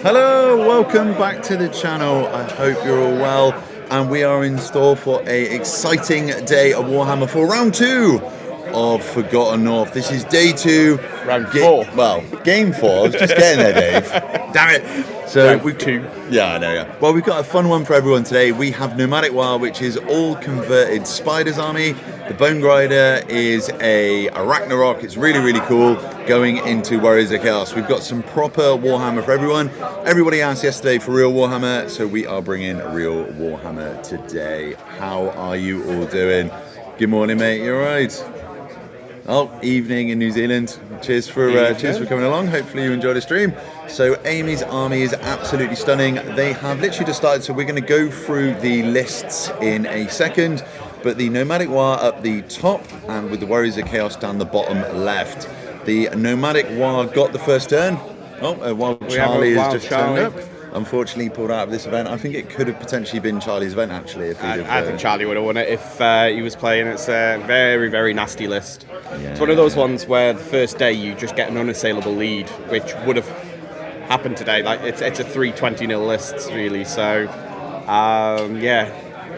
Hello, welcome back to the channel. I hope you're all well, and we are in store for an exciting day of Warhammer for round 2 of Forgotten North. This is day 2. Round 4. Well, game 4. I was just getting there, Dave. Damn it. So round 2. Yeah, I know, yeah. Well, we've got a fun one for everyone today. We have Nomadic War, which is all converted Spiders army. The Bone Grider is a Ragnarok. It's really, really cool going into Warriors of Chaos. We've got some proper Warhammer for everyone. Everybody asked yesterday for real Warhammer, so we are bringing real Warhammer today. How are you all doing? Good morning, mate. You all right? Oh, evening in New Zealand. Cheers for coming along. Hopefully you enjoyed the stream. So Amy's army is absolutely stunning. They have literally just started, so we're going to go through the lists in a second. But the Nomadic War up the top, and with the Warriors of Chaos down the bottom left. The Nomadic War got the first turn. Oh, while Charlie has just turned up. Unfortunately, pulled out of this event. I think it could have potentially been Charlie's event, actually. If I think Charlie would have won it if he was playing. It's a very, very nasty list. It's one of those ones where the first day you just get an unassailable lead, which would have happened today. Like it's a 3-20-0 list, really. So,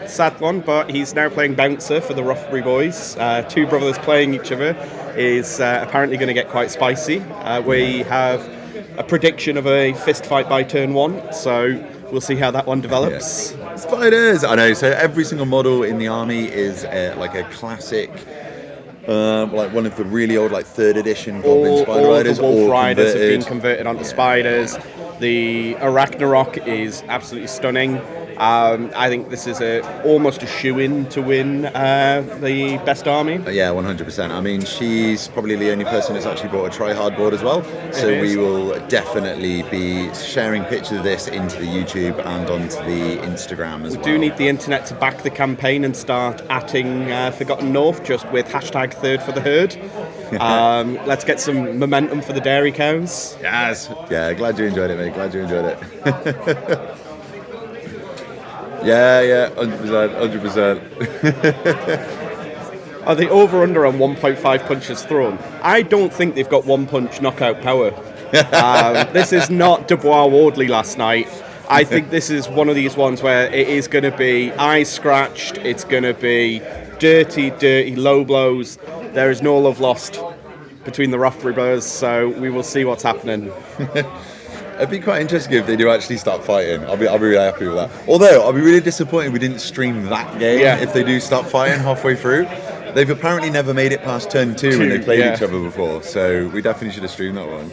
sad one. But he's now playing Bouncer for the Roughbury boys. Two brothers playing each other is apparently going to get quite spicy. We have a prediction of a fist fight by turn 1, so we'll see how that one develops. Yeah. Spiders! I know, so every single model in the army is like a classic, like one of the really old, like 3rd edition Goblin Spider Riders. All the Wolf Riders have been converted onto Spiders. The Ragnarok is absolutely stunning. I think this is almost a shoe-in to win the best army. Yeah, 100%. I mean, she's probably the only person that's actually brought a try-hard board as well. So we will definitely be sharing pictures of this into the YouTube and onto the Instagram as well. We do need the internet to back the campaign and start atting Forgotten North just with hashtag 3rd for the herd. Let's get some momentum for the dairy cows. Yes. Yeah, glad you enjoyed it, mate. Glad you enjoyed it. Yeah, 100%. Are they over-under on 1.5 punches thrown? I don't think they've got 1-punch knockout power. This is not Dubois Wardley last night. I think this is one of these ones where it is going to be eyes scratched. It's going to be dirty low blows. There is no love lost between the Roughbury brothers, so we will see what's happening. It'd be quite interesting if they do actually start fighting. I'll be really happy with that. Although, I'll be really disappointed we didn't stream that game if they do start fighting halfway through. They've apparently never made it past turn 2 when they played each other before, so we definitely should have streamed that one.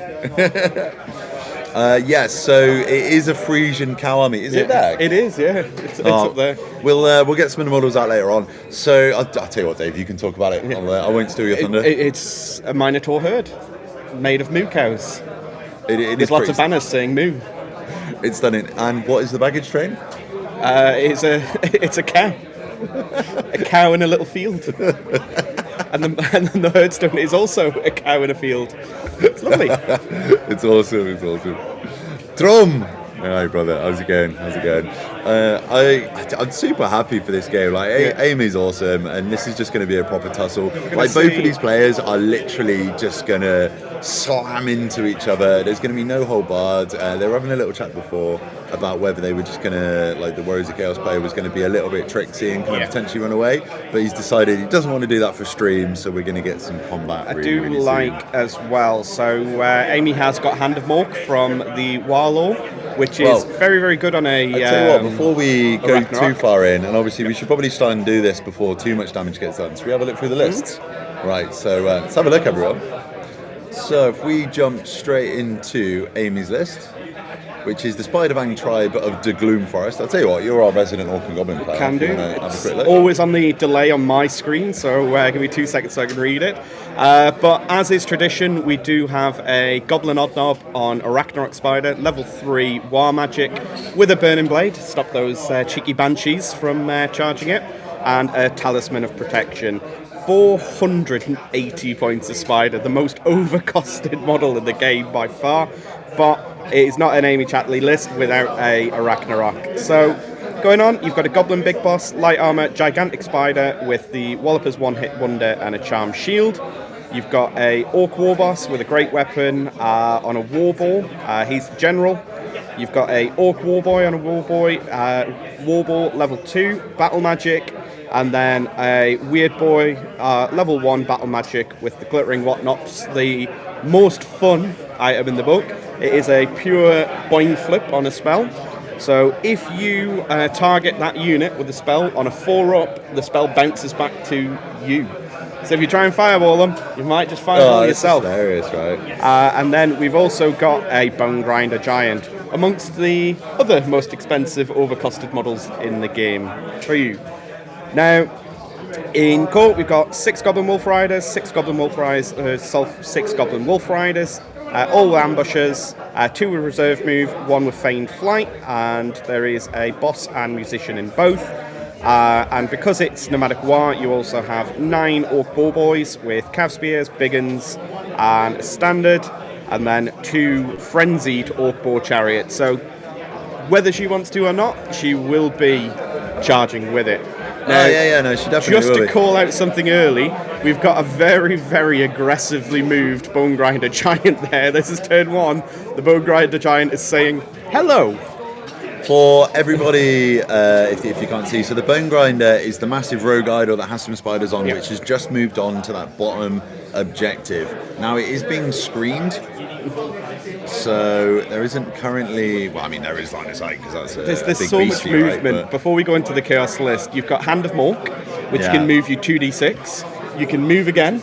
Yes, so it is a Frisian cow army. Is it there? It is, yeah. It's up there. We'll get some of the models out later on. So I'll tell you what, Dave, you can talk about it. Yeah. I won't steal your thunder. It's a Minotaur herd made of moo cows. There's lots of banners saying moo. It's stunning. And what is the baggage train? It's a cow. A cow in a little field. And the herdstone is also a cow in a field. It's lovely. It's awesome. Drum! Hi, brother. How's it going? I'm super happy for this game. Like, Amy's awesome, and this is just going to be a proper tussle. Like, both of these players are literally just going to slam into each other. There's going to be no hold barred. They were having a little chat before about whether they were just going to, like, the Warriors of Chaos player was going to be a little bit tricksy and kind of potentially run away. But he's decided he doesn't want to do that for stream, so we're going to get some combat. I do like as well. So Amy has got Hand of Mork from the Warlord, which is very, very good on a... I'll tell you what, before we go too far in, and obviously we should probably start and do this before too much damage gets done. So we have a look through the lists. Right, so let's have a look, everyone. So if we jump straight into Amy's list, which is the Spider-Vang tribe of the Gloom Forest. I'll tell you what, you're our resident Orc and Goblin player. Can do. It's always on the delay on my screen, so give me 2 seconds so I can read it. But as is tradition, we do have a Goblin Oddnob on a Ragnarok Spider, level 3 War Magic, with a Burning Blade to stop those cheeky Banshees from charging it, and a Talisman of Protection. 480 points a Spider, the most overcosted model in the game by far, but it is not an Amy Chatley list without a Ragnarok. So, going on, you've got a Goblin Big Boss, Light Armor, Gigantic Spider with the Wallopers One-Hit Wonder and a Charmed Shield. You've got a Orc War Boss with a Great Weapon on a War Ball. He's the General. You've got a Orc Warboy on a Warball level 2 battle magic, and then a Weird Boy level 1 battle magic with the glittering whatnots. The most fun item in the book. It is a pure boing flip on a spell. So if you target that unit with a spell on a 4-up, the spell bounces back to you. So if you try and fireball them, you might just fireball yourself. That's hilarious, right? And then we've also got a Bone Grinder Giant amongst the other most expensive overcosted models in the game for you. Now, in court, we've got 6 Goblin Wolf Riders, 6 Goblin Wolf Riders, 6 Goblin Wolf Riders, all with ambushes, 2 with reserve move, 1 with feigned flight, and there is a boss and musician in both. And because it's nomadic war, you also have 9 Orc Boar Boys with Cav Spears, Big Uns, and a standard, and then 2 frenzied Orc Boar Chariots. So whether she wants to or not, she will be charging with it. Now, no, she definitely just will to be. call out something early, we've got a very, very aggressively moved Bone Grinder Giant there. This is turn 1. The Bone Grinder Giant is saying, hello. For everybody, if you can't see, so the Bone Grinder is the massive rogue idol that has some spiders on, which has just moved on to that bottom objective. Now it is being screened, so there isn't currently. Well, I mean there is line of sight because that's There's big so much beastie, movement. Right? Before we go into the chaos list, you've got Hand of Mork, which can move you 2d6. You can move again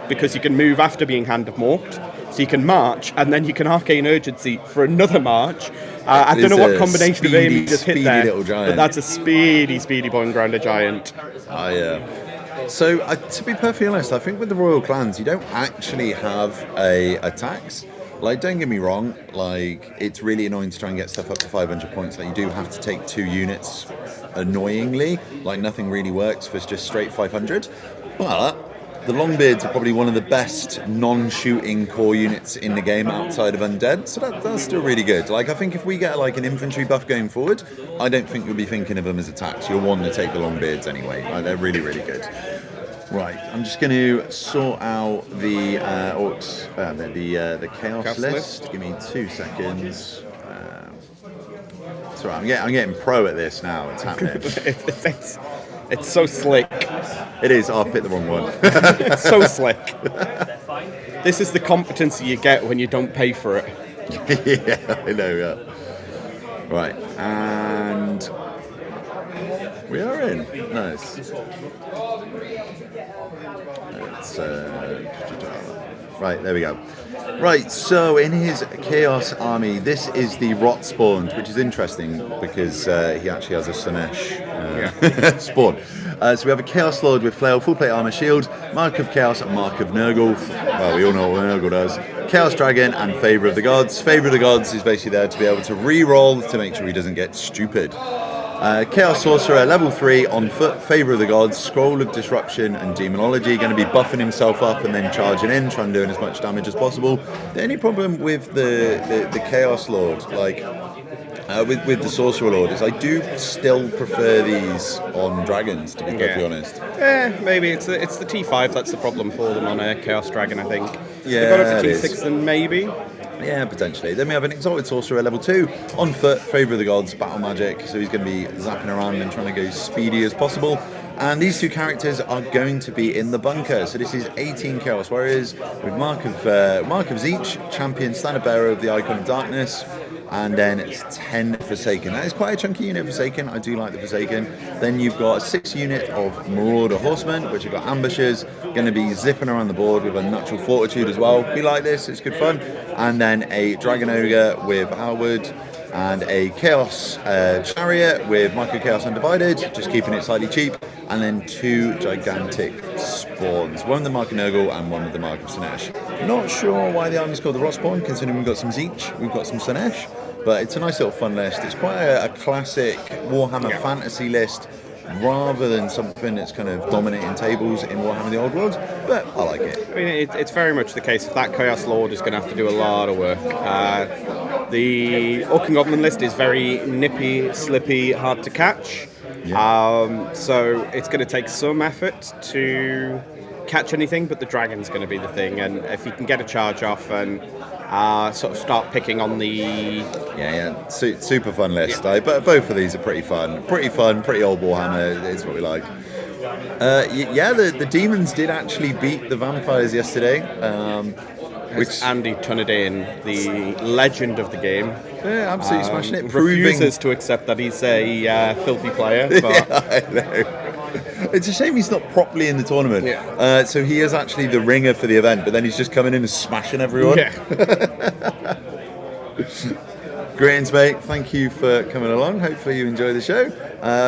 because you can move after being Hand of Morked. So you can march, and then you can Arcane Urgency for another march. I don't know what combination of aim you just hit there, little giant. but that's a speedy Bone Grinder Giant. Oh, yeah. So, to be perfectly honest, I think with the Royal Clans, you don't actually have attacks. Like, don't get me wrong, like, it's really annoying to try and get stuff up to 500 points. Like, you do have to take 2 units, annoyingly. Like, nothing really works for just straight 500. But the Longbeards are probably one of the best non-shooting core units in the game outside of Undead, so that's still really good. Like, I think if we get like an infantry buff going forward, I don't think you'll be thinking of them as attacks. You'll want to take the Longbeards anyway. Like, they're really, really good. Right, I'm just going to sort out the orcs, the chaos list. Give me 2 seconds. It's all right. I'm getting pro at this now. It's happening. It's so slick. It is. I've picked the wrong one. It's so slick. This is the competency you get when you don't pay for it. Yeah, I know, yeah. Right, and we are in. Nice. It's, right, there we go. Right, so in his Chaos Army, this is the Rot Spawned, which is interesting because he actually has a Slanesh spawn. So we have a Chaos Lord with Flail, full plate armor, shield, Mark of Chaos, and Mark of Nurgle. Well, we all know what Nurgle does. Chaos Dragon and Favour of the Gods. Favour of the Gods is basically there to be able to re-roll to make sure he doesn't get stupid. Chaos Sorcerer, level 3, on foot, Favour of the Gods, Scroll of Disruption and Demonology, going to be buffing himself up and then charging in, trying to do as much damage as possible. The only problem with the Chaos Lord, like, with the Sorcerer Lord, is I do still prefer these on dragons, to be perfectly honest. Maybe it's the T5 that's the problem for them on a Chaos Dragon, I think. Yeah, they've got up to T6 then maybe. Yeah, potentially. Then we have an Exalted Sorcerer, level 2, on foot, Favour of the Gods, battle magic, so he's going to be zapping around and trying to go as speedy as possible. And these 2 characters are going to be in the bunker. So this is 18 Chaos Warriors with Mark of Zeech, Champion, Standard Bearer of the Icon of Darkness, and then it's 10 Forsaken. That is quite a chunky unit, Forsaken. I do like the Forsaken. Then you've got a 6 unit of Marauder Horsemen, which have got ambushes, going to be zipping around the board with a natural fortitude as well. We like this, it's good fun. And then a Dragon Ogre with Howard, and a Chaos Chariot with Micro Chaos Undivided, just keeping it slightly cheap, and then 2 gigantic spawns, one with the Mark of Nurgle and one with the Mark of Slanesh. Not sure why the army's called the Rot Spawn, considering we've got some Zeech, we've got some Slanesh, but it's a nice little fun list. It's quite a classic Warhammer fantasy list, rather than something that's kind of dominating tables in Warhammer the Old World, but I like it. I mean, it's very much the case that Chaos Lord is going to have to do a lot of work. The Orc and Goblin list is very nippy, slippy, hard to catch. Yeah. So it's going to take some effort to catch anything, but the dragon's going to be the thing. And if you can get a charge off and sort of start picking on the... Super fun list. But both of these are pretty fun, pretty old Warhammer. It's what we like. The demons did actually beat the vampires yesterday. Which Andy Tunnedane, the legend of the game, absolutely smashing it. Refuses to accept that he's a filthy player. But I know. It's a shame he's not properly in the tournament. Yeah. So he is actually the ringer for the event, but then he's just coming in and smashing everyone. Yeah. Greetings, mate. Thank you for coming along. Hopefully you enjoy the show.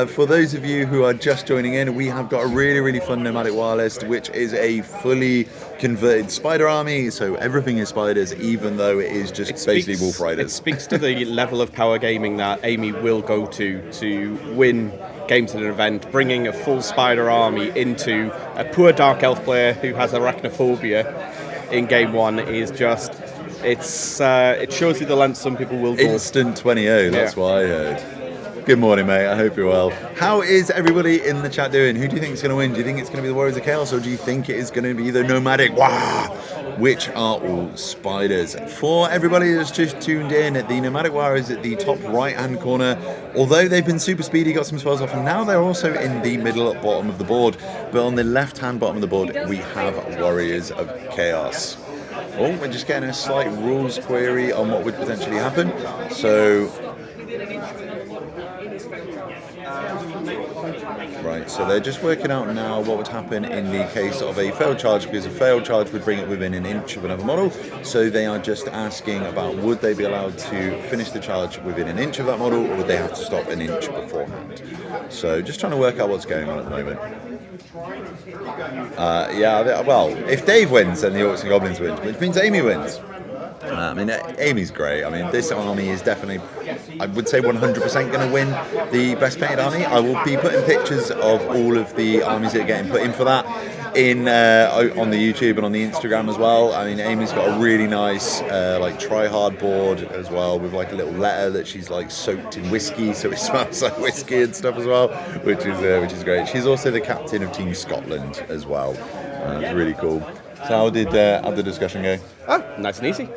For those of you who are just joining in, we have got a really fun nomadic war list, which is a fully converted spider army. So everything is spiders, even though it is just basically wolf riders. It speaks to the level of power gaming that Amy will go to win games at an event. Bringing a full spider army into a poor dark elf player who has arachnophobia in game one is just... it shows you the length some people will go. Instant 20-0, that's what I heard. Good morning, mate. I hope you're well. How is everybody in the chat doing? Who do you think is going to win? Do you think it's going to be the Warriors of Chaos, or do you think it is going to be the Nomadic War, which are all spiders? For everybody that's just tuned in, the Nomadic War is at the top right-hand corner. Although they've been super speedy, got some spells off, and now they're also in the middle bottom of the board. But on the left-hand bottom of the board, we have Warriors of Chaos. Oh, we're just getting a slight rules query on what would potentially happen. So they're just working out now what would happen in the case of a failed charge, because a failed charge would bring it within an inch of another model. So they are just asking about would they be allowed to finish the charge within an inch of that model, or would they have to stop an inch beforehand? So just trying to work out what's going on at the moment. Well, if Dave wins, then the Orcs and Goblins win, which means Amy wins. Amy's great. This army is definitely, I would say, 100% going to win the best painted army. I will be putting pictures of all of the armies that are getting put in for that on the YouTube and on the Instagram as well. Amy's got a really nice try-hard board as well, with like a little letter that she's like soaked in whiskey, so it smells like whiskey and stuff as well, which is great. She's also the captain of Team Scotland as well. It's really cool. So how did the discussion go? Oh, nice and easy.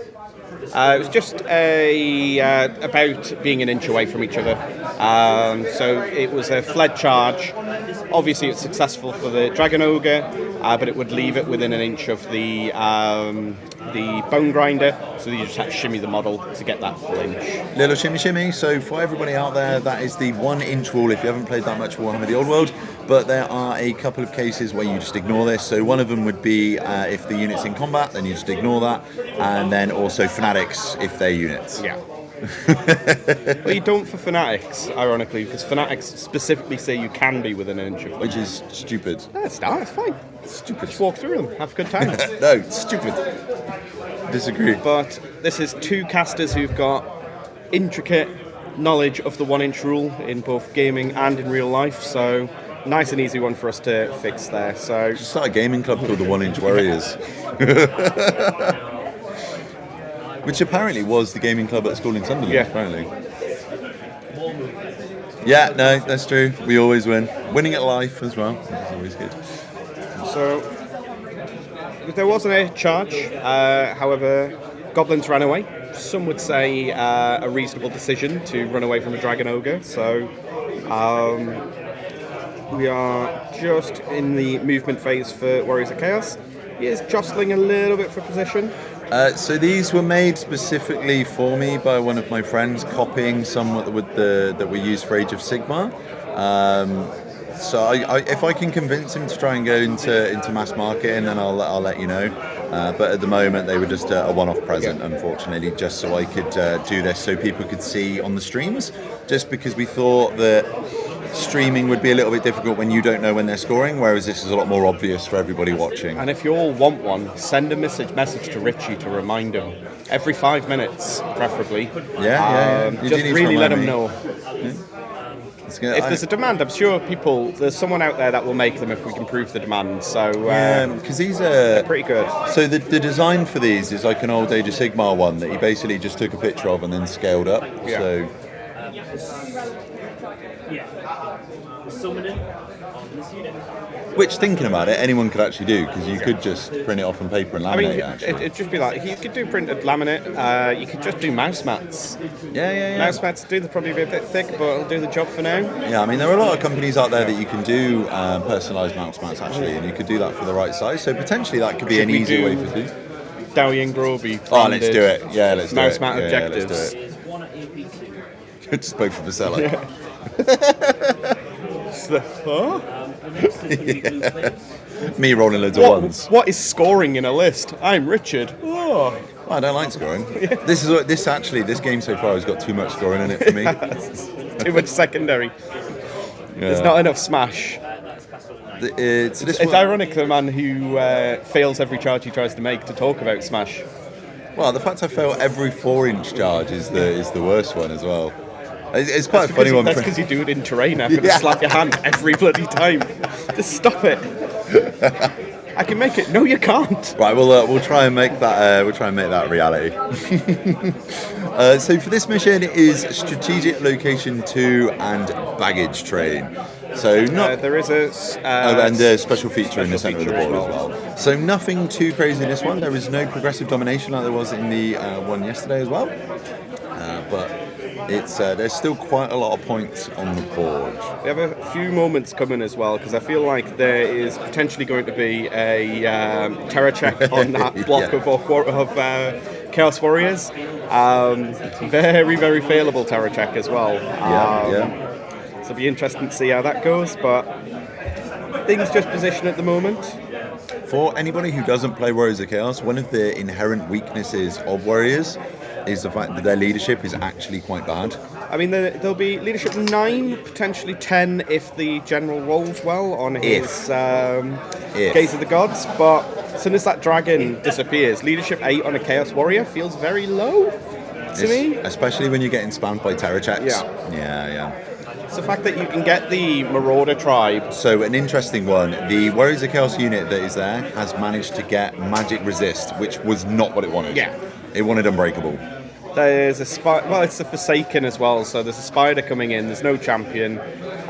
It was just about being an inch away from each other. So it was a fled charge. Obviously, it's successful for the Dragon Ogre, but it would leave it within an inch of the Bone Grinder. So you just had to shimmy the model to get that full inch. Little shimmy. So for everybody out there, that is the 1 inch rule if you haven't played that much Warhammer the Old World. But there are a couple of cases where you just ignore this. So one of them would be if the unit's in combat, then you just ignore that. And then also Fanatics if they're units. Yeah. Well, you don't for Fanatics, ironically, because Fanatics specifically say you can be within an inch of them. Which is stupid. It's fine. Stupid. Just walk through them, have a good time. No, stupid. Disagree. But this is two casters who've got intricate knowledge of the 1 inch rule in both gaming and in real life, so nice and easy one for us to fix there. So just start a gaming club called the 1 Inch Warriors. Which apparently was the gaming club at school in Sunderland, apparently. Yeah, no, that's true. We always win. Winning at life as well. That's always good. So there wasn't a charge, however, Goblins ran away. Some would say a reasonable decision to run away from a Dragon Ogre. So we are just in the movement phase for Warriors of Chaos. He is jostling a little bit for position. So these were made specifically for me by one of my friends, copying some that we use for Age of Sigmar. So if I can convince him to try and go into mass marketing, then I'll let you know. But at the moment, they were just a one-off present, unfortunately, just so I could do this so people could see on the streams. Just because we thought that streaming would be a little bit difficult when you don't know when they're scoring, whereas this is a lot more obvious for everybody watching. And if you all want one, send a message to Richie to remind him every 5 minutes, preferably. Yeah. Just really let him know. Yeah. If there's a demand, I'm sure there's someone out there that will make them if we can prove the demand. So because these are pretty good. So the design for these is like an old Age of Sigmar one that he basically just took a picture of and then scaled up. Yeah. So. Which, thinking about it, anyone could actually do, because you could just print it off on paper and laminate it, actually. It'd just be like, you could do printed laminate, you could just do mouse mats. Yeah. Mouse mats they'll probably be a bit thick, but it'll do the job for now. Yeah, I mean, there are a lot of companies out there that you can do personalised mouse mats, actually, and you could do that for the right size, so potentially that could be an easier way for you. Dawi and Grobi. Oh, let's do it. Yeah, let's do it. Mouse mat objectives. Let's do it. Just both for the seller. Yeah. Me rolling loads of ones. What is scoring in a list? I'm Richard. Oh. I don't like scoring. This game so far has got too much scoring in it for me. Too much secondary. There's not enough smash. It's ironic the man who fails every charge he tries to make to talk about smash. Well, the fact I fail every 4-inch charge is the worst one as well. It's quite a funny one. That's because you do it in terrain. I'm going to slap your hand every bloody time. Just stop it. I can make it. No, you can't. Right, we'll try and make that. We'll try and make that reality. So for this mission is strategic location 2 and baggage train. So there is a and a special feature in the centre of the board as well. So nothing too crazy in this one. There is no progressive domination like there was in the one yesterday as well. But there's still quite a lot of points on the board. We have a few moments coming as well, because I feel like there is potentially going to be a terror check on that block of Chaos Warriors. Very, very failable terror check as well. So it'll be interesting to see how that goes, but things just position at the moment. For anybody who doesn't play Warriors of Chaos, one of the inherent weaknesses of Warriors is the fact that their leadership is actually quite bad. I mean, there'll be leadership 9, potentially 10 if the general rolls well on his Gaze of the Gods, but as soon as that dragon disappears, leadership 8 on a Chaos Warrior feels very low to me. Especially when you're getting spammed by terror checks. Yeah. It's the fact that you can get the Marauder tribe. So an interesting one, the Warriors of Chaos unit that is there has managed to get magic resist, which was not what it wanted. Yeah. It wanted unbreakable. There's a it's the Forsaken as well, so there's a spider coming in, there's no champion.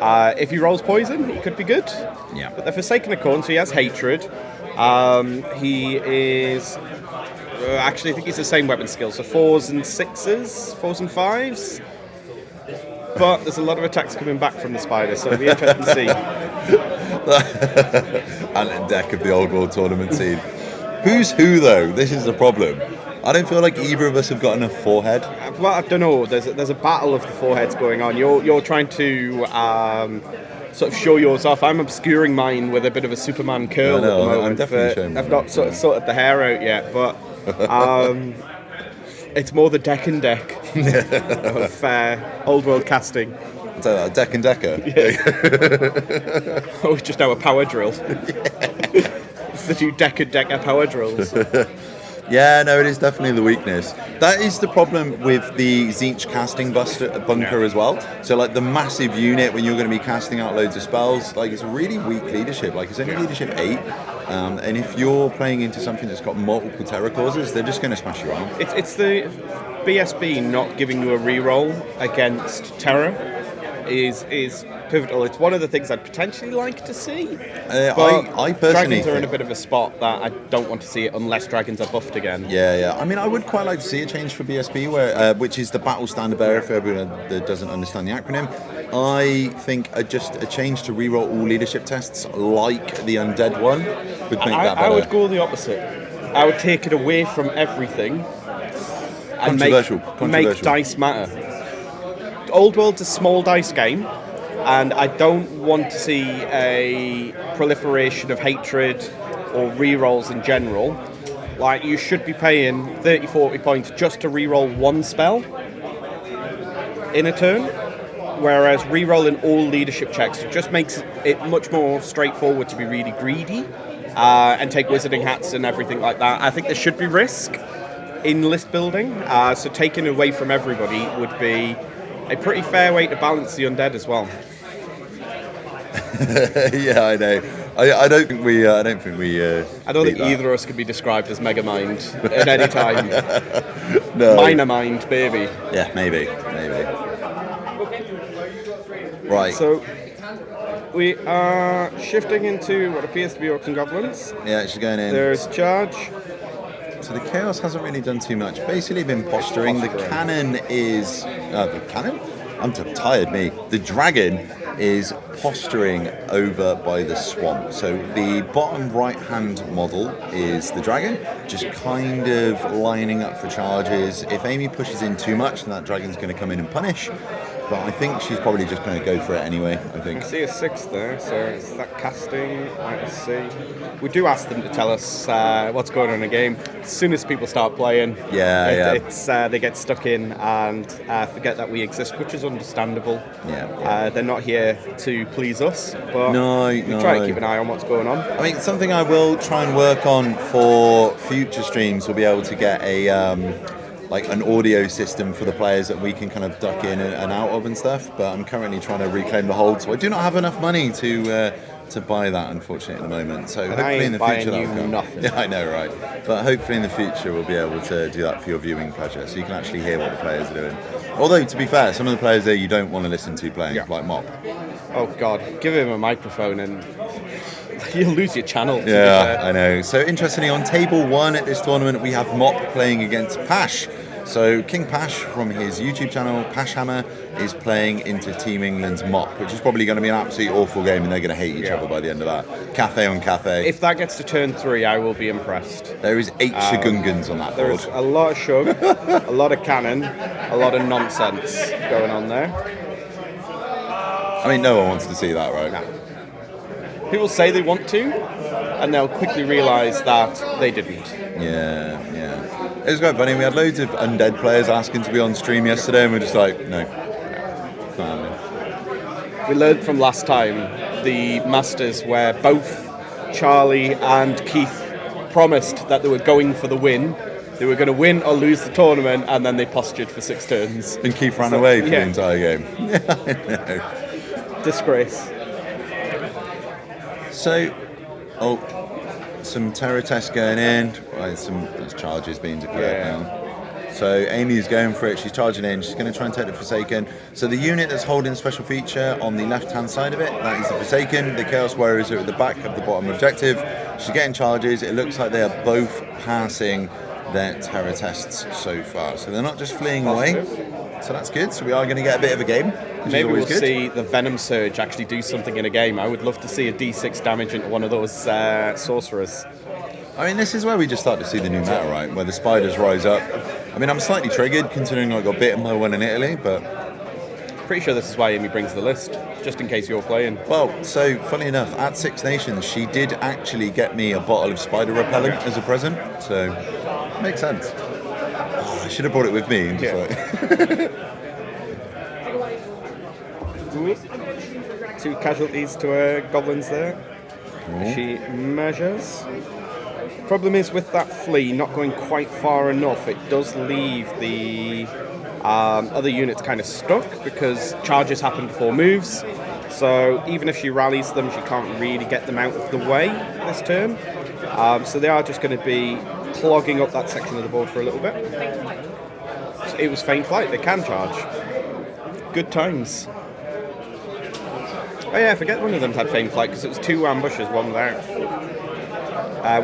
If he rolls poison, he could be good. Yeah. But the Forsaken are corn, so he has hatred. He is... actually, I think he's the same weapon skill, so 4s and 6s, 4s and 5s. But there's a lot of attacks coming back from the spider, so it'll be interesting to see. And a deck of the Old World tournament scene. Who's who, though? This is the problem. I don't feel like either of us have got enough forehead. Well, I don't know. There's a battle of the foreheads going on. You're trying to sort of show yours off. I'm obscuring mine with a bit of a Superman curl at the moment. I'm definitely showing I've not sort of sorted the hair out yet, but it's more the deck and deck of Old World casting. Is that Deck and Decker? Yeah. Oh, it's just now a power drill. It's the new Deck and Decker power drills. Yeah, no, it is definitely the weakness. That is the problem with the Tzeentch casting bunker as well. So, like, the massive unit, when you're going to be casting out loads of spells, like, it's really weak leadership. Like, it's only leadership 8. And if you're playing into something that's got multiple terror causes, they're just going to smash you around. It's the BSB not giving you a reroll against terror is pivotal. It's one of the things I'd potentially like to see. I personally dragons are in a bit of a spot that I don't want to see it unless dragons are buffed again. Yeah. I mean, I would quite like to see a change for BSB, which is the Battle Standard Bearer for everyone that doesn't understand the acronym. I think just a change to reroll all leadership tests, like the Undead one, would make that better. I would go the opposite. I would take it away from everything and make dice matter. Old World's a small dice game, and I don't want to see a proliferation of hatred or rerolls in general. Like, you should be paying 30-40 points just to reroll one spell in a turn, whereas rerolling all leadership checks just makes it much more straightforward to be really greedy and take wizarding hats and everything like that. I think there should be risk in list building, so taking away from everybody would be a pretty fair way to balance the undead as well. Yeah, I know. I don't think we. I don't think either of us could be described as Mega Mind at any time. No. Minor Mind, maybe. Yeah, maybe. Right. So we are shifting into what appears to be Orcs and Goblins. Yeah, she's going in. There's charge. So the Chaos hasn't really done too much. Basically been posturing. The cannon is... the cannon? I'm tired, me. The dragon is posturing over by the swamp. So the bottom right-hand model is the dragon, just kind of lining up for charges. If Amy pushes in too much, then that dragon's going to come in and punish. But I think she's probably just going to go for it anyway, I think. I see a 6 there, so is that casting? Let's see. We do ask them to tell us what's going on in the game. As soon as people start playing, it's they get stuck in and forget that we exist, which is understandable. They're not here to please us, but we try to keep an eye on what's going on. I mean, something I will try and work on for future streams will be able to get a... like an audio system for the players that we can kind of duck in and out of and stuff, but I'm currently trying to reclaim the hold, so I do not have enough money to buy that, unfortunately, at the moment. So hopefully in the future that'll come. Nothing. Yeah, I know, right? But hopefully in the future we'll be able to do that for your viewing pleasure, so you can actually hear what the players are doing. Although, to be fair, some of the players there you don't want to listen to playing, like Mop. Oh God, give him a microphone and you'll lose your channel. Yeah, I know. So interestingly, on table 1 at this tournament, we have Mop playing against Pash. So King Pash from his YouTube channel, Pashhammer, is playing into Team England's Mop, which is probably going to be an absolutely awful game, and they're going to hate each other by the end of that. Cafe on cafe. If that gets to turn 3, I will be impressed. There is 8 Shugungans on that board. There's a lot of shug, a lot of cannon, a lot of nonsense going on there. I mean, no one wants to see that, right? No. People say they want to, and they'll quickly realise that they didn't. Yeah. It was quite funny. We had loads of undead players asking to be on stream yesterday, and we're just like, no. We learned from last time, the Masters, where both Charlie and Keith promised that they were going for the win. They were going to win or lose the tournament, and then they postured for 6 turns. And Keith ran away for the entire game. Yeah, I know. Disgrace. So, some terror tests going in. Right, some charges being declared now. So Amy's going for it. She's charging in. She's going to try and take the Forsaken. So the unit that's holding the special feature on the left-hand side of it, that is the Forsaken. The Chaos Warriors are at the back of the bottom objective. She's getting charges. It looks like they are both passing their terror tests so far. So they're not just fleeing away. So that's good. So we are going to get a bit of a game. Maybe we'll see the Venom Surge actually do something in a game. I would love to see a D6 damage into one of those sorcerers. I mean, this is where we just start to see the new meta, right? Where the spiders rise up. I mean, I'm slightly triggered considering I got bitten by one in Italy, but... Pretty sure this is why Amy brings the list, just in case you're playing. Well, so, funny enough, at Six Nations, she did actually get me a bottle of spider repellent as a present, so... Makes sense. Oh, I should have brought it with me. And just like... 2 casualties to goblins there. She measures. Problem is with that flea not going quite far enough, it does leave the other units kind of stuck because charges happen before moves. So even if she rallies them, she can't really get them out of the way this turn. So they are just going to be clogging up that section of the board for a little bit. So it was Feint Flight, they can charge. Good times. Oh yeah, I forget one of them had Feint Flight because it was 2 ambushes, one without.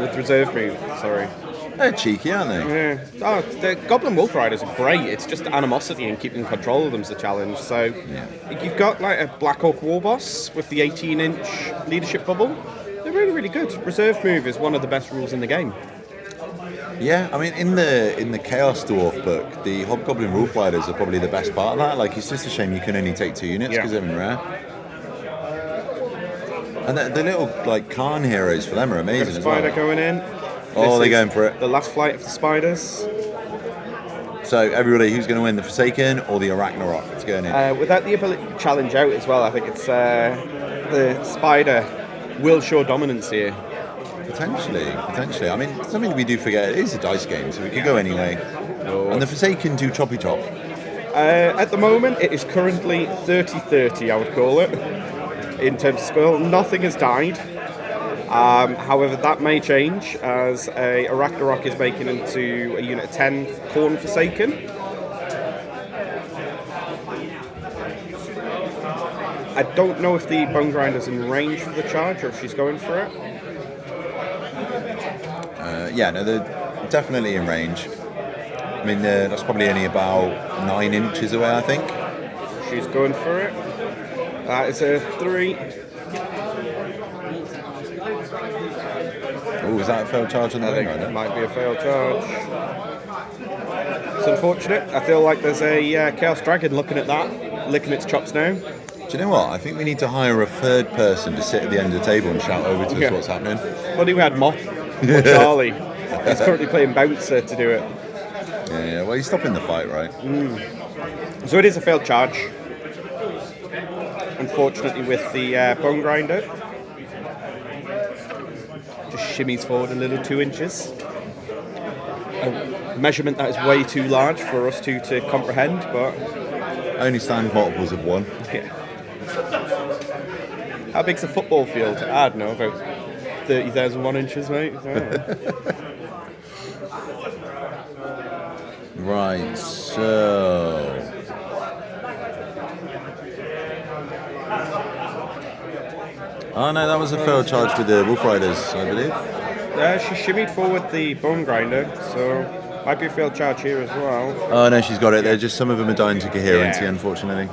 With reserve move, sorry. They're cheeky, aren't they? Yeah. Oh, the Goblin Wolf Riders are great. It's just animosity and keeping control of them's the challenge. So you've got like a Black Orc War Boss with the 18-inch leadership bubble. They're really, really good. Reserve move is one of the best rules in the game. Yeah, I mean, in the Chaos Dwarf book, the Hobgoblin Wolf Riders are probably the best part of that. Like, it's just a shame you can only take 2 units because they're in rare. And the little, like, Khan heroes for them are amazing as well. Spider going in. Oh, they're going for it. The last flight of the spiders. So, everybody, who's going to win, the Forsaken or the Arachnarok? It's going in. Without the ability to challenge out as well, I think it's the spider will show dominance here. Potentially. I mean, something we do forget, it is a dice game, so we could go anyway. And the Forsaken do choppy chop. At the moment, it is currently 30-30, I would call it. In terms of skill, nothing has died. However, that may change as a Arachnarok is making into a unit of 10 Khorne Forsaken. I don't know if the Bone Grinder's in range for the charge or if she's going for it. Yeah, no, they're definitely in range. I mean, that's probably only about 9 inches away, I think. She's going for it. That is a 3. Oh, is that a failed charge on the I think Bone it Grinder? might be a failed charge. It's unfortunate. I feel like there's a Chaos Dragon looking at that, licking its chops now. Do you know what? I think we need to hire a third person to sit at the end of the table and shout over to us what's happening. Well, we had Moth or Charlie. He's currently playing bouncer to do it. Yeah, well, he's stopping the fight, right? So it is a failed charge. Unfortunately, with the Bone Grinder. Just shimmies forward a little 2 inches. A measurement that is way too large for us to comprehend, but... Only stand multiples of 1. Yeah. How big's a football field? I don't know, about 30,001 inches, mate. Right, so... Oh no, that was a failed charge with the Wolf Riders, I believe. She shimmied forward the Bone Grinder, so might be a failed charge here as well. Oh no, she's got it. They're just, some of them are dying to coherency, unfortunately.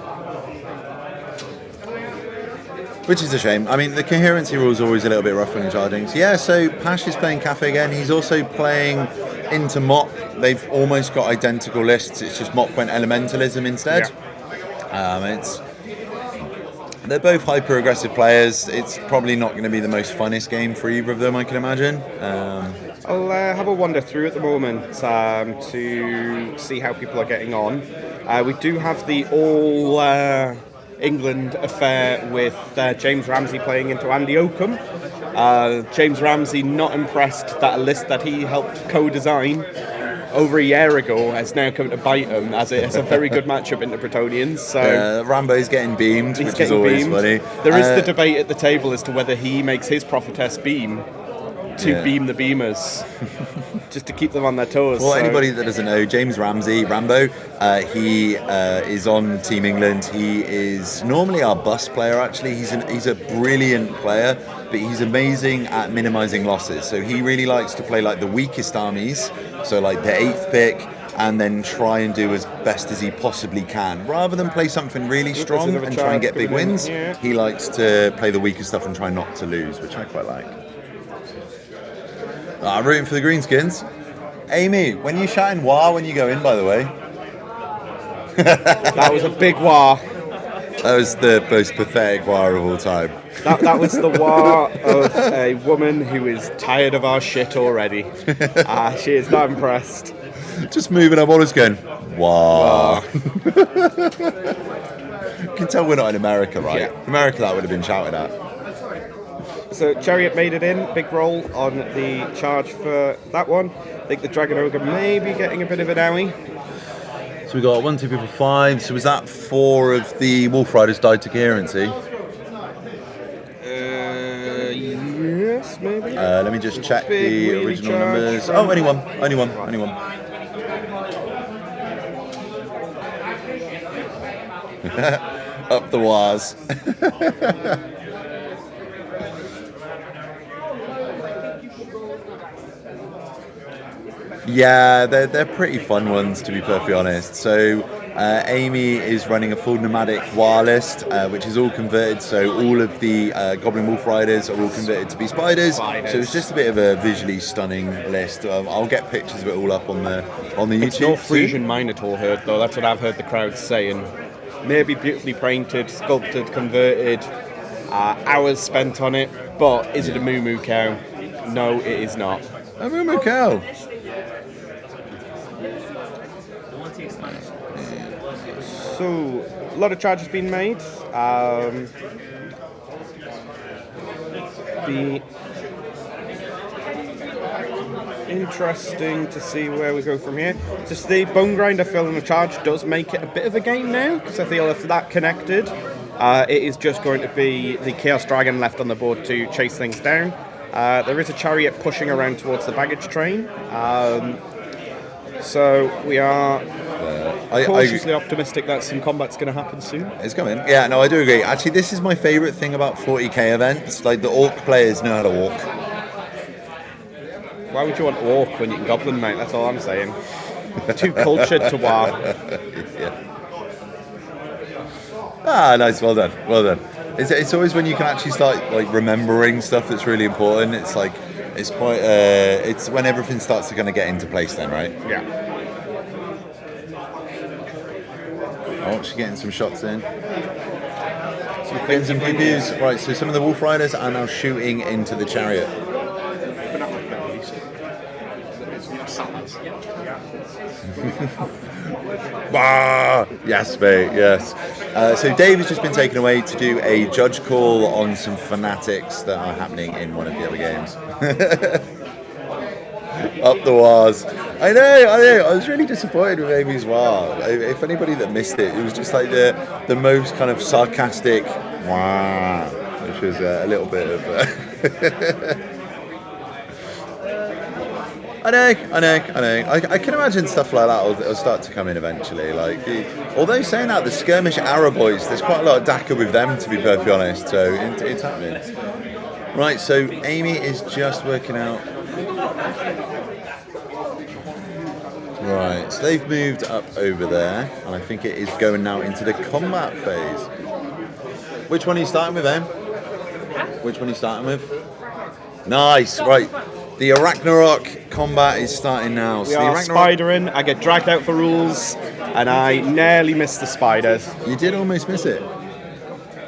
Which is a shame. I mean, the coherency rule is always a little bit rough when you're charging. So yeah, so Pash is playing Cafe again. He's also playing into Mop. They've almost got identical lists. It's just Mop went Elementalism instead. They're both hyper-aggressive players. It's probably not going to be the most funnest game for either of them, I can imagine. I'll have a wander through at the moment to see how people are getting on. We do have the all England affair with James Ramsey playing into Andy Oakham. James Ramsey not impressed that a list that he helped co-design over a year ago has now come to bite him, as it's a very good matchup into Bretonians. So Rambo's getting beamed, which is always funny. There is the debate at the table as to whether he makes his prophetess beam to beam the beamers, just to keep them on their toes. Well, anybody that doesn't know, James Rambo, he is on Team England. He is normally our bus player, actually. He's a brilliant player, but he's amazing at minimising losses. So he really likes to play like the weakest armies, so like the 8th pick, and then try and do as best as he possibly can. Rather than play something really strong and try and get big wins, he likes to play the weaker stuff and try not to lose, which I quite like. I'm rooting for the Greenskins. Amy, when you shouting wah when you go in, by the way? That was a big wah. That was the most pathetic wah of all time. That was the wah of a woman who is tired of our shit already. She is not impressed. Just moving up, all is going, wah. You can tell we're not in America, right? Yeah. America, that would have been shouted at. So Chariot made it in, big roll on the charge for that one. I think the Dragon Ogre may be getting a bit of an owie. So we got 1, 2, 3, 4, 5. So was that 4 of the Wolf Riders died to coherency? Yes, maybe. Let me just check the original numbers. Oh, only one. Up the wires. Yeah, they're pretty fun ones, to be perfectly honest. So Amy is running a full nomadic war list, which is all converted. So all of the Goblin Wolf Riders are all converted to be spiders. So it's just a bit of a visually stunning list. I'll get pictures of it all up on the YouTube. It's no Frisian Minotaur herd, though. That's what I've heard the crowd saying. Maybe beautifully painted, sculpted, converted, hours spent on it. But is it a Moo Moo cow? No, it is not. A Moo Moo cow. So, a lot of charges being made. Be interesting to see where we go from here. Just the Bone Grinder filling the charge does make it a bit of a game now, because I feel if that connected, it is just going to be the Chaos Dragon left on the board to chase things down. There is a Chariot pushing around towards the baggage train. So we are... cautiously optimistic that some combat's going to happen soon. It's coming. Yeah, no, I do agree. Actually, this is my favourite thing about 40k events. Like, the orc players know how to walk. Why would you want orc when you can goblin, mate? That's all I'm saying. Too cultured to war. Yeah. Ah, nice. Well done. Well done. It's always when you can actually start like remembering stuff that's really important. It's like it's quite. It's when everything starts to kind of get into place. Then, right? Yeah. Oh, she's getting some shots in. Getting some PPs. Right. So some of the Wolf Riders are now shooting into the chariot. Yes, mate, yes. So Dave has just been taken away to do a judge call on some fanatics that are happening in one of the other games. Up the wars. I know. I was really disappointed with Amy's war. If anybody that missed it, it was just like the most kind of sarcastic wah, which was a little bit of... I know. I can imagine stuff like that will start to come in eventually. Like, although saying that, the skirmish Arrow boys, there's quite a lot of DACA with them, to be perfectly honest. So it's happening. Right. So Amy is just working out. Right. So they've moved up over there, and I think it is going now into the combat phase. Which one are you starting with, Em? Which one are you starting with? Nice. Right. The Ragnarok combat is starting now. We are spidering. I get dragged out for rules, and I nearly missed the spiders. You did almost miss it.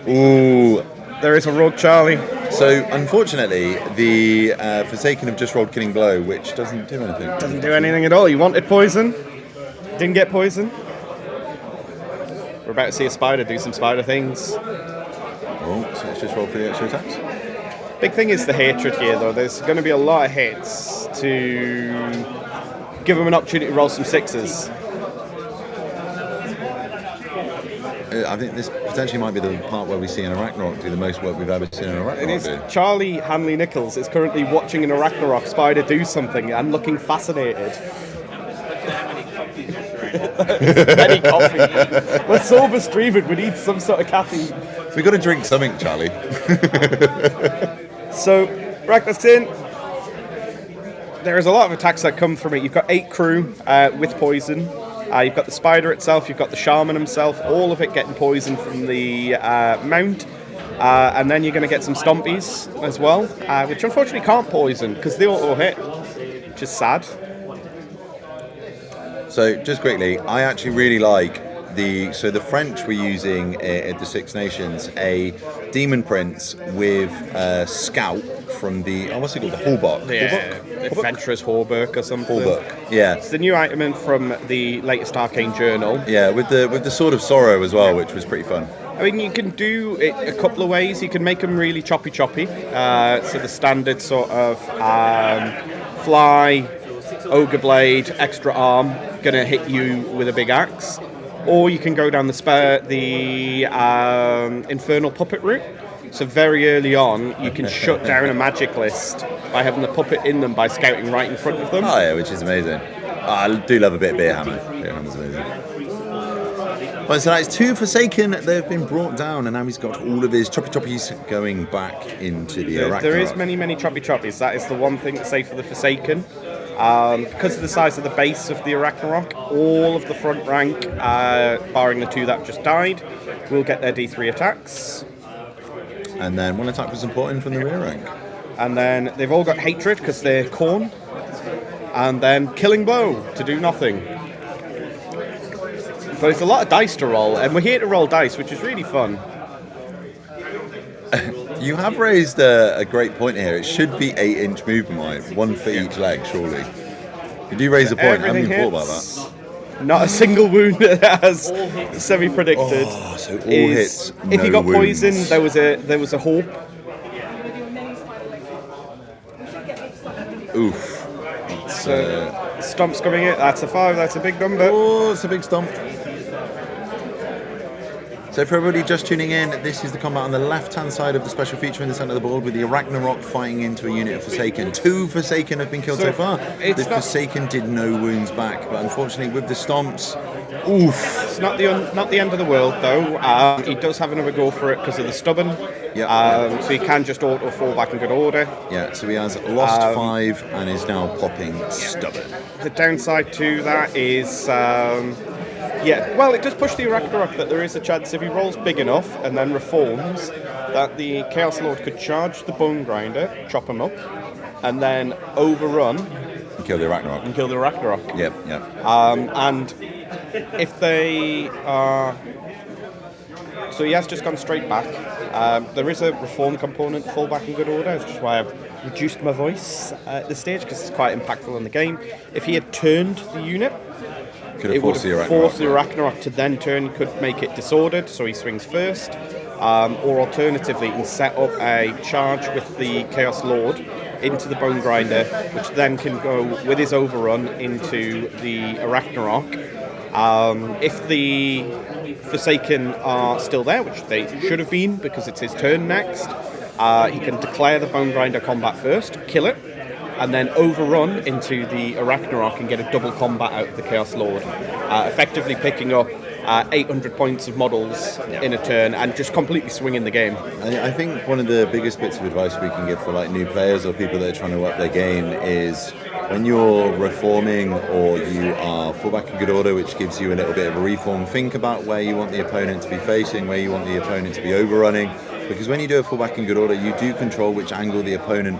Ooh. There is a rogue Charlie. So, unfortunately, the Forsaken have just rolled Killing Blow, which doesn't do anything. Doesn't do anything at all. You wanted poison. Didn't get poison. We're about to see a spider do some spider things. Oh, so let's just roll for the extra attacks. Big thing is the hatred here, though. There's going to be a lot of hits to give them an opportunity to roll some sixes. I think this potentially might be the part where we see an Ragnarok do the most work we've ever seen in a Ragnarok. It is Charlie Hanley Nichols is currently watching an Ragnarok spider do something and looking fascinated. Any coffee. We're sober streaming. We need some sort of caffeine. We've got to drink something, Charlie. So, Ragnarok's in. There's a lot of attacks that come from it. You've got 8 crew with poison. You've got the spider itself. You've got the shaman himself. All of it getting poison from the mount. And then you're going to get some stompies as well, which unfortunately can't poison because they auto-hit, which is sad. So, just quickly, I actually really like the French were using at the Six Nations a demon prince with scout from the what's it called, the Hallbuck? Yeah, Adventurous Hallbuck or something. Hallbuck, yeah. It's the new item in from the latest Arcane Journal. Yeah, with the Sword of Sorrow as well, which was pretty fun. I mean, you can do it a couple of ways. You can make them really choppy. So the standard sort of fly, ogre blade, extra arm, gonna hit you with a big axe. Or you can go down the infernal puppet route. So very early on, you can shut down a magic list by having the puppet in them by scouting right in front of them. Oh yeah, which is amazing. I do love a bit of Beer Hammer. Beer Hammer's amazing. Right, so that's 2 Forsaken. They've been brought down, and now he's got all of his choppies going back into the Ragnarok. There is many choppies. That is the one thing to say for the Forsaken. Because of the size of the base of the Ragnarok, all of the front rank, barring the 2 that just died, will get their D3 attacks. And then 1 attack was important from the rear rank. And then they've all got hatred because they're Khorne. And then Killing Blow to do nothing. But it's a lot of dice to roll, and we're here to roll dice, which is really fun. You have raised a great point here. It should be 8-inch movement height, 1 for each leg, surely. You do raise a point. I haven't even thought about that. Not a single wound as semi-predicted. Oh, so all hits. If you got wounds. poison, there was a hope. Oof. So Stomp's coming in. That's a 5. That's a big number. Oh, it's a big stomp. So for everybody just tuning in, this is the combat on the left-hand side of the special feature in the centre of the board with the Ragnarok fighting into a unit of Forsaken. 2 Forsaken have been killed so far. The Forsaken did no wounds back, but unfortunately with the stomps, oof. It's not the end of the world though. He does have another go for it because of the stubborn. Yeah. So he can just auto fall back in good order. Yeah, so he has lost 5 and is now popping stubborn. The downside to that is, well, it does push the Ragnarok that there is a chance if he rolls big enough and then reforms that the Chaos Lord could charge the Bone Grinder, chop him up, and then overrun And kill the Ragnarok. Yep. And if they are... So he has just gone straight back. There is a reform component to fall back in good order, which is why I've reduced my voice at this stage, because it's quite impactful on the game. If he had turned the unit, it would have forced the Ragnarok to then turn. He could make it disordered, so he swings first. Or alternatively, he can set up a charge with the Chaos Lord into the Bone Grinder, which then can go with his overrun into the Ragnarok. If the Forsaken are still there, which they should have been because it's his turn next, he can declare the Bone Grinder combat first, kill it, and then overrun into the Ragnarok and get a double combat out of the Chaos Lord, effectively picking up 800 points of models in a turn and just completely swinging the game. I think one of the biggest bits of advice we can give for like new players or people that are trying to up their game is when you're reforming or you are full back in good order, which gives you a little bit of a reform, think about where you want the opponent to be facing, where you want the opponent to be overrunning, because when you do a full back in good order, you do control which angle the opponent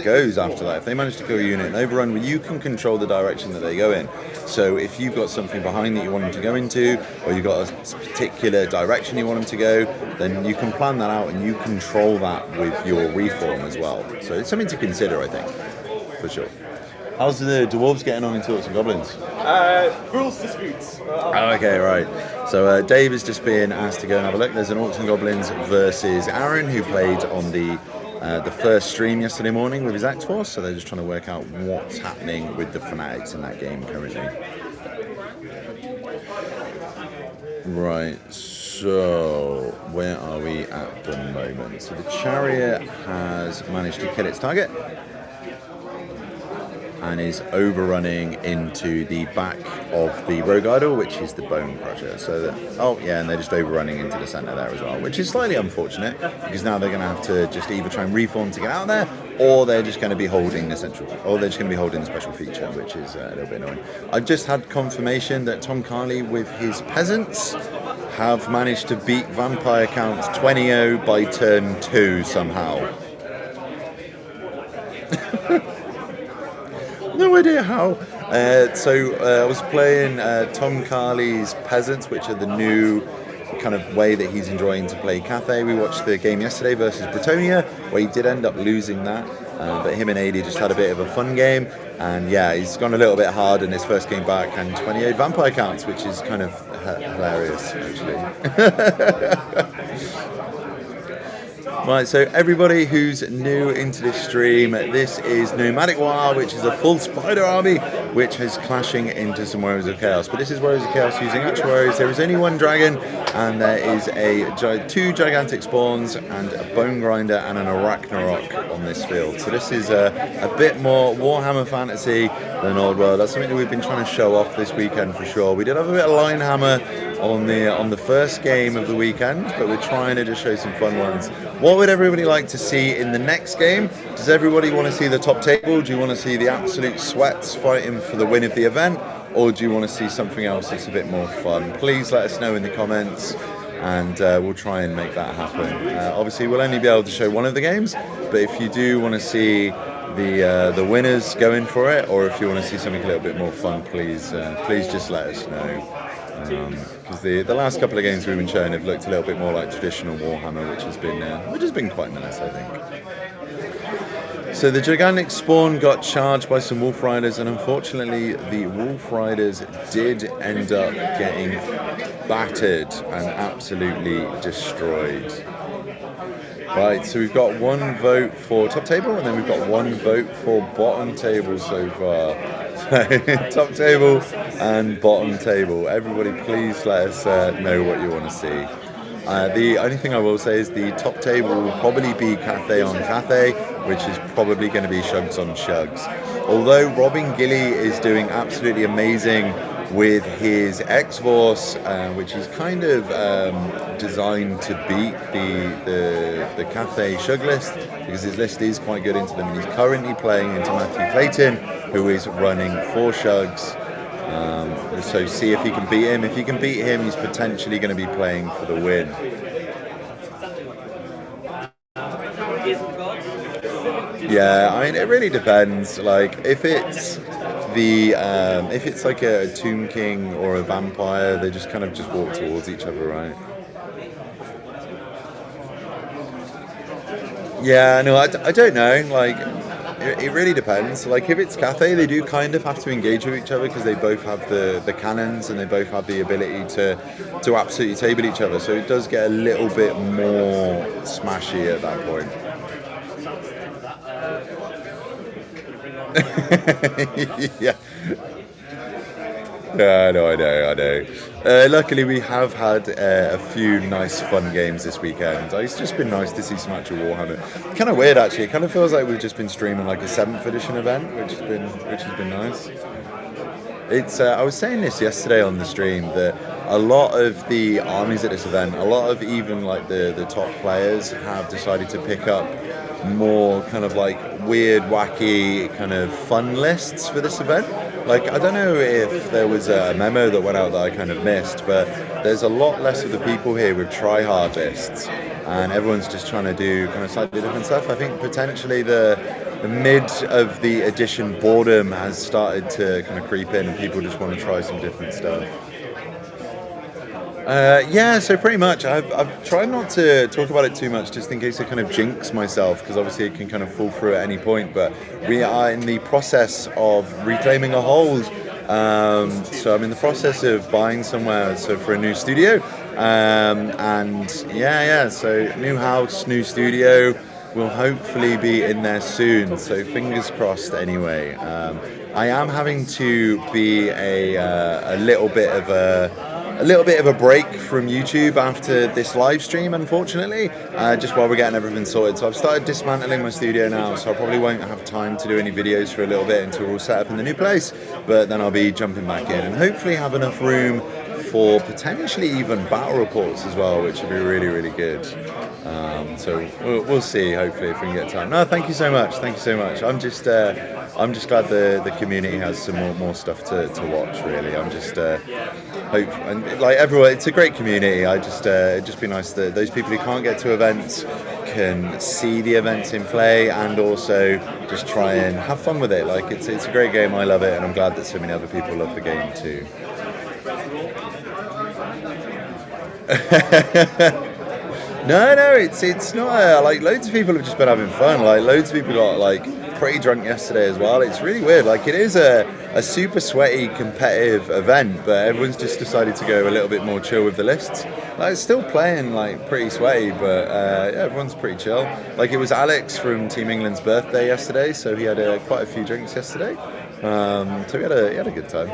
goes after that. If they manage to kill a unit and overrun, well, you can control the direction that they go in. So if you've got something behind that you want them to go into, or you've got a particular direction you want them to go, then you can plan that out and you control that with your reform as well. So it's something to consider, I think, for sure. How's the dwarves getting on in Orcs and Goblins? Rules disputes. Okay, right. So Dave has just been asked to go and have a look. There's an Orcs and Goblins versus Aaron, who played on the first stream yesterday morning with his X-Force, so they're just trying to work out what's happening with the Fanatics in that game currently. Right, so where are we at the moment? So the Chariot has managed to kill its target and is overrunning into the back of the Rogue Idol, which is the Bone Crusher. So and they're just overrunning into the centre there as well, which is slightly unfortunate because now they're going to have to just either try and reform to get out there, or they're just going to be holding the special feature, which is a little bit annoying. I've just had confirmation that Tom Carley with his peasants have managed to beat vampire counts 20-0 by turn 2 somehow. No idea how. I was playing Tom Carley's Peasants, which are the new kind of way that he's enjoying to play Cathay. We watched the game yesterday versus Bretonia, where he did end up losing that. But him and AD just had a bit of a fun game. And yeah, he's gone a little bit hard in his first game back and 28 vampire counts, which is kind of hilarious, actually. Right, so everybody who's new into this stream, this is Nomadic War, which is a full spider army, which is clashing into some Warriors of Chaos. But this is Warriors of Chaos using actual warriors. There is only one dragon, and there is two gigantic spawns, and a bone grinder, and an Ragnarok on this field. So this is a bit more Warhammer fantasy than Old World. That's something that we've been trying to show off this weekend for sure. We did have a bit of Linehammer on the first game of the weekend, but we're trying to just show some fun ones. What would everybody like to see in the next game? Does everybody want to see the top table? Do you want to see the absolute sweats fighting for the win of the event? Or do you want to see something else that's a bit more fun? Please let us know in the comments, and we'll try and make that happen. Obviously, we'll only be able to show one of the games, but if you do want to see the winners going for it, or if you want to see something a little bit more fun, please just let us know. Because the last couple of games we've been showing have looked a little bit more like traditional Warhammer, which has been quite nice, I think. So the gigantic spawn got charged by some Wolf Riders, and unfortunately the Wolf Riders did end up getting battered and absolutely destroyed. Right, so we've got one vote for top table, and then we've got one vote for bottom table so far. Top table and bottom table. Everybody, please let us know what you want to see. The only thing I will say is the top table will probably be Cathay on Cathay, which is probably going to be Shugs on Shugs. Although Robin Gilly is doing absolutely amazing with his X-Force, which is kind of designed to beat the Cathay Shug list, because his list is quite good into them, and he's currently playing into Matthew Clayton, who is running 4 Shugs. So see if he can beat him. If he can beat him, he's potentially going to be playing for the win. Yeah, I mean, it really depends. Like, if it's like a Tomb King or a Vampire, they just kind of just walk towards each other, right? Yeah, no, I don't know. Like, it really depends. Like, if it's Cathay, they do kind of have to engage with each other because they both have the cannons and they both have the ability to absolutely table each other. So it does get a little bit more smashy at that point. Yeah. Yeah, no, I know. Luckily, we have had a few nice, fun games this weekend. It's just been nice to see some actual Warhammer. Kind of weird, actually. It kind of feels like we've just been streaming like a 7th edition event, which has been nice. It's. I was saying this yesterday on the stream that a lot of the armies at this event, a lot of even like the top players have decided to pick up more kind of like weird, wacky, kind of fun lists for this event. Like, I don't know if there was a memo that went out that I kind of missed, but there's a lot less of the people here with try-hard lists, and everyone's just trying to do kind of slightly different stuff. I think potentially the mid of the edition boredom has started to kind of creep in, and people just want to try some different stuff. Yeah, so pretty much. I've tried not to talk about it too much, just in case I kind of jinx myself, because obviously it can kind of fall through at any point. But we are in the process of reclaiming a hold. So I'm in the process of buying somewhere for a new studio. So new house, new studio. We'll hopefully be in there soon. So fingers crossed. Anyway, I am having to be a little bit of a break from YouTube after this live stream, unfortunately, just while we're getting everything sorted. So I've started dismantling my studio now, so I probably won't have time to do any videos for a little bit until we're all set up in the new place, but then I'll be jumping back in and hopefully have enough room for potentially even battle reports as well, which would be really, really good. So we'll see, hopefully, if we can get time. No, thank you so much. I'm just glad the community has some more stuff to watch, really. I'm just hope, and like everyone, it's a great community. It'd just be nice that those people who can't get to events can see the events in play and also just try and have fun with it. Like, it's a great game. I love it, and I'm glad that so many other people love the game too. No, it's not. Like, loads of people have just been having fun. Like, loads of people got like pretty drunk yesterday as well. It's really weird. Like, it is a super sweaty competitive event, but everyone's just decided to go a little bit more chill with the lists. Like, it's still playing like pretty sweaty, but everyone's pretty chill. Like, it was Alex from Team England's birthday yesterday, so he had quite a few drinks yesterday. So he had a good time.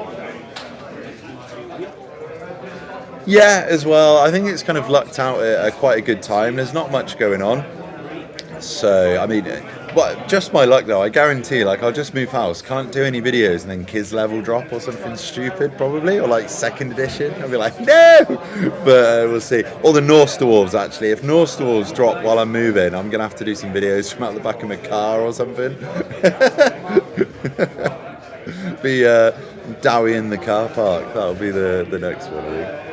Yeah, as well. I think it's kind of lucked out at quite a good time. There's not much going on. So, I mean, but just my luck though, I guarantee, like, I'll just move house, can't do any videos, and then Kiz level drop or something stupid, probably, or like 2nd edition. I'll be like, no! But we'll see. Or the Norse Dwarves, actually. If Norse Dwarves drop while I'm moving, I'm going to have to do some videos from out the back of my car or something. Be Dawi in the car park. That'll be the next one, I think.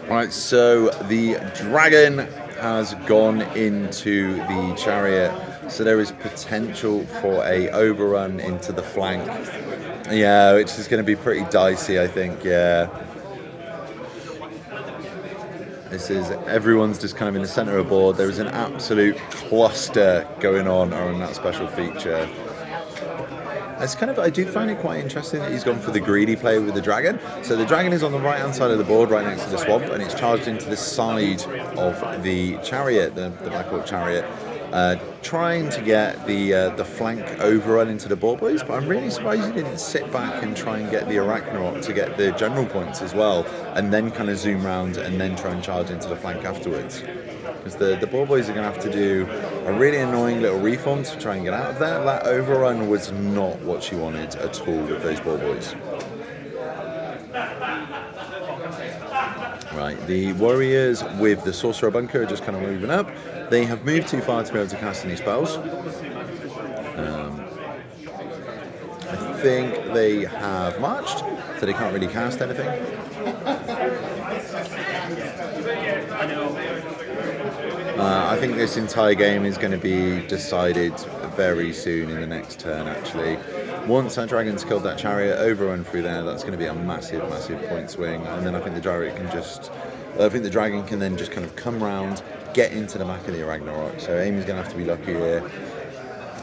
Right, so the dragon has gone into the chariot, so there is potential for a overrun into the flank. Yeah, which is going to be pretty dicey, I think. Yeah, everyone's just kind of in the center of the board. There is an absolute cluster going on that special feature. It's kind of, I do find it quite interesting that he's gone for the greedy play with the dragon. So the dragon is on the right hand side of the board, right next to the swamp, and it's charged into the side of the chariot, the Black Orc chariot. trying to get the flank overrun into the ball boys, but I'm really surprised he didn't sit back and try and get the Arachnarok to get the general points as well, and then kind of zoom round and then try and charge into the flank afterwards. Because the ball boys are going to have to do a really annoying little reform to try and get out of that. That overrun was not what she wanted at all with those ball boys. Right, the warriors with the sorcerer bunker are just kind of moving up. They have moved too far to be able to cast any spells. I think they have marched, so they can't really cast anything. I think this entire game is going to be decided very soon in the next turn, actually. Once that dragon's killed that chariot, overrun through there, that's going to be a massive, massive point swing. And then I think the dragon can then just kind of come round, get into the back of the Ragnarok. So Amy's going to have to be lucky here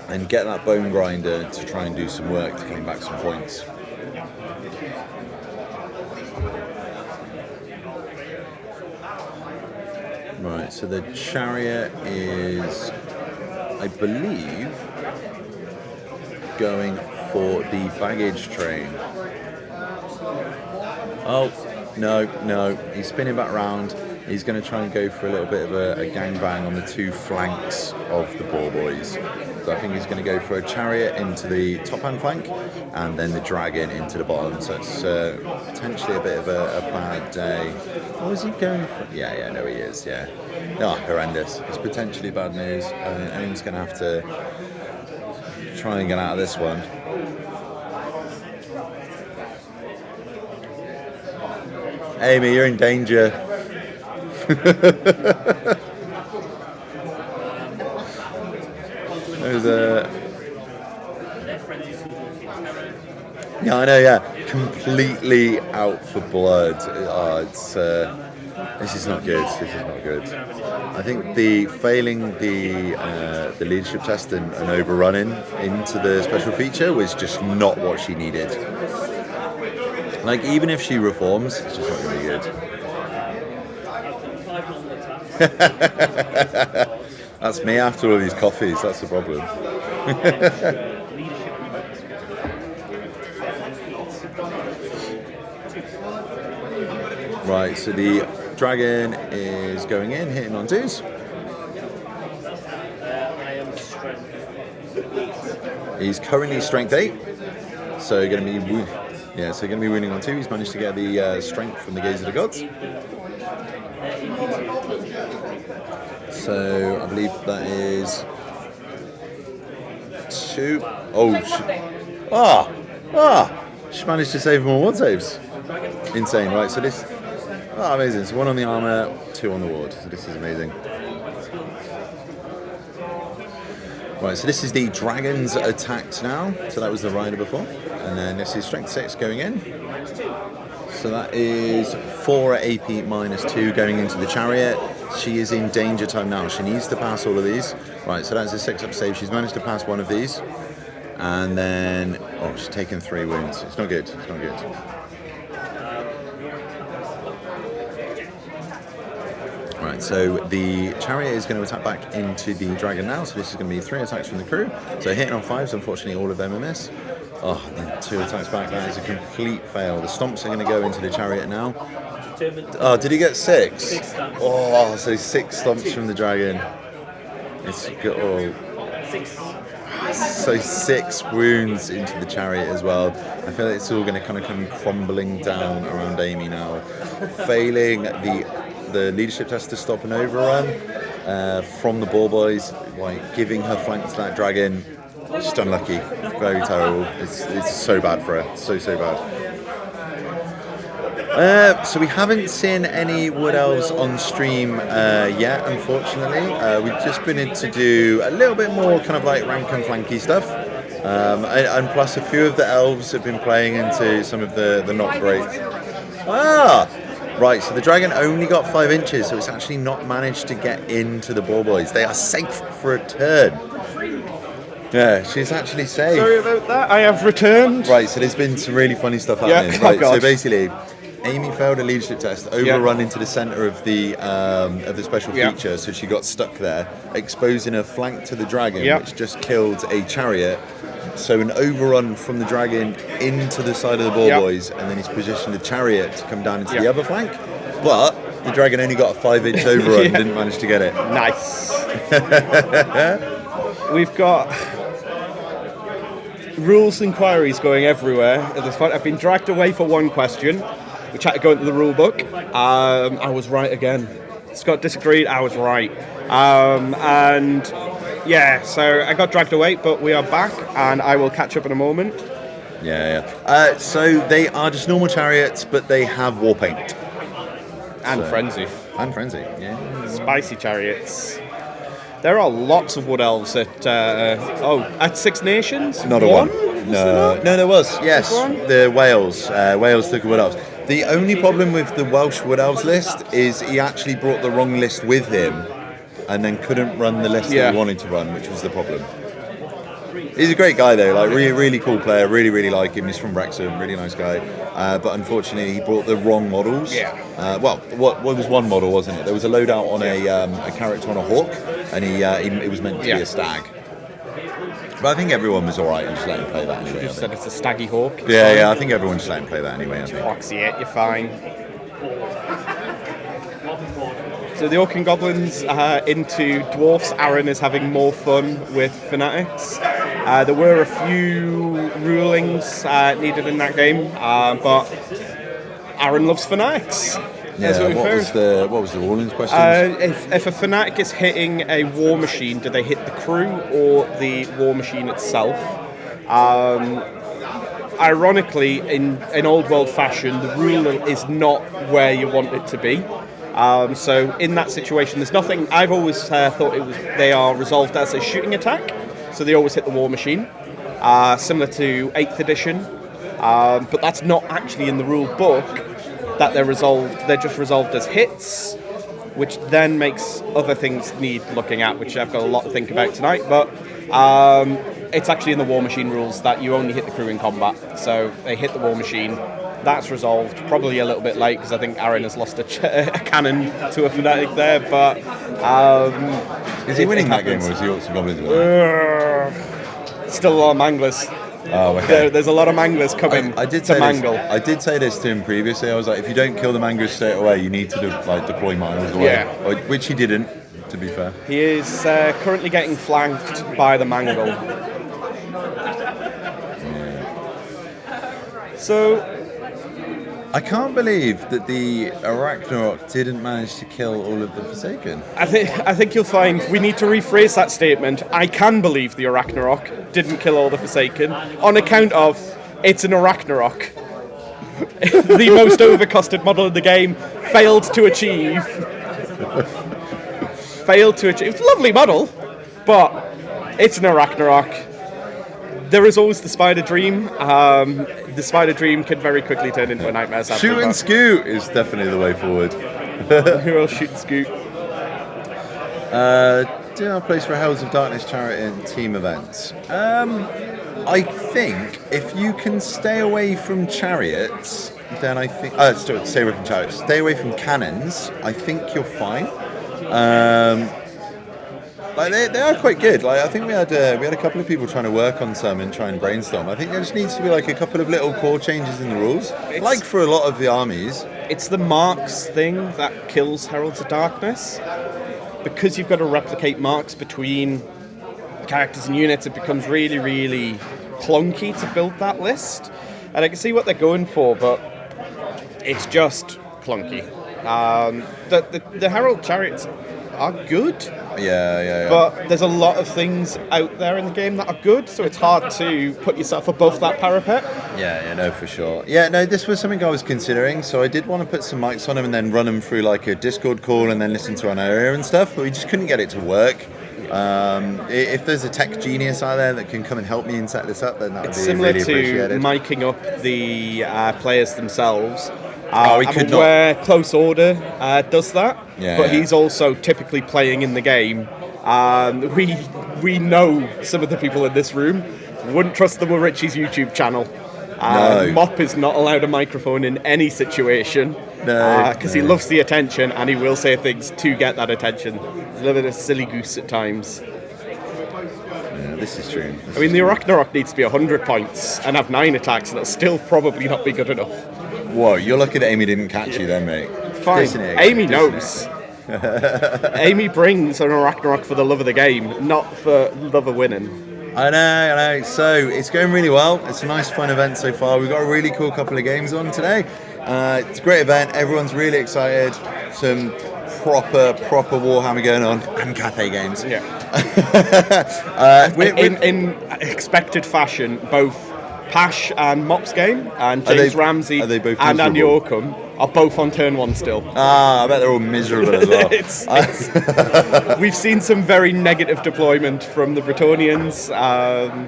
and get that bone grinder to try and do some work to claim back some points. Right, so the chariot is, I believe, going for the baggage train. Oh, no, he's spinning back round. He's going to try and go for a little bit of a gangbang on the two flanks of the ball boys. So I think he's going to go for a chariot into the top hand flank and then the dragon into the bottom. So it's potentially a bit of a bad day. What was he going for? Yeah, no, he is, yeah. Oh, horrendous. It's potentially bad news. Aim's going to have to try and get out of this one. Amy, you're in danger. There's yeah, I know, yeah. Completely out for blood. This is not good. This is not good. I think failing the leadership test and overrunning into the special feature was just not what she needed. Like, even if she reforms, it's just not going to be good. That's me after all these coffees, that's the problem. Right, so the dragon is going in, hitting on twos. He's currently strength 8, so going to be winning on 2. He's managed to get the strength from the Gaze of the Gods. So I believe that is 2. She managed to save more ward saves. Insane, right? So this, amazing. So 1 on the armor, 2 on the ward. So this is amazing. Right, so this is the dragon's attacked now. So that was the rider before. And then this is strength 6 going in. So that is 4 at AP minus 2 going into the chariot. She is in danger time now. She needs to pass all of these. Right, so that's a 6 up save. She's managed to pass one of these. And then, she's taken 3 wounds. It's not good. It's not good. Right, so the chariot is going to attack back into the dragon now. So this is going to be 3 attacks from the crew. So hitting on 5s, unfortunately all of them are miss. And then 2 attacks back. That is a complete fail. The stomps are going to go into the chariot now. Oh, did he get 6? So 6 stomps from the dragon. It's good. So 6 wounds into the chariot as well. I feel like it's all going to kind of come crumbling down around Amy now. Failing the leadership test to stop an overrun from the ball boys, like giving her flank to that dragon. Just unlucky. Very terrible. It's so bad for her. So bad. So we haven't seen any Wood Elves on stream yet, unfortunately. We've just been in to do a little bit more kind of like rank and flanky stuff. And plus a few of the elves have been playing into some of the not great. Right, so the dragon only got 5 inches, so it's actually not managed to get into the ball boys. They are safe for a turn. Yeah, she's actually safe. Sorry about that, I have returned. Right, so there's been some really funny stuff happening. Right, so basically, Amy failed a leadership test, overrun into the center of the special feature, so she got stuck there, exposing her flank to the dragon, which just killed a chariot. So an overrun from the dragon into the side of the ball boys, and then he's positioned the chariot to come down into the other flank. But the dragon only got a 5-inch overrun, didn't manage to get it. Nice. We've got rules inquiries going everywhere at this point. I've been dragged away for one question, which had to go into the rule book. I was right again. Scott disagreed, I was right. So I got dragged away, but we are back, and I will catch up in a moment. So they are just normal chariots, but they have war paint. And frenzy. And frenzy, Spicy chariots. There are lots of wood elves at Six Nations? Not a one. No, there was. Yes, the Wales. Wales took a wood elves. The only problem with the Welsh wood elves list is he actually brought the wrong list with him, and then couldn't run the list that he wanted to run, which was the problem. He's a great guy though, like really, really cool player. Really, really like him. He's from Wrexham, really nice guy. But unfortunately, he brought the wrong models. What was one model, wasn't it? There was a loadout on a character on a hawk, and it was meant to be a stag. But I think everyone was all right and just let him play that anyway. You just said it's a staggy hawk. I think everyone just let him play that anyway. Proxy it, you're fine. So the Orc and Goblins into Dwarfs. Aaron is having more fun with Fanatics. There were a few rulings needed in that game, but Aaron loves Fanatics. What was the rulings question? If a Fanatic is hitting a war machine, do they hit the crew or the war machine itself? Ironically, in old world fashion, the rule is not where you want it to be. So in that situation, there's nothing. I've always thought they are resolved as a shooting attack, so they always hit the war machine, similar to 8th edition. But that's not actually in the rule book. That they're resolved. They're just resolved as hits, which then makes other things need looking at, which I've got a lot to think about tonight. But it's actually in the war machine rules that you only hit the crew in combat. So they hit the war machine. That's resolved. Probably a little bit late because I think Aaron has lost a cannon to a Fanatic there. But is he winning that game, or is he also Goblins winning? Still a lot of manglers. Oh, okay. There's a lot of manglers coming to mangle. I did say this to him previously. I was like, if you don't kill the manglers straight away, you need to deploy mines away. Which he didn't, to be fair. He is currently getting flanked by the mangle. So I can't believe that the Arachnarok didn't manage to kill all of the Forsaken. I think you'll find we need to rephrase that statement. I can believe the Arachnarok didn't kill all the Forsaken on account of it's an Arachnarok. The most overcosted model in the game failed to achieve. It's a lovely model, but it's an Arachnarok. There is always the Spider Dream. The Spider Dream can very quickly turn into a nightmare. Shoot and scoot is definitely the way forward. Who else shoot and scoot? Do our place for Hells of Darkness charity and team events. I think if you can stay away from chariots, then I think... stay away from chariots. Stay away from cannons. I think you're fine. They are quite good. I think we had a couple of people trying to work on some and try and brainstorm. I think there just needs to be a couple of little core changes in the rules, like for a lot of the armies. It's the marks thing that kills Heralds of Darkness. Because you've got to replicate marks between characters and units, it becomes really, really clunky to build that list. And I can see what they're going for, but it's just clunky. The Herald chariots are good. Yeah. But there's a lot of things out there in the game that are good, so it's hard to put yourself above that parapet. Yeah, no, for sure. Yeah, no, this was something I was considering, so I did want to put some mics on them and then run them through a Discord call and then listen to an area and stuff, but we just couldn't get it to work. If there's a tech genius out there that can come and help me and set this up, then that would be really appreciated. It's similar to miking up the players themselves. I'm aware Close Order does that, but yeah. He's also typically playing in the game. We know some of the people in this room. Wouldn't trust them with Richie's YouTube channel. No. Mop is not allowed a microphone in any situation. No. Because he loves the attention and he will say things to get that attention. He's a little bit of a silly goose at times. Yeah, this is true. I mean, the Ragnarok needs to be 100 points and have 9 attacks, and that'll still probably not be good enough. Whoa, you're lucky that Amy didn't catch you then, mate. Fine. Amy Dissing it. knows. Amy brings an Ragnarok for the love of the game, not for love of winning. I know. So it's going really well. It's a nice, fun event so far. We've got a really cool couple of games on today. It's a great event. Everyone's really excited. Some proper Warhammer going on, and Cathay games. Yeah. In expected fashion, both Pash and Mop's game, and James Ramsey are they both and Andy miserable? Orcombe are both on turn 1 still. I bet they're all miserable as well. We've seen some very negative deployment from the Bretonians.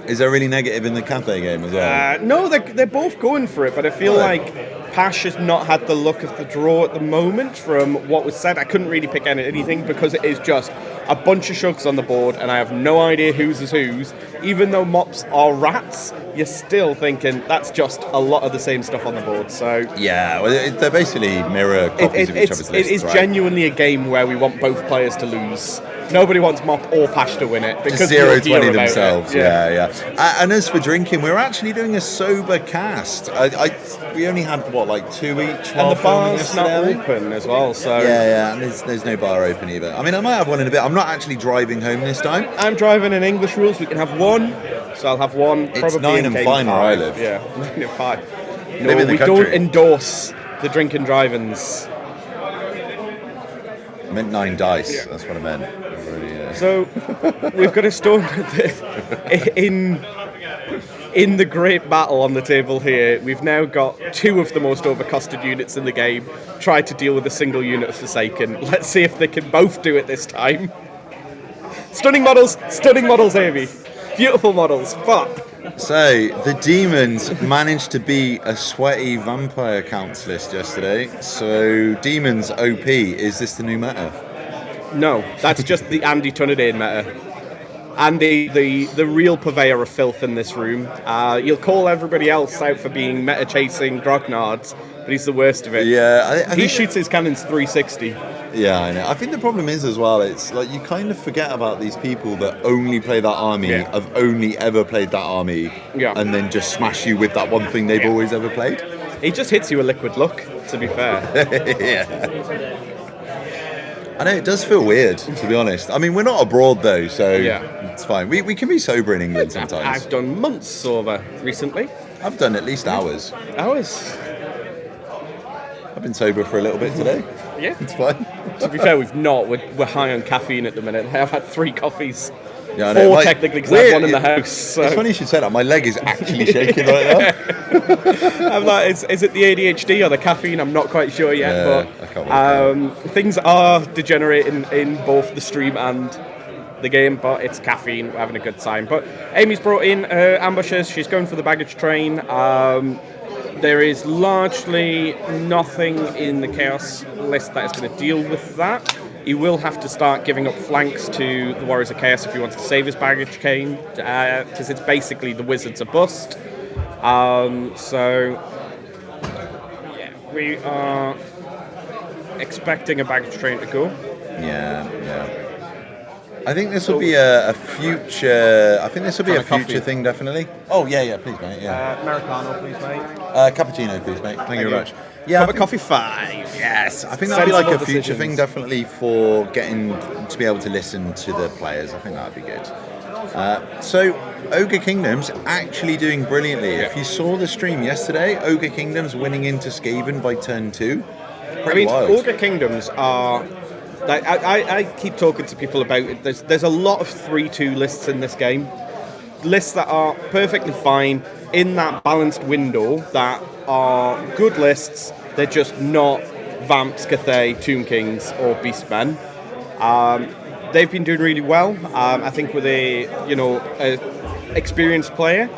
Is there really negative in the Cathay game as well? No, they're both going for it, but I feel like Pash has not had the luck of the draw at the moment from what was said. I couldn't really pick anything because it is just a bunch of shugs on the board and I have no idea whose is whose. Even though Mops are rats, you're still thinking that's just a lot of the same stuff on the board. So Yeah, well, they're basically mirror copies of each other's lists, it is right? genuinely a game where we want both players to lose. Nobody wants Mop or Pash to win it because Just we'll 0-20 hear about themselves. it. Yeah. And as for drinking, we're actually doing a sober cast. We only had like 2 each. And the filming bar's not yesterday. open as well, so Yeah, and there's no bar open either. I mean, I might have one in a bit. I'm not actually driving home this time. I'm driving in English rules. We can have one, so I'll have one. It's Probably 9 in and game fine where 5. I live. Yeah, 9 and 5. Live No, in the we country. don't endorse the drink and drive-ins. I meant 9 dice. Yeah. That's what I meant. Really, So we've got a stone in the great battle on the table here. We've now got 2 of the most overcosted units in the game. Try to deal with a single unit of Forsaken. Let's see if they can both do it this time. Stunning models, Amy. Beautiful models, but So, the demons managed to beat a sweaty vampire counts list yesterday. So, demons OP, is this the new meta? no, that's just the Andy Tunnerdane meta. Andy, the real purveyor of filth in this room. You'll call everybody else out for being meta-chasing grognards, but he's the worst of it. Yeah, I He think shoots his cannons 360. Yeah, I know. I think the problem is as well, it's like you kind of forget about these people that only play that army, Yeah. have only ever played that army, Yeah. and then just smash you with that one thing they've always ever played. He just hits you a liquid luck, to be fair. Yeah. I know, it does feel weird, to be honest. I mean, we're not abroad though, so Yeah. it's fine. We can be sober in England sometimes. I've done months sober recently. I've done at least hours. Hours. I've been sober for a little bit today. Yeah. It's fine. To be fair, we've not. We're high on caffeine at the minute. I've had 3 coffees. Yeah, I know. 4 Like, technically, because I have one in the house. So. It's funny you should say that. My leg is actually shaking right now. I'm like, is it the ADHD or the caffeine? I'm not quite sure yet. Yeah, I can't but things are degenerating in both the stream and the game, but it's caffeine. We're having a good time. But Amy's brought in ambushes. She's going for the baggage train. There is largely nothing in the Chaos list that is going to deal with that. He will have to start giving up flanks to the Warriors of Chaos if he wants to save his baggage train, because it's basically the Wizards are bust. So, yeah, we are expecting a baggage train to go. Yeah. I think this will be a future. I think this will be a Have a future coffee. thing, definitely. Oh yeah, please, mate. Yeah. Americano, please, mate. Cappuccino, please, mate. Thank you very you. much. Yeah, Cup of coffee 5. yes. I think that'd be like a Sensible future decisions. thing, definitely, for getting to be able to listen to the players. I think that'd be good. So, Ogre Kingdom's actually doing brilliantly. If you saw the stream yesterday, Ogre Kingdom's winning into Skaven by turn 2. Pretty wild. Ogre Kingdoms are. Like, I keep talking to people about it. There's a lot of 3-2 lists in this game. Lists that are perfectly fine in that balanced window that are good lists. They're just not Vamps, Cathay, Tomb Kings, or Beastmen. They've been doing really well. I think with a experienced player,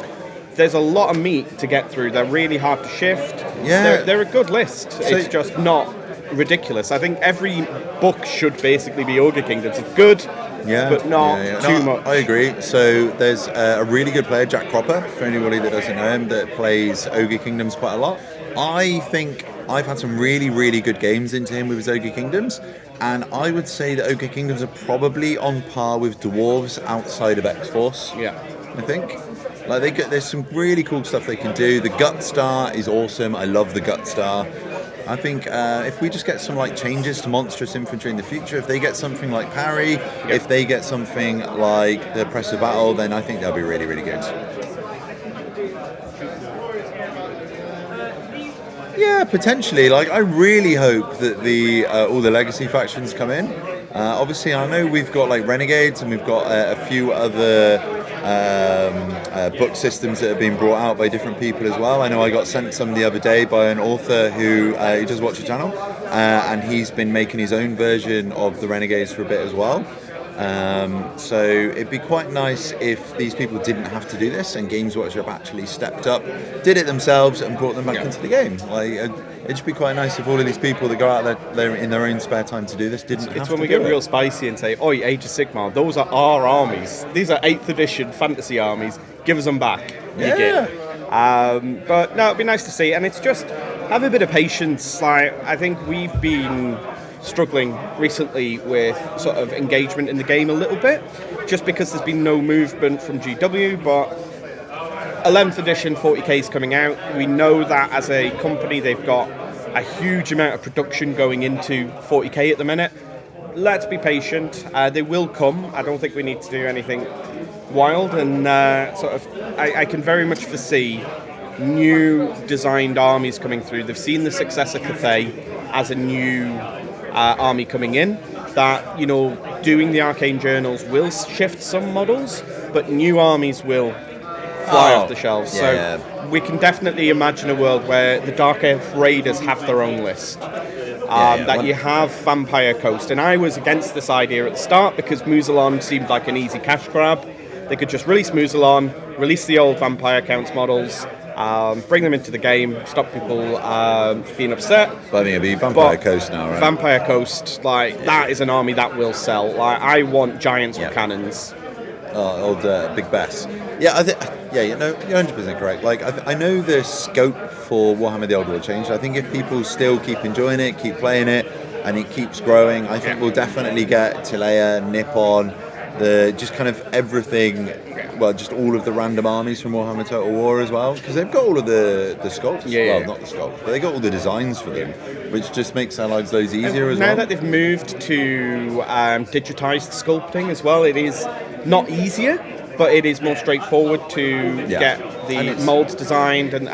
there's a lot of meat to get through. They're really hard to shift. Yeah. They're a good list. So- it's just not ridiculous. I think every book should basically be Ogre Kingdoms. It's good, but not too much. I agree. So there's a really good player, Jack Cropper, for anybody that doesn't know him, that plays Ogre Kingdoms quite a lot. I think I've had some really, really good games into him with his Ogre Kingdoms, and I would say that Ogre Kingdoms are probably on par with Dwarves outside of X-Force. Yeah. I think. Like there's some really cool stuff they can do. The Gut Star is awesome. I love the Gut Star. I think if we just get some like changes to monstrous infantry in the future, if they get something like parry, if they get something like the Press of Battle, then I think they'll be really, really good. Yeah, potentially. Like, I really hope that the all the legacy factions come in. Obviously, I know we've got like Renegades and we've got a few other book systems that have been brought out by different people as well. I know I got sent some the other day by an author who does watch the channel, and he's been making his own version of the Renegades for a bit as well. So it'd be quite nice if these people didn't have to do this and Games Workshop actually stepped up, did it themselves and brought them back into the game. Like, it'd just be quite nice if all of these people that go out there in their own spare time to do this didn't have to do it. It's when we get real spicy and say, oi, Age of Sigmar, those are our armies. These are 8th edition fantasy armies. Give us them back. Yeah. But no, it'd be nice to see. And it's just, have a bit of patience. Like, I think we've been struggling recently with sort of engagement in the game a little bit, just because there's been no movement from GW, but 11th edition 40k is coming out. We know that as a company they've got a huge amount of production going into 40k at the minute. Let's be patient. They will come. I don't think we need to do anything wild, and I can very much foresee new designed armies coming through. They've seen the success of Cathay as a new army coming in, that, you know, doing the arcane journals will shift some models, but new armies will fly off the shelves. So we can definitely imagine a world where the Dark Elf Raiders have their own list. You have Vampire Coast, and I was against this idea at the start because Musalon seemed like an easy cash grab. They could just release Musalon, release the old Vampire Counts models, bring them into the game, stop people being upset. But I think it'll be Vampire Coast now, right? Vampire Coast, that is an army that will sell. Like, I want giants with cannons. Old Big Bess. Yeah, you're 100% correct. Like, I know the scope for Warhammer the Old World changed. I think if people still keep enjoying it, keep playing it, and it keeps growing, I think we'll definitely get Tilea, Nippon, just kind of everything. Well, just all of the random armies from Warhammer Total War as well, because they've got all of the sculpts. Well, not the sculpts, but they got all the designs for them, which just makes our lives loads easier as well. Now that they've moved to digitized sculpting as well, it is not easier, but it is more straightforward to get the molds designed and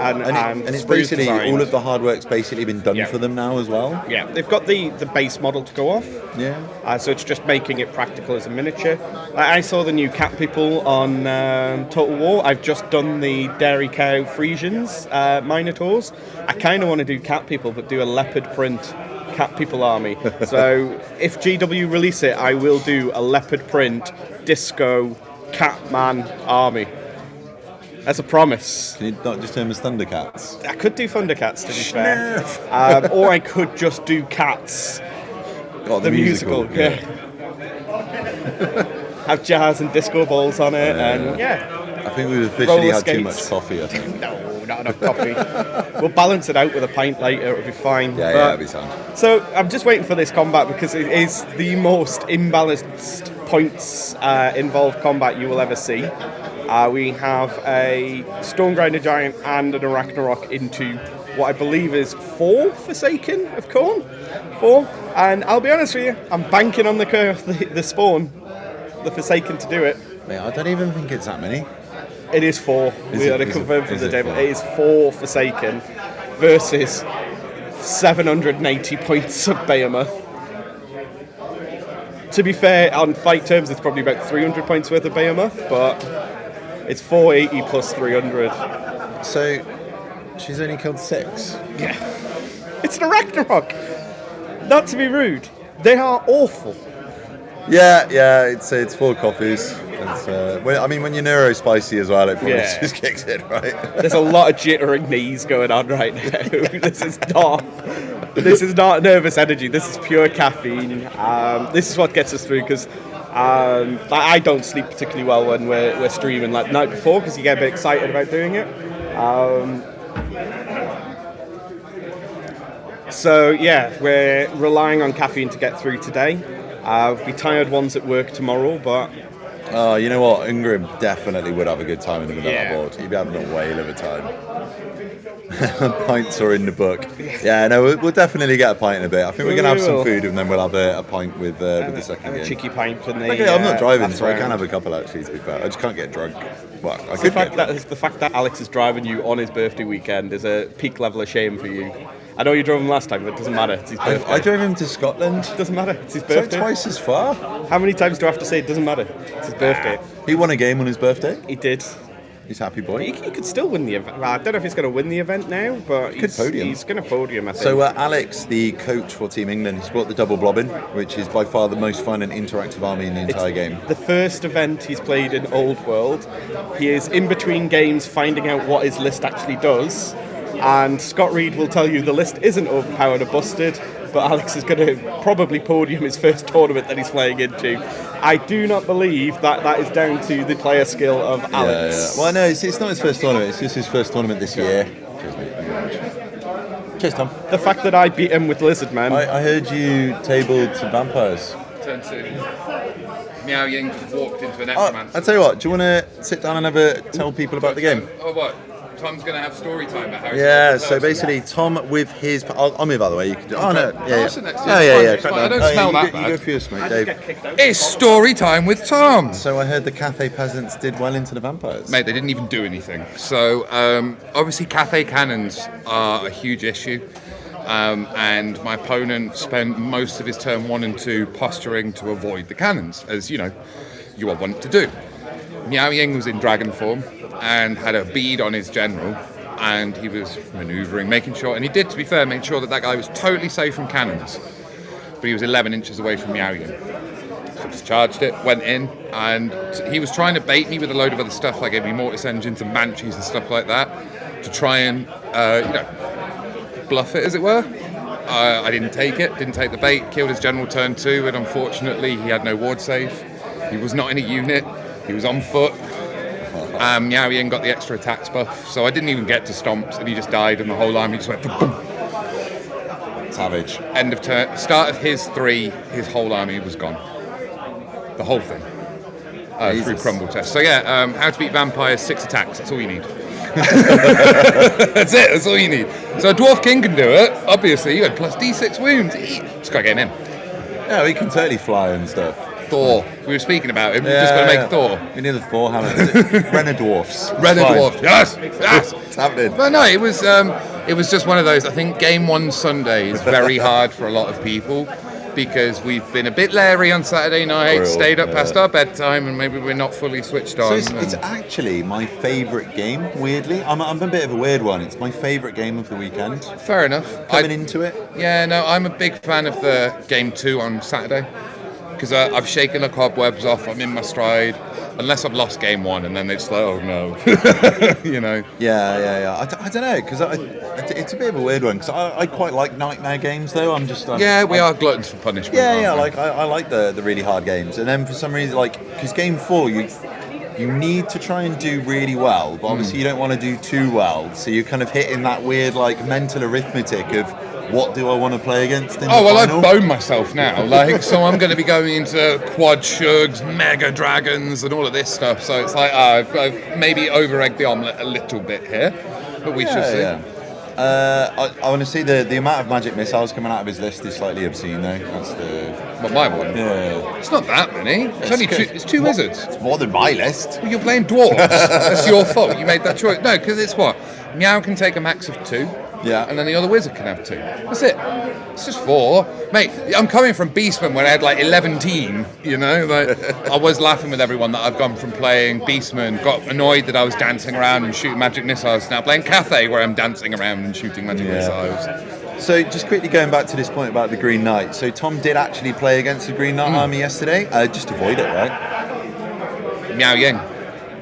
it's basically designed. All of the hard work's basically been done for them now as well. Yeah, they've got the base model to go off. Yeah. So it's just making it practical as a miniature. I saw the new cat people on Total War. I've just done the Dairy Cow Frisians Minotaurs. I kind of want to do cat people, but do a leopard print cat people army. So if GW release it, I will do a leopard print disco Catman army. As a promise. Can you not just turn them as Thundercats? I could do Thundercats, to be fair. Or I could just do Cats. The musical. Yeah. Have jazz and disco balls on it, and I think we've officially had too much coffee, I think. No, not enough coffee. We'll balance it out with a pint later, it'll be fine. Yeah, it'll be sound. So I'm just waiting for this combat because it is the most imbalanced points involved combat you will ever see. We have a Stormgrinder Giant and an Arachnarok into what I believe is 4 Forsaken of Khorne. 4. And I'll be honest with you, I'm banking on the spawn, the Forsaken, to do it. Mate, I don't even think it's that many. It is 4. We had to confirm from the table. It is 4 Forsaken versus 780 points of Behemoth. To be fair, on fight terms, it's probably about 300 points worth of Behemoth, but it's 480 plus 300. So, she's only killed 6? Yeah. It's an Arachnarok! Not to be rude, they are awful. Yeah, it's 4 coffees. When you're neurospicy as well, it probably just kicks in, right? There's a lot of jittering knees going on right now. This is not This is not nervous energy. This is pure caffeine. This is what gets us through because I don't sleep particularly well when we're streaming like the night before because you get a bit excited about doing it. So yeah, we're relying on caffeine to get through today. We'll be tired ones at work tomorrow, but... Oh, you know what? Ingrim definitely would have a good time in the middle of that board. He'd be having a whale of a time. Pints are in the book. Yeah, no, we'll definitely get a pint in a bit. I think we're going to have some food and then we'll have a pint with the second game. A cheeky pint. Okay, I'm not driving, so I can have a couple actually, to be fair. I just can't get drunk. Well, I could get drunk. The fact that Alex is driving you on his birthday weekend is a peak level of shame for you. I know you drove him last time, but it doesn't matter. It's his birthday. I drove him to Scotland. It doesn't matter. It's his birthday. So twice as far. How many times do I have to say it doesn't matter? It's his birthday. He won a game on his birthday. He did. He's a happy boy. He could still win the event. Well, I don't know if he's going to win the event now, but he's going to podium, I think. So Alex, the coach for Team England, he's brought the double blobbing, which is by far the most fun and interactive army in the entire game. The first event he's played in Old World. He is in between games finding out what his list actually does. And Scott Reed will tell you the list isn't overpowered or busted, but Alex is going to probably podium his first tournament that he's playing into. I do not believe that is down to the player skill of Alex. Yeah. Well, no, it's not his first tournament. It's just his first tournament this year. Cheers, mate. Cheers, Tom. The fact that I beat him with Lizard Man. I heard you tabled some vampires. Turn 2. Miao Ying just walked into an necromancer. I'll tell you what, do you want to sit down and tell people about the game? Oh, what? Tom's going to have story time about how yeah, so basically Tom with his... I'm here, by the way. You can do, oh, no. Yeah. I don't smell that bad. You go first, mate, Dave. It's story time with Tom. So I heard the Cathay peasants did well into the vampires. Mate, they didn't even do anything. So, obviously Cathay cannons are a huge issue. And my opponent spent most of his turn 1 and 2 posturing to avoid the cannons, as, you are wont to do. Miao Ying was in dragon form and had a bead on his general, and he was manoeuvring, making sure, and he did, to be fair, make sure that guy was totally safe from cannons, but he was 11 inches away from Miao Ying. So just charged it, went in, and he was trying to bait me with a load of other stuff, like gave me mortis engines and banshees and stuff like that, to try and, bluff it, as it were. I didn't take the bait, killed his general turn 2, and unfortunately he had no ward save. He was not in a unit, he was on foot. Miao Ying got the extra attacks buff, so I didn't even get to stomps, and he just died, and the whole army just went boom. Savage. End of turn. Start of his 3, his whole army was gone. The whole thing. Through crumble test. So yeah, how to beat vampires, 6 attacks. That's all you need. That's it. That's all you need. So a dwarf king can do it. Obviously, you had plus D6 wounds. Just gotta get him in. Yeah, he can totally fly and stuff. Thor. We were speaking about him. We've just got to make Thor. We need the Thor hammer. Renner dwarfs. Renner dwarfs. Yes. Yes. It's happening. But no, it was just one of those. I think game 1 Sunday is very hard for a lot of people because we've been a bit leery on Saturday night, stayed up past our bedtime, and maybe we're not fully switched on. So it's actually my favourite game, weirdly. I'm a bit of a weird one. It's my favourite game of the weekend. Fair enough. Coming into it. Yeah, no, I'm a big fan of the game 2 on Saturday. Because I've shaken the cobwebs off, I'm in my stride, unless I've lost game 1, and then it's like, oh no, Yeah. I don't know, because it's a bit of a weird one, because I quite like nightmare games, though. We are gluttons for punishment. Yeah, like I like the really hard games, and then for some reason, because game 4, you need to try and do really well, but obviously you don't want to do too well, so you're kind of hitting that weird, mental arithmetic of, what do I want to play against in the final? I've boned myself now. So I'm going to be going into quad shugs, mega dragons, and all of this stuff. So it's like I've maybe over-egged the omelette a little bit here, but we shall see. Yeah. I want to see the amount of magic missiles coming out of his list is slightly obscene, though. That's my one? Yeah. It's not that many. It's 2 wizards. It's more than my list. Well, you're playing dwarves. That's your fault. You made that choice. No, because it's what? Meow can take a max of 2. Yeah. And then the other wizard can have 2. That's it. It's just 4. Mate, I'm coming from Beastman where I had 11 team, I was laughing with everyone that I've gone from playing Beastman, got annoyed that I was dancing around and shooting magic missiles, now playing Cathay where I'm dancing around and shooting magic missiles. So just quickly going back to this point about the Green Knight. So Tom did actually play against the Green Knight army yesterday. Just avoid it, right? Miao Ying.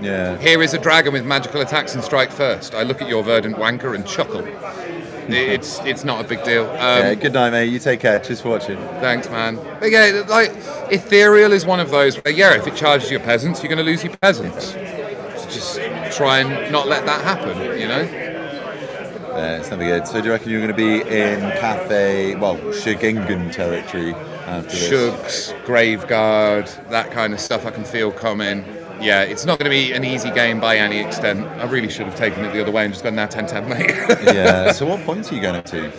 Yeah. Here is a dragon with magical attacks and strike first. I look at your verdant wanker and chuckle. It's not a big deal. Yeah, good night, mate. You take care. Cheers for watching. Thanks, man. But yeah, like Ethereal is one of those where, yeah, if it charges your peasants, you're going to lose your peasants. So just try and not let that happen, you know? Yeah, it's never good. So do you reckon you're going to be in Shigingen territory after this? Shugs, Graveguard, that kind of stuff I can feel coming. Yeah, it's not going to be an easy game by any extent. I really should have taken it the other way and just gone now 10-10, mate. Yeah, so what points are you going up to?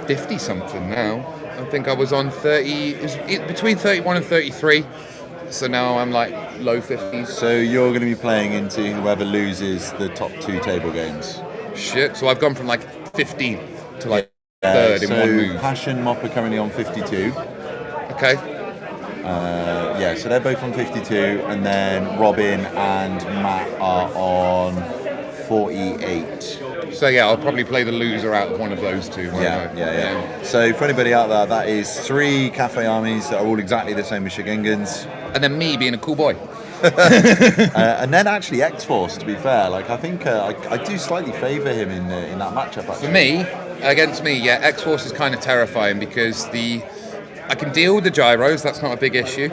50 something now. I think I was on 30, between 31 and 33. So now I'm like low 50s. So you're going to be playing into whoever loses the top 2 table games. Shit. So I've gone from like 15th to like third in one move. Passion Mop are currently on 52. Okay. Yeah, so they're both on 52, and then Robin and Matt are on 48. So yeah, I'll probably play the loser out of one of those two. Yeah. So for anybody out there, that is 3 cafe armies that are all exactly the same as Shigengens. And then me being a cool boy. And then actually X-Force, to be fair, like I think I do slightly favour him in that matchup. Actually. For me, against me, yeah, X-Force is kind of terrifying because I can deal with the gyros. That's not a big issue.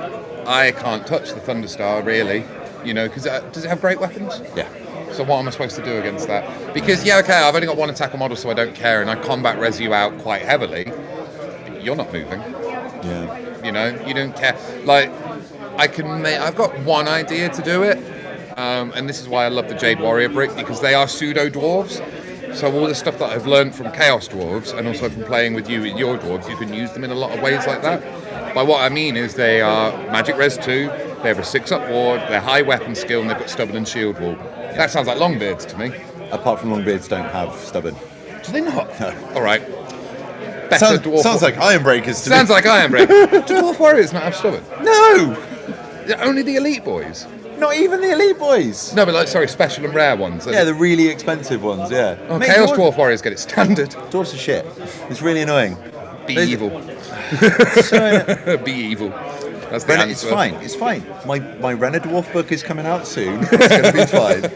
I can't touch the Thunderstar really, you know, because does it have great weapons? Yeah. So what am I supposed to do against that? Because yeah, okay, I've only got 1 attacker model, so I don't care, and I combat res you out quite heavily. But you're not moving. Yeah. You know, you don't care. Like, I've got one idea to do it, and this is why I love the Jade Warrior brick, because they are pseudo dwarves. So all the stuff that I've learned from Chaos Dwarves, and also from playing with you with your dwarves, you can use them in a lot of ways like that. By what I mean is they are magic res 2, they have a 6-up ward, they're high weapon skill, and they've got stubborn and shield wall. That sounds like Longbeards to me. Apart from Longbeards don't have stubborn. Do they not? No. All right. Better dwarf. Sounds like Ironbreakers to me. Sounds like Ironbreakers. Do Dwarf Warriors not have stubborn? No! Only the elite boys. Not even the elite boys. No, but like, sorry, special and rare ones. Yeah, the really expensive ones, yeah. Oh, Chaos Dwarf Warriors get it standard. Dwarves are shit. It's really annoying. Be Those- evil. Be evil. That's the answer. It's fine. My Renner Dwarf book is coming out soon. It's gonna be fine.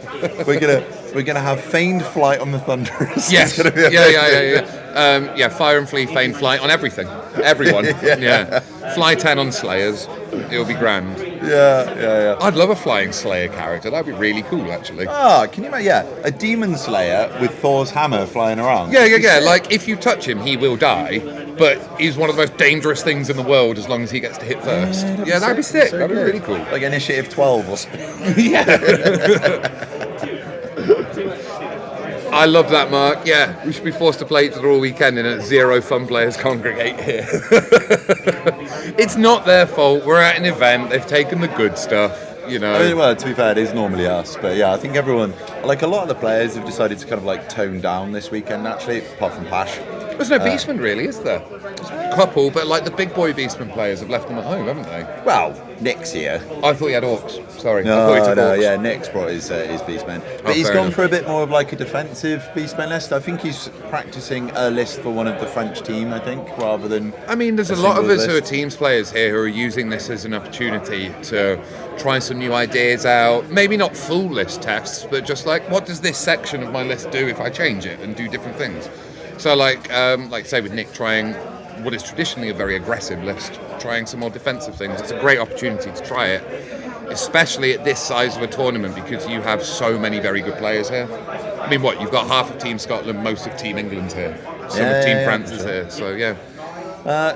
We're gonna have feigned flight on the Thunderers. Yes. It's gonna be Yeah, fire and flee, feign flight on everything. Everyone. Yeah. Fly 10 on Slayers. It'll be grand. Yeah. I'd love a flying Slayer character. That'd be really cool, actually. Can you imagine? Yeah, a Demon Slayer with Thor's hammer flying around. Yeah. Like, if you touch him, he will die, but he's one of the most dangerous things in the world as long as he gets to hit first. Yeah, that'd be sick. That'd be really cool. Like Initiative 12 or something. Yeah. I love that, Mark. Yeah, we should be forced to play each other all weekend and at 0 fun players congregate here. It's not their fault. We're at an event. They've taken the good stuff, you know. I mean, well, to be fair, it is normally us. But yeah, I think everyone, like a lot of the players have decided to kind of like tone down this weekend, actually, apart from Pash. There's no Beastmen, really, is there? There's a couple, but like the big boy Beastmen players have left them at home, haven't they? Well, Nick's here. I thought he had Orcs. Sorry. I thought he took Orcs. Yeah, Nick's brought his Beastmen. But he's fair gone enough. for a bit more of like a defensive Beastmen list. I think he's practicing a list for one of the French team, I think, rather than... I mean, there's a lot of us list. who are teams players here who are using this as an opportunity to try some new ideas out. Maybe not full list tests, but just like, what does this section of my list do if I change it and do different things? So like say with Nick trying what is traditionally a very aggressive list, trying some more defensive things. It's a great opportunity to try it, especially at this size of a tournament because you have so many very good players here. I mean, you've got half of Team Scotland, most of Team England here, some of Team France is here, so yeah.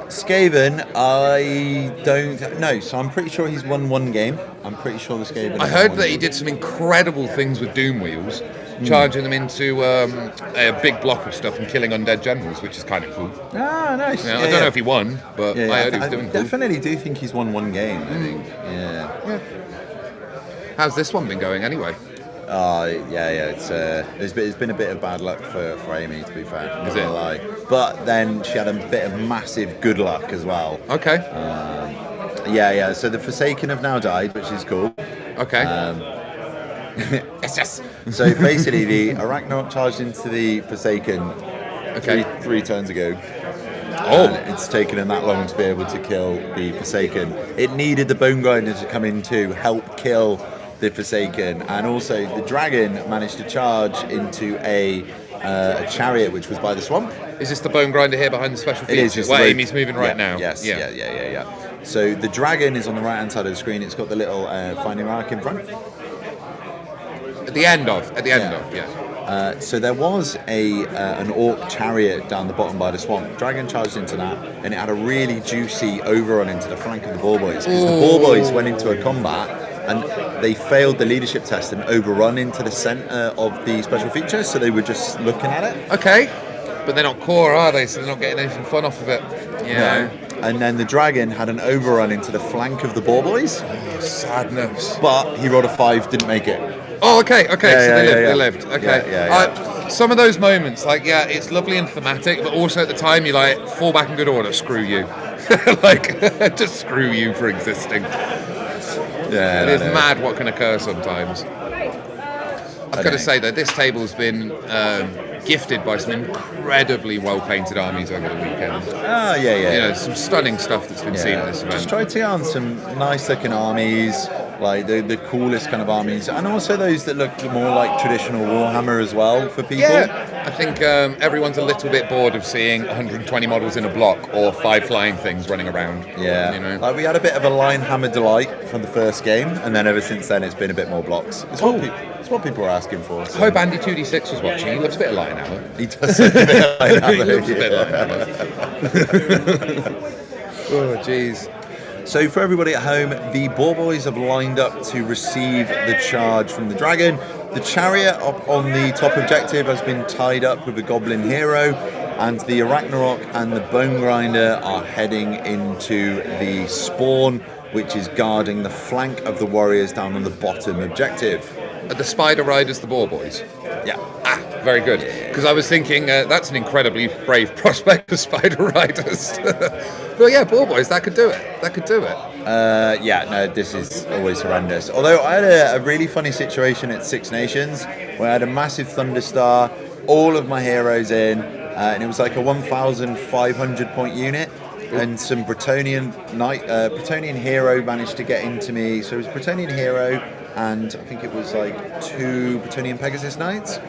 Skaven, I don't know. So I'm pretty sure he's won one game. I'm pretty sure the Skaven. I heard that he did some incredible things with Doom Wheels, charging them into a big block of stuff and killing undead generals, which is kind of cool. Ah, nice. Yeah, I don't know if he won, but I heard he was doing cool. Definitely do think he's won one game, I think. Yeah. How's this one been going anyway? It's been a bit of bad luck for Amy, to be fair. Is it? Lie. But then she had a bit of massive good luck as well. Okay. So the Forsaken have now died, which is cool. Okay. Yes. So basically, the Arachnarok charged into the Forsaken three turns ago. And it's taken him that long to be able to kill the Forsaken. It needed the Bone Grinder to come in to help kill the Forsaken, and also the dragon managed to charge into a a chariot which was by the swamp. Is this the bone grinder here behind the special features? It is. Just Where Amy's moving right now. Yes. Yeah. So the dragon is on the right hand side of the screen. It's got the little finding mark in front. At the end of. So there was an orc chariot down the bottom by the swamp. Dragon charged into that, and it had a really juicy overrun into the flank of the ball boys. Because the ball boys went into a combat, and they failed the leadership test and overrun into the centre of the special feature, so they were just looking at it. Okay. But they're not core, are they? So they're not getting anything fun off of it. Yeah. No. And then the dragon had an overrun into the flank of the ball boys. Oh, sadness. But he rolled a 5, didn't make it. Oh, okay. So they lived. Okay. Yeah. Some of those moments, like, it's lovely and thematic, but also at the time, you're like, fall back in good order, screw you. Like, just screw you for existing. Yeah. It is mad what can occur sometimes. I've got to say, though, this table's been gifted by some incredibly well-painted armies over the weekend. Oh, yeah. Some stunning stuff that's been seen at this event. Just tried to get on some nice-looking armies, like the coolest kind of armies, and also those that look more like traditional Warhammer as well for people. Yeah, I think everyone's a little bit bored of seeing 120 models in a block or 5 flying things running around. Yeah, like we had a bit of a Linehammer delight from the first game, and then ever since then it's been a bit more blocks. It's what people are asking for. So. I hope Andy 2D6 was watching. He loves a bit of Linehammer. He does look a bit of Linehammer. He loves a bit of Linehammer. Oh, jeez. So for everybody at home, the ball boys have lined up to receive the charge from the dragon. The chariot up on the top objective has been tied up with a goblin hero, and the Arachnarok and the Bone Grinder are heading into the spawn, which is guarding the flank of the warriors down on the bottom objective. Are the Spider Riders the ball boys? Yeah. Very good. Because I was thinking that's an incredibly brave prospect of Spider Riders. But yeah, ball boys, that could do it. This is always horrendous. Although I had a really funny situation at Six Nations where I had a massive Thunderstar, all of my heroes in, and it was like a 1,500 point unit. And some Bretonian hero managed to get into me. So it was Bretonian hero, and I think it was like 2 Bretonian Pegasus Knights.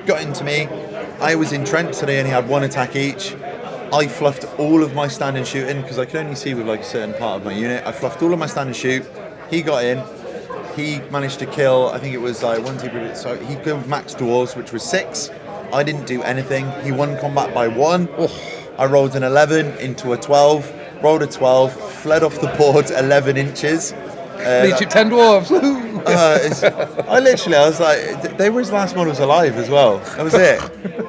Got into me. I was entrenched, so they only had 1 attack each. I fluffed all of my stand and shooting because I could only see with like a certain part of my unit. I fluffed all of my stand and shoot. He got in. He managed to kill, I think it was like 1, 2, so he killed max dwarves, which was 6. I didn't do anything. He won combat by 1. I rolled an 11 into a 12, rolled a 12, fled off the board 11 inches. Leech 10 dwarves. I was like, they were his last models alive as well. That was it.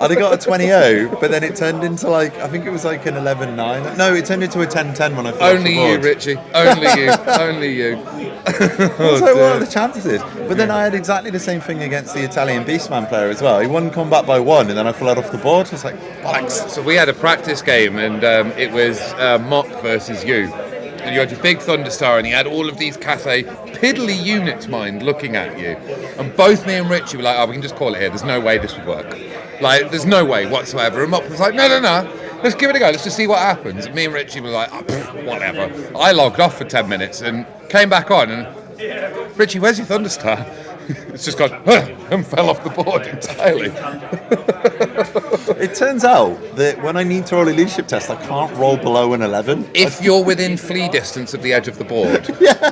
I'd have got a 20-0, but then it turned into like, I think it was like an 11-9. No, it turned into a 10-10 when I fled off the board. Only you, Richie. Only you. I was like, what are the chances? But then I had exactly the same thing against the Italian Beastman player as well. He won combat by 1, and then I fled off the board. I was like, bollocks. So we had a practice game, and it was Mock versus you. And you had your big Thunderstar, and you had all of these Cathay piddly units, mind, looking at you. And both me and Richie were like, we can just call it here. There's no way this would work. Like, there's no way whatsoever. And Mock was like, no. Let's give it a go. Let's just see what happens. And me and Richie were like, whatever. I logged off for 10 minutes and came back on. And Richie, where's your Thunderstar? It's just gone and fell off the board entirely. It turns out that when I need to roll a leadership test, I can't roll below an 11. If you're within flea distance of the edge of the board,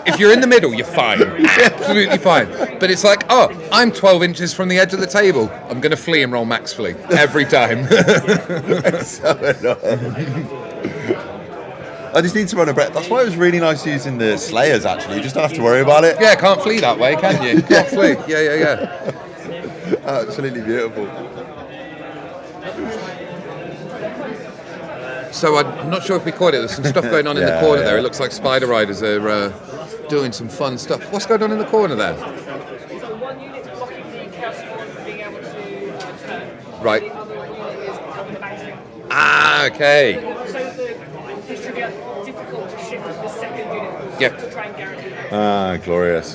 if you're in the middle, you're fine. Absolutely fine. But it's like, I'm 12 inches from the edge of the table. I'm going to flee and roll max flea every time. It's so annoying. I just need to run a breath. That's why it was really nice using the Slayers, actually. You just don't have to worry about it. Yeah, can't flee that way, can you? Can't flee. Yeah. Absolutely beautiful. So I'm not sure if we caught it. There's some stuff going on in the corner there. It looks like Spider Riders are doing some fun stuff. What's going on in the corner there? So one unit's blocking the chaos spawn from being able to turn. Right. The other one is on the banter. Okay. So this should be difficult to shift to the second unit to try and guarantee that. Glorious.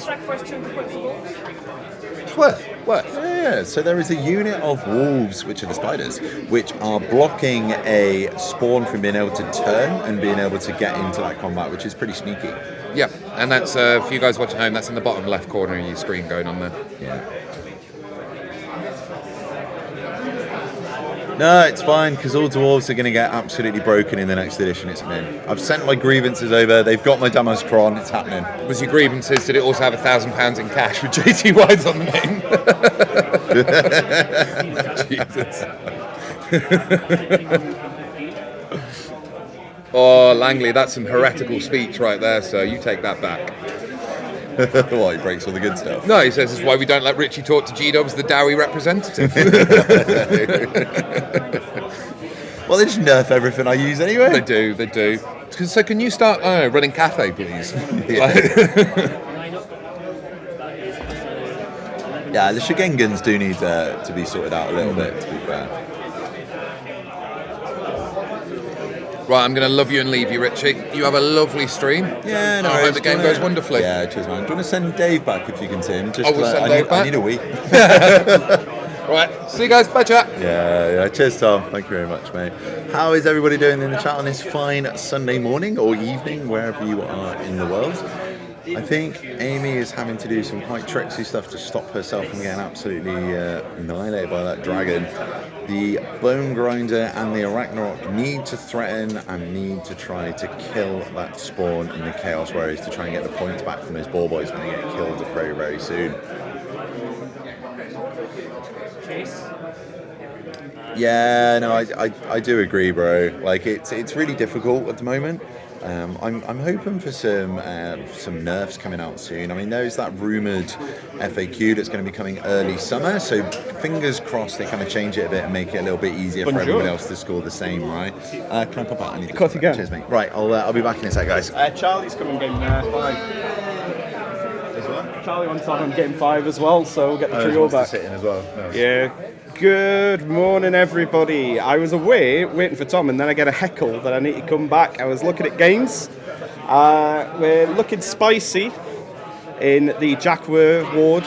Sacrifice 200 points of wolves. It's worth. Yeah, so there is a unit of wolves, which are the spiders, which are blocking a spawn from being able to turn and being able to get into that combat, which is pretty sneaky. Yeah, and that's, for you guys watching at home, that's in the bottom left corner of your screen going on there. Yeah. No, it's fine, because all dwarves are going to get absolutely broken in the next edition it's in. I've sent my grievances over, they've got my Damos Cron, it's happening. Was your grievances, did it also have £1,000 in cash with JT Wides on the name? Jesus. Oh, Langley, that's some heretical speech right there, sir. You take that back. What, he breaks all the good stuff? No, he says this is why we don't let Richie talk to G-Dubs, the Dawi representative. Well, they just nerf everything I use anyway. They do. So can you start running cafe, please? Yeah, the Shigengans do need to be sorted out a little bit, to be fair. Right, I'm going to love you and leave you, Richie. You have a lovely stream. Yeah, no, I hope the game goes wonderfully. Yeah, cheers, man. Do you want to send Dave back if you can see him? I will send Dave back. I need a wee. Right, see you guys. Bye, chat. Yeah. Cheers, Tom. Thank you very much, mate. How is everybody doing in the chat on this fine Sunday morning or evening, wherever you are in the world? I think Amy is having to do some quite tricksy stuff to stop herself from getting absolutely annihilated by that dragon. The Bone Grinder and the Arachnarok need to threaten and need to try to kill that spawn and the Chaos Warriors to try and get the points back from those ball boys when they get killed very, very soon. Yeah, no, I do agree, bro. Like it's really difficult at the moment. I'm hoping for some nerfs coming out soon. I mean, there's that rumoured FAQ that's going to be coming early summer, so fingers crossed they kind of change it a bit and make it a little bit easier for everyone else to score the same, right? Can I pop out? I need to course you can. Cheers, mate. Right, I'll be back in a sec, guys. Charlie's coming game 5. Charlie wants on game 5 as well, so we'll get the trio back. Sit in as well. No. Yeah. Good morning, everybody. I was away waiting for Tom, and then I get a heckle that I need to come back. I was looking at games. We're looking spicy in the Jack Ward.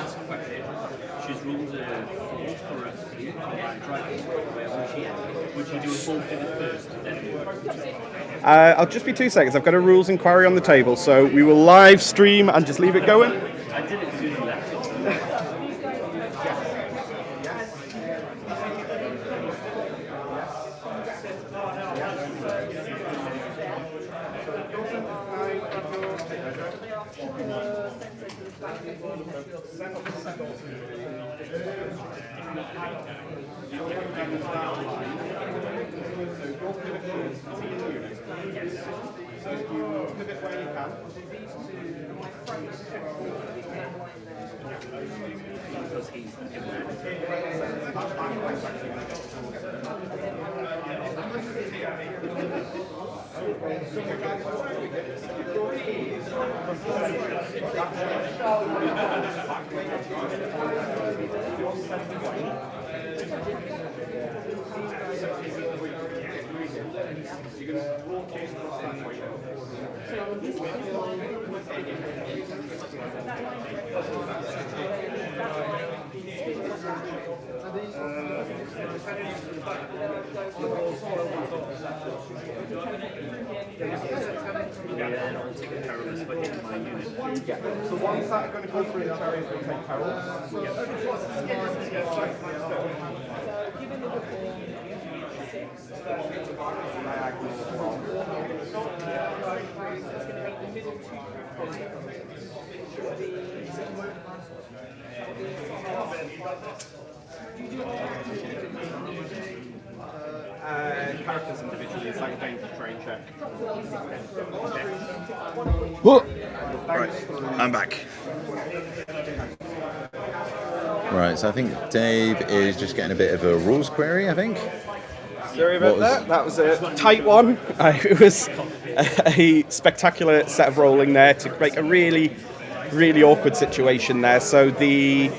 I'll just be 2 seconds. I've got a rules inquiry on the table, so we will live stream and just leave it going. So ones that are going to go through the chariots will take perils. Characters individually, it's like a danger train check. Whoa. Right, I'm back. Right, so I think Dave is just getting a bit of a rules query, I think. Sorry about that. That was a tight one. It was a spectacular set of rolling there to make a really, really awkward situation there. So the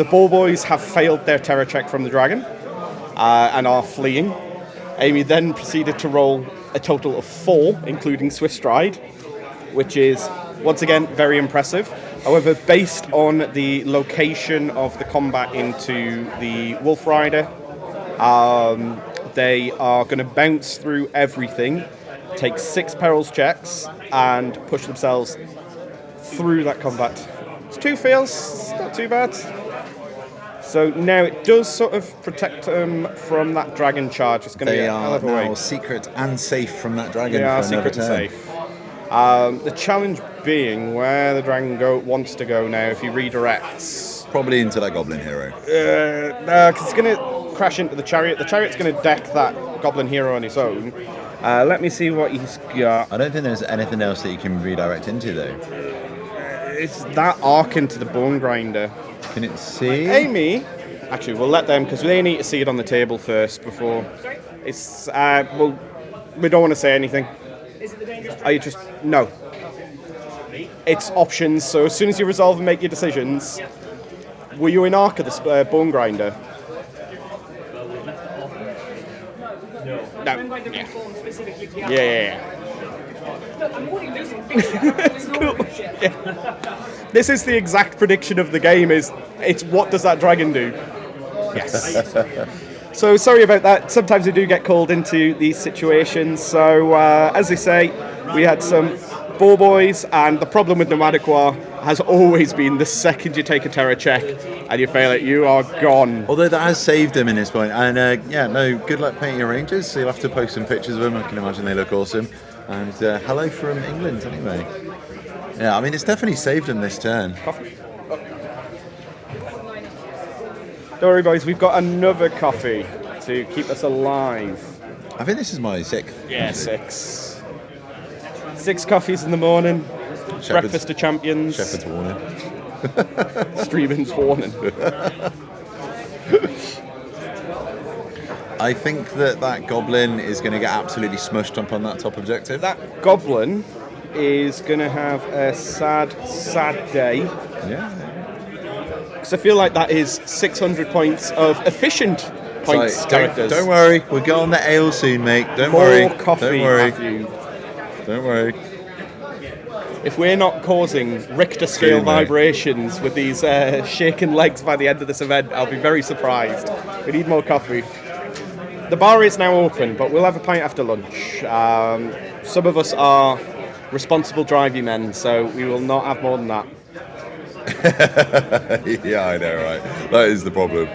ball boys have failed their terror check from the dragon and are fleeing. Amy then proceeded to roll a total of 4, including Swift Stride, which is, once again, very impressive. However, based on the location of the combat into the Wolf Rider, they are going to bounce through everything, take 6 perils checks, and push themselves through that combat. It's 2 fails, not too bad. So now it does sort of protect them from that dragon charge. It's going to be They a hell are of a way. now secret and safe from that dragon They are for another secret and turn. safe. The challenge being where the dragon wants to go now if he redirects. Probably into that goblin hero. No, because it's going to crash into the chariot. The chariot's going to deck that goblin hero on its own. Let me see what he's got. I don't think there's anything else that you can redirect into, though. It's that arc into the bone grinder. Can it see? Amy, actually, we'll let them because they need to see it on the table first before. It's well, we don't want to say anything. Is it the dangerous? Are you just no? It's options. So as soon as you resolve and make your decisions, were you in arc of the bone grinder? No. Yeah. Specifically to the Yeah. Look, I'm already losing things. Cool. This is the exact prediction of the game. It's what does that dragon do? Yes. So sorry about that. Sometimes we do get called into these situations. So as they say, we had some bow boys, and the problem with Nomadic War has always been the second you take a terror check and you fail it, you are gone. Although that has saved him in this point. And good luck painting your Rangers. So you'll have to post some pictures of them. I can imagine they look awesome. And hello from England, anyway. Yeah, I mean, it's definitely saved him this turn. Coffee. Don't worry, boys. We've got another coffee to keep us alive. I think this is my 6th. Yeah, 6. 6 coffees in the morning. Breakfast of champions. Shepherd's warning. Streaming's warning. I think that goblin is going to get absolutely smushed up on that top objective. That goblin is going to have a sad, sad day. Yeah. Because I feel like that is 600 points of efficient points. Like, characters. don't worry, we'll get on the ale soon, mate. Don't More worry. coffee, Don't worry. Matthew. Don't worry. If we're not causing Richter scale True, mate. vibrations with these shaken legs by the end of this event, I'll be very surprised. We need more coffee. The bar is now open, but we'll have a pint after lunch. Some of us are responsible driving men, so we will not have more than that. Yeah, I know, right? That is the problem.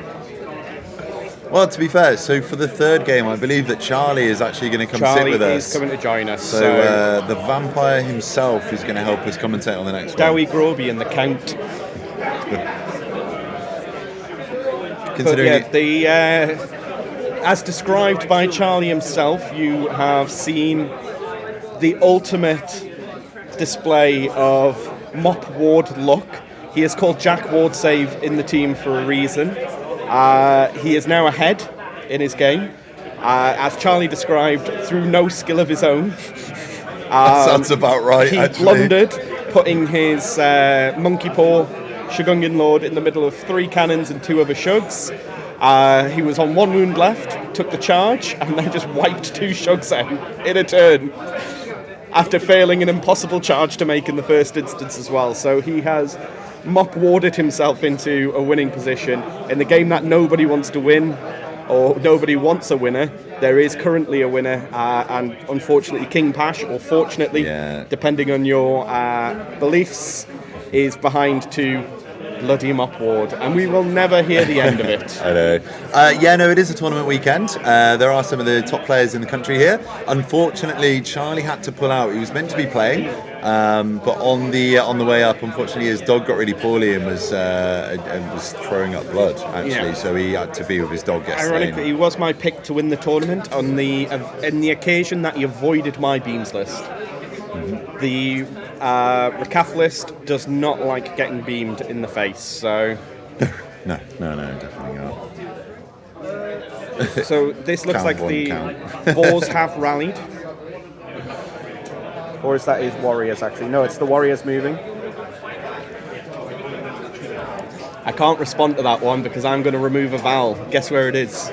Well, to be fair, so for the third game, I believe that Charlie is actually going to come sit with us. Charlie is coming to join us. So the vampire himself is going to help us commentate on the next one. Dawi, Grobi and the Count. Considering But yeah, as described by Charlie himself, you have seen the ultimate display of Mop Ward luck. He is called Jack Ward Save in the team for a reason. He is now ahead in his game, as Charlie described, through no skill of his own. that sounds about right, He actually. blundered, putting his monkey paw Shogungan Lord in the middle of 3 cannons and 2 other shugs. He was on 1 wound left, took the charge, and then just wiped 2 shugs out in a turn, after failing an impossible charge to make in the first instance as well. So he has mop-warded himself into a winning position in the game that nobody wants to win, or nobody wants a winner. There is currently a winner, and unfortunately King Pash, or fortunately, depending on your beliefs, is behind to bloody Mop Ward, and we will never hear the end of it. I know. It is a tournament weekend. There are some of the top players in the country here. Unfortunately, Charlie had to pull out. He was meant to be playing, but on the way up, unfortunately, his dog got really poorly and was throwing up blood. Actually, Yeah. so he had to be with his dog yesterday. Ironically, he was my pick to win the tournament on the occasion that he avoided my beams list. Mm-hmm. The Recaf list does not like getting beamed in the face, so... No, definitely not. So this looks Count like one, the count. Boars have rallied. Or is that his Warriors, actually? No, it's the Warriors moving. I can't respond to that one because I'm going to remove a vowel. Guess where it is?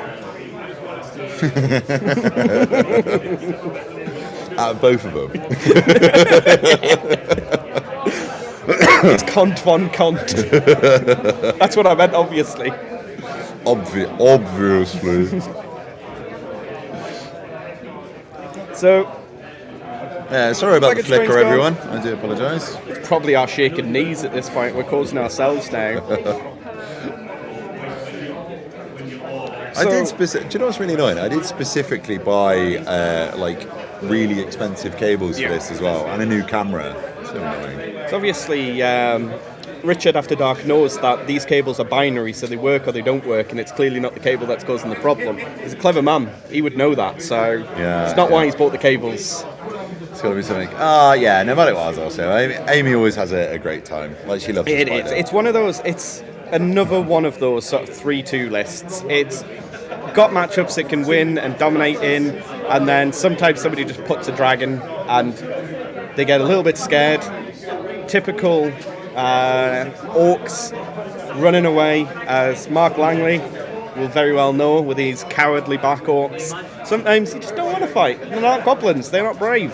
Out of both of them. It's Kont von Kont. That's what I meant, obviously. Obviously. So, sorry about Like the a flicker, strange everyone. I do apologise. it's probably our shaking knees at this point. We're causing ourselves now. I did do you know what's really annoying? I did specifically buy like really expensive cables for this as well, and a new camera. So annoying. So obviously, Richard After Dark knows that these cables are binary, so they work or they don't work, and it's clearly not the cable that's causing the problem. He's a clever man. He would know that, so it's not why he's bought the cables. It's got to be something. Yeah, no matter what. Also, Amy always has a great time. Like, she loves it. It's one of those. It's another one of those sort of 3-2 lists. It's got matchups it can win and dominate in, and then sometimes somebody just puts a dragon and they get a little bit scared. Typical orcs running away, as Mark Langley will very well know, with these cowardly back orcs. Sometimes you just don't want to fight. They're not goblins, they're not brave.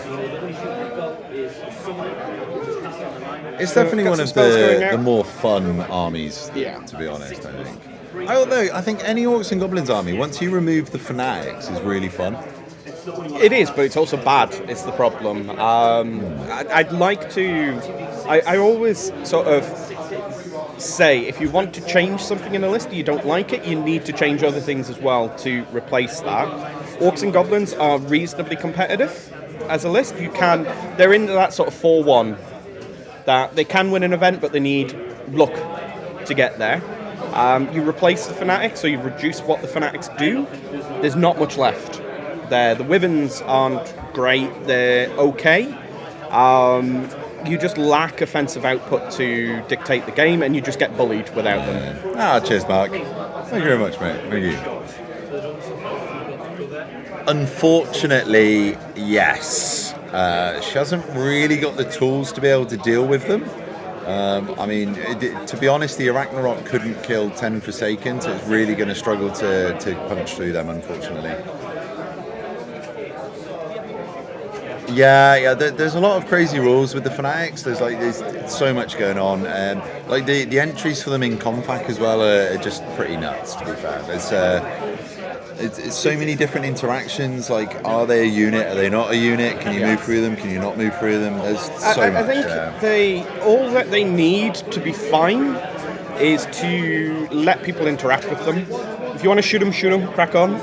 It's definitely one of the more fun armies, to be honest, I think. Although, I think any Orcs and Goblins army, once you remove the fanatics, is really fun. It is, but it's also bad, is the problem. I'd like to... I always sort of say, if you want to change something in a list and you don't like it, you need to change other things as well to replace that. Orcs and Goblins are reasonably competitive as a list. They're in that sort of 4-1, that they can win an event, but they need luck to get there. You replace the Fanatics, so you reduce what the Fanatics do. There's not much left there. The Wyverns aren't great, they're okay. You just lack offensive output to dictate the game, and you just get bullied without them. Cheers, Mark. Thank you very much, mate. Thank you. Unfortunately, yes. She hasn't really got the tools to be able to deal with them. I mean, to be honest, the Arachnarok couldn't kill 10 Forsaken, so it's really going to struggle to punch through them, unfortunately. Yeah. There's a lot of crazy rules with the Fanatics. There's so much going on, and like the entries for them in Confac as well are just pretty nuts. To be fair, it's so many different interactions. Like, are they a unit? Are they not a unit? Can you move through them? Can you not move through them? There's so much. I think all that they need to be fine is to let people interact with them. If you want to shoot them, crack on.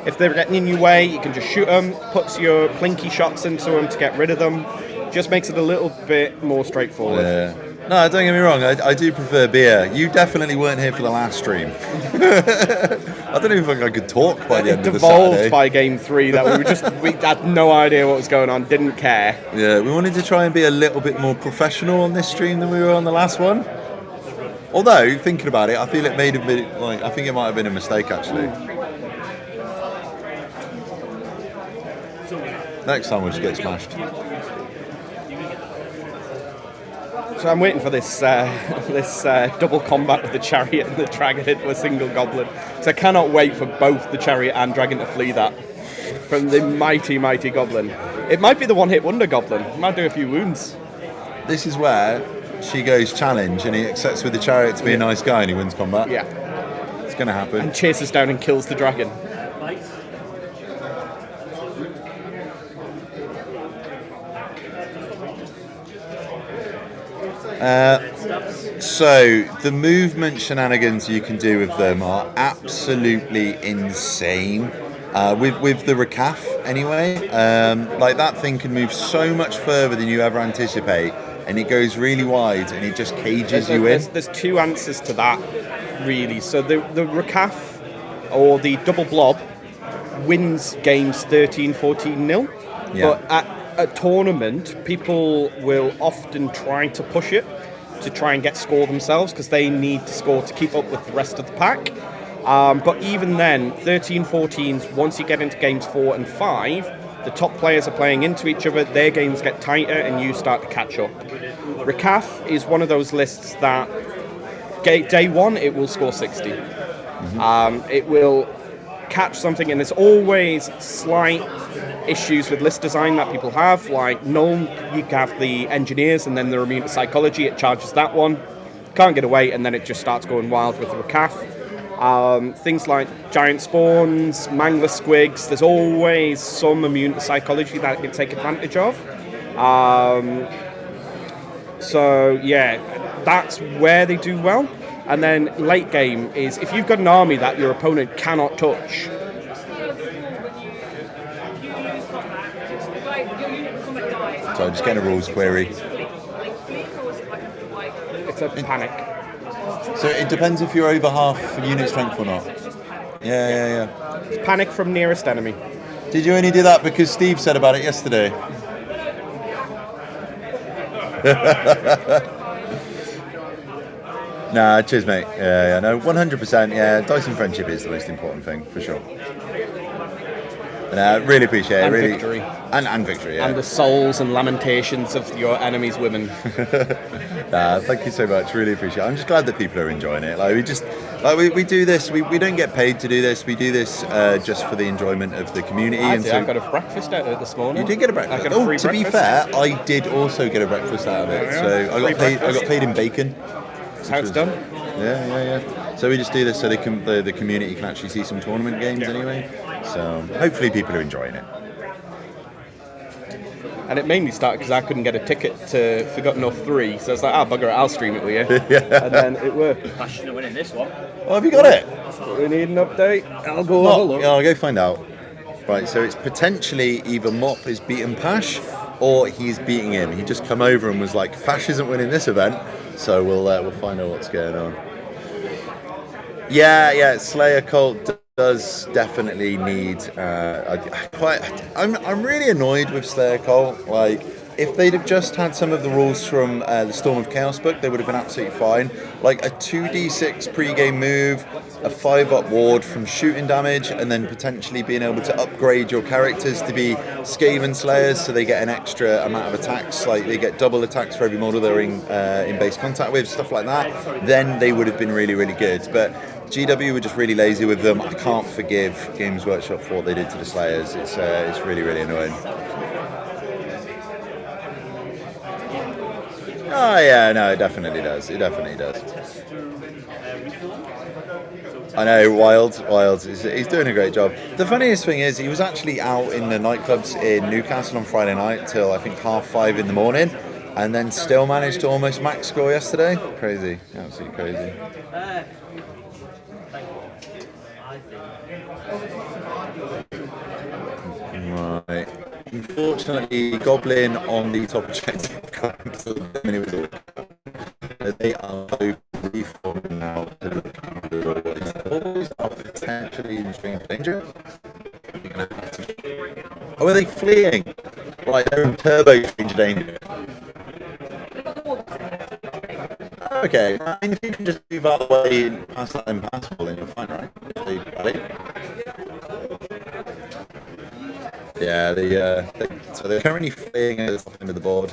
If they're getting in your way, you can just shoot them, puts your plinky shots into them to get rid of them. Just makes it a little bit more straightforward. Yeah. No, don't get me wrong, I do prefer beer. You definitely weren't here for the last stream. I don't even think I could talk by the end of the Saturday. It devolved by game 3 that we had no idea what was going on, didn't care. Yeah, we wanted to try and be a little bit more professional on this stream than we were on the last one. Although, thinking about it, I feel it may have been, I think it might have been a mistake, actually. Next time we'll just get smashed. So I'm waiting for this double combat with the chariot and the dragon into a single goblin. So I cannot wait for both the chariot and dragon to flee that from the mighty, mighty goblin. It might be the one-hit wonder goblin. It might do a few wounds. This is where she goes challenge and he accepts with the chariot to be a nice guy and he wins combat. Yeah. It's going to happen. And chases down and kills the dragon. So the movement shenanigans you can do with them are absolutely insane. With the Rakaf anyway, like that thing can move so much further than you ever anticipate, and it goes really wide and it just cages you in. There's two answers to that, really. So the Rakaf, or the double blob, wins games 13-14-0, but at a tournament, people will often try to push it to try and get score themselves because they need to score to keep up with the rest of the pack. But even then, 13-14s, once you get into games 4 and 5, the top players are playing into each other, their games get tighter and you start to catch up. Rakaf is one of those lists that day 1 it will score 60. It will catch something, and there's always slight issues with list design that people have, like Null, you have the engineers and then the immune to psychology, it charges that one, can't get away, and then it just starts going wild with the Rakaf. Things like giant spawns, mangler squigs, there's always some immune to psychology that it can take advantage of. So yeah, that's where they do well. And then late game is if you've got an army that your opponent cannot touch. So just getting a rules query. It's a panic. So it depends if you're over half unit strength or not. Yeah. It's panic from nearest enemy. Did you only do that because Steve said about it yesterday? Nah, cheers, mate. Yeah, no, 100%. Yeah, Dyson friendship is the most important thing for sure. And I really appreciate it. And really, victory. And victory, yeah. And the souls and lamentations of your enemy's women. Thank you so much. Really appreciate it. I'm just glad that people are enjoying it. Like we do this. We don't get paid to do this. We do this just for the enjoyment of the community. I got a breakfast out of it this morning. You did get a breakfast. I got a free to breakfast. be fair, I did also get a breakfast out of it. So I got paid in bacon. That's how it's done. Yeah. So we just do this so the community can actually see some tournament games anyway. So hopefully people are enjoying it. And it mainly started because I couldn't get a ticket to Forgotten of 3, so I was like, bugger it, I'll stream it with you. Yeah. And then it worked. I should have winning this one. Oh, have you got it? We need an update. I'll go have a look. Yeah, I'll go find out. Right, so it's potentially either Mop is beating Pash or he's beating him. He just come over and was like, Pash isn't winning this event, so we'll find out what's going on. Yeah, Slayer Cult does definitely need. I'm really annoyed with Slayer Cult. Like, if they'd have just had some of the rules from the Storm of Chaos book, they would have been absolutely fine. Like a 2d6 pre-game move, a 5-up ward from shooting damage, and then potentially being able to upgrade your characters to be Skaven Slayers, so they get an extra amount of attacks. Like they get double attacks for every model they're in base contact with, stuff like that. Then they would have been really, really good. But GW were just really lazy with them. I can't forgive Games Workshop for what they did to the Slayers. It's really, really annoying. Oh yeah, no, it definitely does. It definitely does. I know, Wild. He's doing a great job. The funniest thing is, he was actually out in the nightclubs in Newcastle on Friday night till I think 5:30 in the morning, and then still managed to almost max score yesterday. Crazy, absolutely crazy. Right. Unfortunately, Goblin on the top objective they are both reforming now to the boys are potentially in strange danger. Oh, are they fleeing? Right, they're in turbo strange danger. Okay, I mean, if you can just move out of the way and pass that impassable, then you're fine, right? Yeah, so they're currently fleeing at the top end of the board.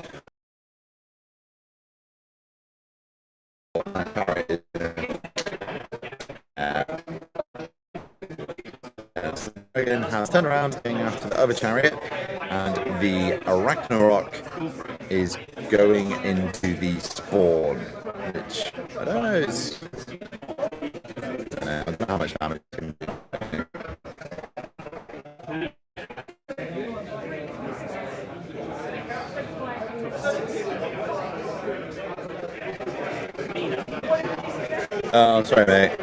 Dragon has turned around, going after the other chariot, and the Ragnarok is going into the spawn, which I don't know. I don't know how much damage it can do. Oh, sorry, mate.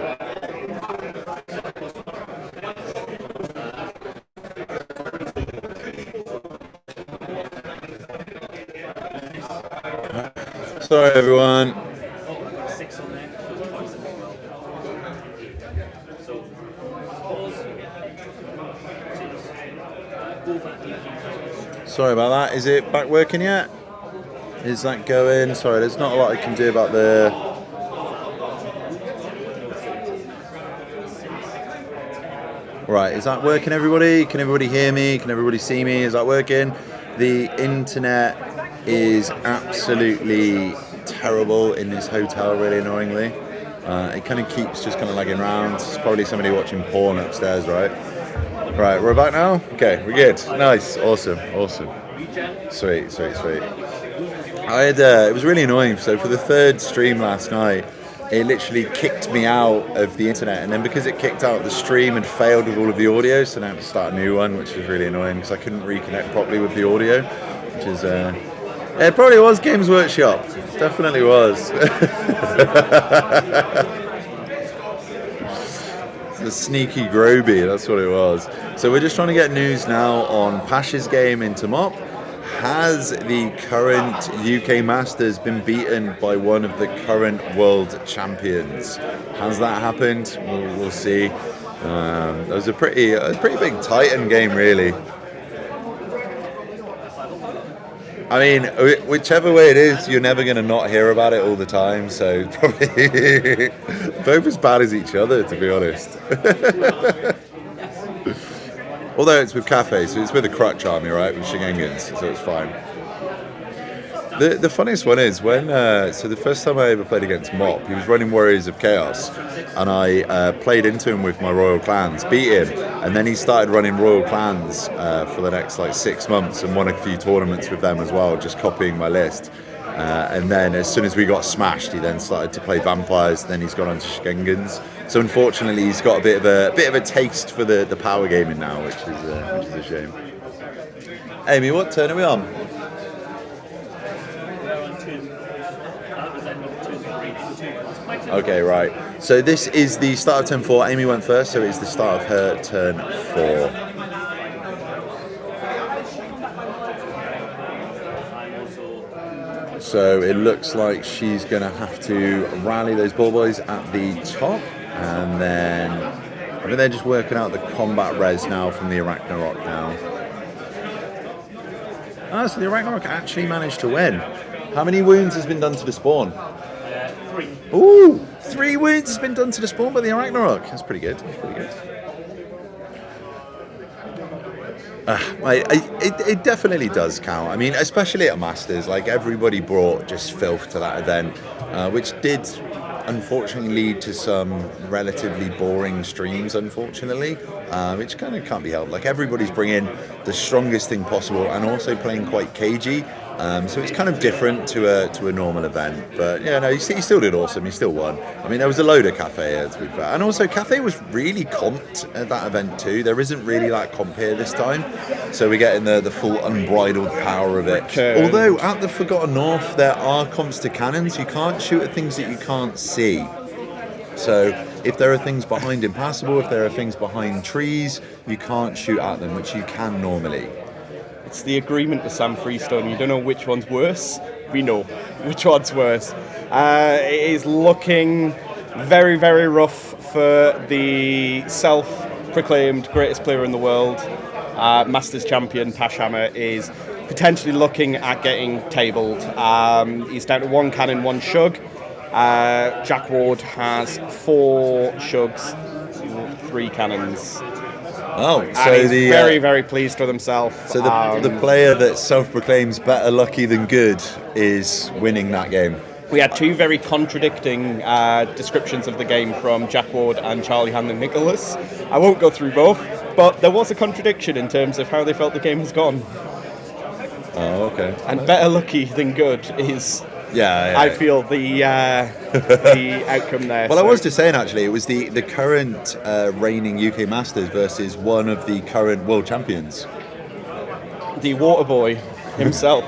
Sorry, everyone. Sorry about that. Is it back working yet? Is that going? Sorry, there's not a lot I can do about the... Right, is that working, everybody? Can everybody hear me? Can everybody see me? Is that working? The internet is absolutely terrible in this hotel, really annoyingly. It kind of keeps just kind of lagging around. It's probably somebody watching porn upstairs, right? Right, we're back now? Okay, we're good. Nice, awesome. Sweet. It was really annoying. So for the third stream last night, it literally kicked me out of the internet, and then because it kicked out, the stream had failed with all of the audio, so now I have to start a new one, which was really annoying because I couldn't reconnect properly with the audio, which is It probably was Games Workshop. Definitely was. The sneaky Grobi, that's what it was. So we're just trying to get news now on Pash's game into MOP. Has the current UK Masters been beaten by one of the current world champions? Has that happened? We'll see. That was a pretty big Titan game, really. I mean, whichever way it is, you're never going to not hear about it all the time. So probably both as bad as each other, to be honest. Although it's with Cafe, so it's with a crutch army, right? With Shigengans, so it's fine. The funniest one is when, so the first time I ever played against Mop, he was running Warriors of Chaos, and I played into him with my Royal Clans, beat him, and then he started running Royal Clans for the next like 6 months and won a few tournaments with them as well, just copying my list. And then as soon as we got smashed, he then started to play Vampires, then he's gone on to Shigengans. So unfortunately, he's got a bit of a taste for the power gaming now, which is a shame. Amy, what turn are we on? Okay, right. So this is the start of turn 4. Amy went first, so it's the start of her turn 4. So it looks like she's going to have to rally those ball boys at the top, and then I think they're just working out the combat res now from the Arachnarok now. Ah, so the Arachnarok actually managed to win. How many wounds has been done to the spawn? 3. Ooh, 3 wounds has been done to the spawn by the Arachnarok. That's pretty good. That's pretty good. It definitely does count. I mean, especially at Masters, like everybody brought just filth to that event, which did unfortunately lead to some relatively boring streams, unfortunately, which kind of can't be helped. Like everybody's bringing the strongest thing possible and also playing quite cagey. So it's kind of different to a normal event, but yeah, no, he still did awesome. He still won. I mean, there was a load of Cafe here, to be fair, and also Cafe was really comped at that event too. There isn't really that comp here this time, so we're getting the full unbridled power of it. Okay. Although at the Forgotten North there are comps to cannons. You can't shoot at things that you can't see. So if there are things behind impassable, if there are things behind trees, you can't shoot at them, which you can normally. It's the agreement with Sam Freestone. You don't know which one's worse. We know which one's worse. It is looking very, very rough for the self-proclaimed greatest player in the world. Masters champion Pash Hammer is potentially looking at getting tabled. He's down to 1 cannon, 1 shug. Jack Ward has 4 shugs, 3 cannons. Oh, and so he's the very, very pleased with himself. So the player that self-proclaims better lucky than good is winning that game. We had 2 very contradicting descriptions of the game from Jack Ward and Charlie Hanlon Nicholas. I won't go through both, but there was a contradiction in terms of how they felt the game has gone. Oh, okay. And better lucky than good is, yeah. I feel, the outcome there. Well, I was just saying, actually, it was the current reigning UK Masters versus one of the current world champions. The water boy himself.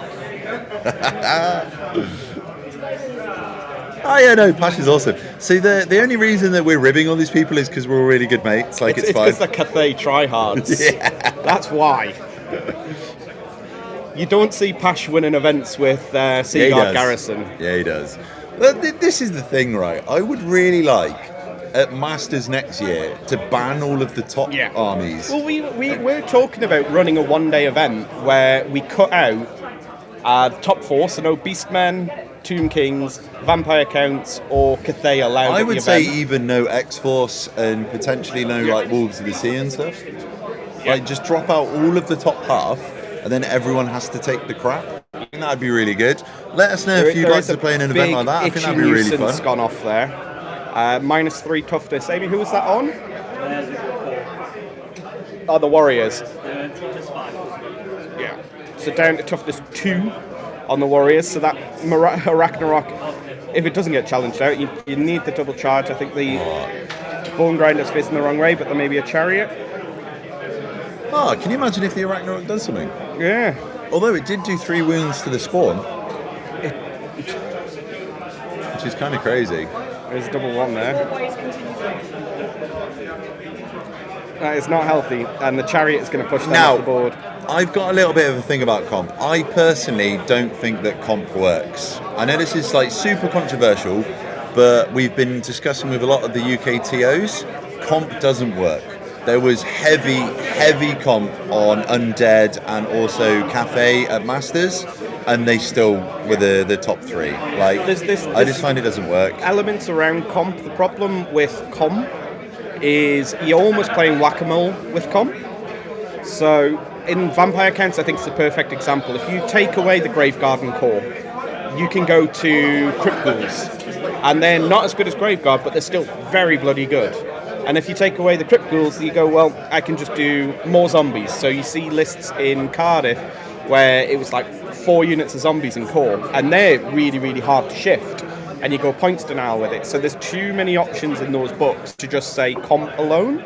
Oh yeah, no, Pash is awesome. See, the only reason that we're ribbing all these people is because we're all really good mates. Like it's fine. It's because they're Cathay tryhards. Yeah. That's why. You don't see Pash winning events with Seaguard Garrison. Yeah, he does. But this is the thing, right? I would really like at Masters next year to ban all of the top armies. Well, we're talking about running a one-day event where we cut out top 4, so no Beastmen, Tomb Kings, Vampire Counts, or Cathay allowed. I would say even no X-Force and potentially no like Wolves of the Sea and stuff. Like just drop out all of the top half, and then everyone has to take the crap. I think that'd be really good. Let us know if you'd like to play in an event like that. I think that'd be really fun. Gone off there. -3 toughness. Amy, who was that on? Oh, the Warriors. Yeah. So down to toughness 2 on the Warriors. So that Arachnarok, if it doesn't get challenged out, you need the double charge. I think the Bone Grinder's facing the wrong way, but there may be a chariot. Oh, can you imagine if the Arachnarok does something? Yeah. Although it did do 3 wounds to the spawn. which is kind of crazy. There's a double one there. Always continues. That is not healthy, and the chariot is going to push them Now, off the board. I've got a little bit of a thing about comp. I personally don't think that comp works. I know this is like super controversial, but we've been discussing with a lot of the UK TOs. Comp doesn't work. There was heavy comp on Undead and also Cafe at Masters, and they still were the top 3. Like, I just find it doesn't work. Elements around comp. The problem with comp is you're almost playing whack-a-mole with comp. So in Vampire Counts, I think it's a perfect example. If you take away the Graveguard core, you can go to Crypt Ghouls, and they're not as good as Graveguard, but they're still very bloody good. And if you take away the Crypt Ghouls, you go, well, I can just do more zombies. So you see lists in Cardiff where it was like 4 units of zombies in core, and they're really hard to shift. And you go points denial with it. So there's too many options in those books to just say comp alone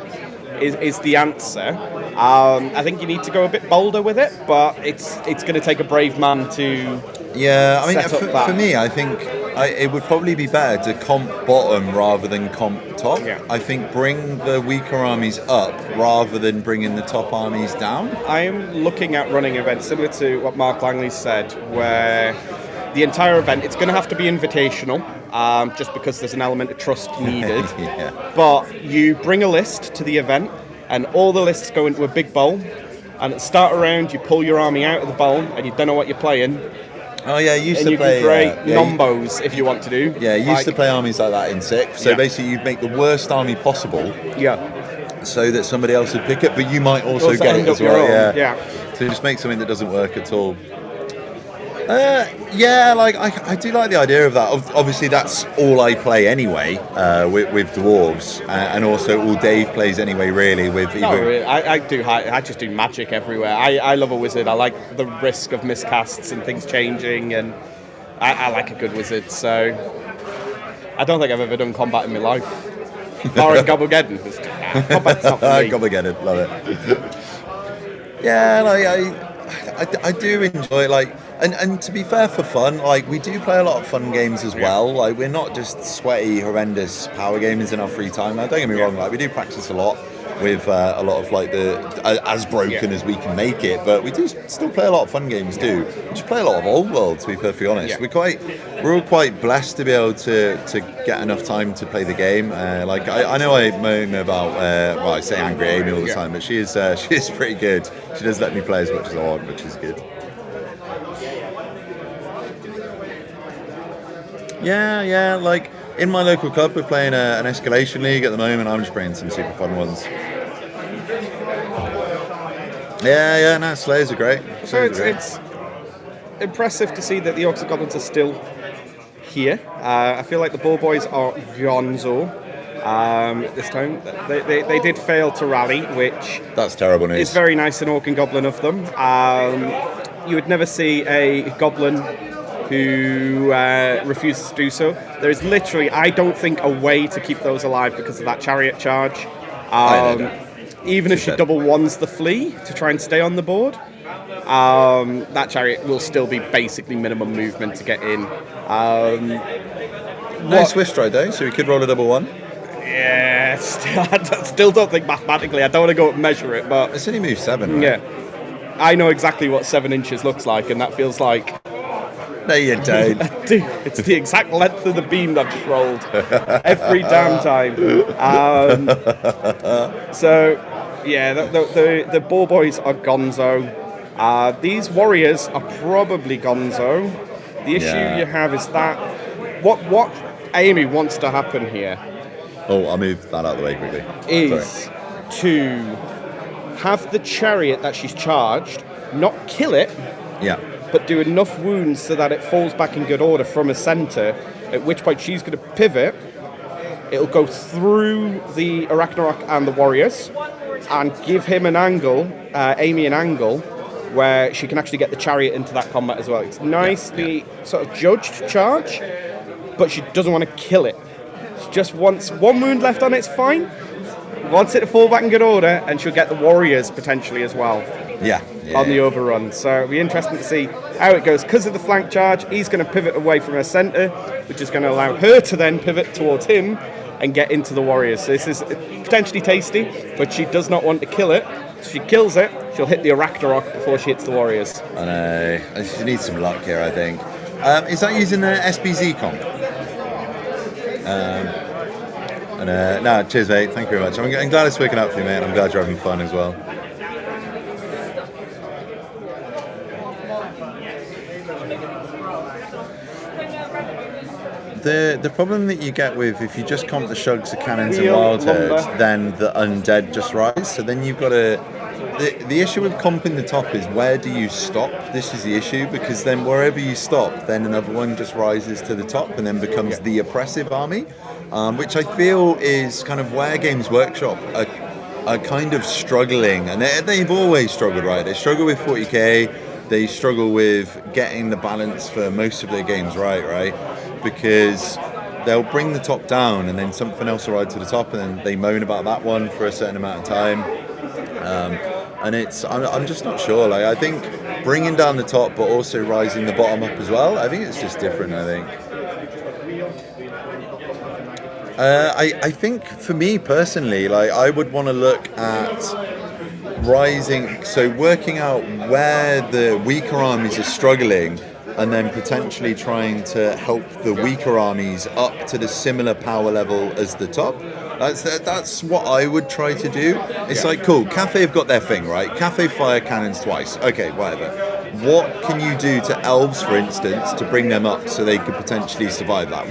is the answer. I think you need to go a bit bolder with it, but it's going to take a brave man to Yeah, I mean, set up that. for me, I think it would probably be better to comp bottom rather than comp top. Yeah. I think bring the weaker armies up rather than bringing the top armies down. I am looking at running events similar to what Mark Langley said, where the entire event, it's going to have to be invitational, just because there's an element of trust needed. Yeah. But you bring a list to the event, and all the lists go into a big bowl, and at the start of the round, you pull your army out of the bowl, and you don't know what you're playing. Oh yeah, you used And to you play. can create nombos if you want to do. Yeah, you used to play armies like that in Sixth. So Yeah. basically, you'd make the worst army possible, Yeah. so that somebody else would pick it, but you might also Also get end it as up your well. own, Yeah. yeah. So just make something that doesn't work at all. Yeah, like I do like the idea of that. Obviously, that's all I play anyway with dwarves, and also all Dave plays anyway. Really, with No, either. really, I just do magic everywhere. I love a wizard. I like the risk of miscasts and things changing, and I like a good wizard. So I don't think I've ever done combat in my life. Or in Gobblegeddon. Combat's not for me. Gobblegeddon, love it. Yeah, like I do enjoy it, like, and to be fair, for fun, like, we do play a lot of fun games as well. Like, we're not just sweaty, horrendous power gamers in our free time. Now, don't get me wrong, like, we do practice a lot with a lot of like the as broken as we can make it, but we do still play a lot of fun games too. We just play a lot of old world, to be perfectly honest. Yeah. We're all quite blessed to be able to get enough time to play the game. Like I know I moan about well, I say Angry Amy all the time, but she is pretty good. She does let me play as much as I want, which is good. Yeah, like in my local club we're playing an escalation league at the moment. I'm just playing some super fun ones. Yeah, no, Slayers are great. So it's impressive to see that the Orcs and Goblins are still here. I feel like the Ball Boys are gonzo this time. They did fail to rally, which that's terrible news. is very nice and Orc and Goblin of them. You would never see a Goblin who refuses to do so. There is literally, I don't think, a way to keep those alive because of that chariot charge. Even if she double ones the flea to try and stay on the board, that chariot will still be basically minimum movement to get in. No Swift stride though, so we could roll a double one. Yeah, I still don't think mathematically. I don't want to go and measure it, but it's only move 7. Right? Yeah, I know exactly what 7 inches looks like, and that feels like. No, you don't. It's the exact length of the beam that I've just rolled every damn time. So, yeah, the Ball Boys are gonzo. These warriors are probably gonzo. The issue you have is that what Amy wants to happen here. Oh, I'll move that out of the way quickly. Is to have the chariot that she's charged not kill it. Yeah. But do enough wounds so that it falls back in good order from a centre, at which point she's going to pivot. It'll go through the Arachnarok and the warriors and give him an angle, Amy an angle, where she can actually get the chariot into that combat as well. It's nicely sort of judged charge, but she doesn't want to kill it. She just wants one wound left on it, it's fine. Wants it to fall back in good order, and she'll get the warriors potentially as well. Yeah. on the overrun. So it'll be interesting to see how it goes. Because of the flank charge, he's going to pivot away from her centre, which is going to allow her to then pivot towards him and get into the warriors. So this is potentially tasty, but she does not want to kill it. If she kills it, she'll hit the Arachnarok before she hits the warriors. I know. She needs some luck here, I think. Is that using the SBZ comp? No, cheers, mate. Thank you very much. I'm glad it's working out for you, mate. I'm glad you're having fun as well. The problem that you get with if you just comp the Shugs, the Cannons and Wild Herds, then the Undead just rise. So then you've got to... The issue with comping the top is where do you stop? This is the issue, because then wherever you stop, then another one just rises to the top and then becomes the oppressive army, which I feel is kind of where Games Workshop are kind of struggling. And they've always struggled, right? They struggle with 40k, they struggle with getting the balance for most of their games right? Because they'll bring the top down and then something else will ride to the top, and then they moan about that one for a certain amount of time. And I'm just not sure. Like, I think bringing down the top but also rising the bottom up as well, I think it's just different, I think. I think for me personally, like, I would want to look at rising, so working out where the weaker armies are struggling and then potentially trying to help the weaker armies up to the similar power level as the top. That's what I would try to do. It's like, cool, Cathay have got their thing, right? Cathay fire cannons twice. Okay, whatever. What can you do to elves, for instance, to bring them up so they could potentially survive that?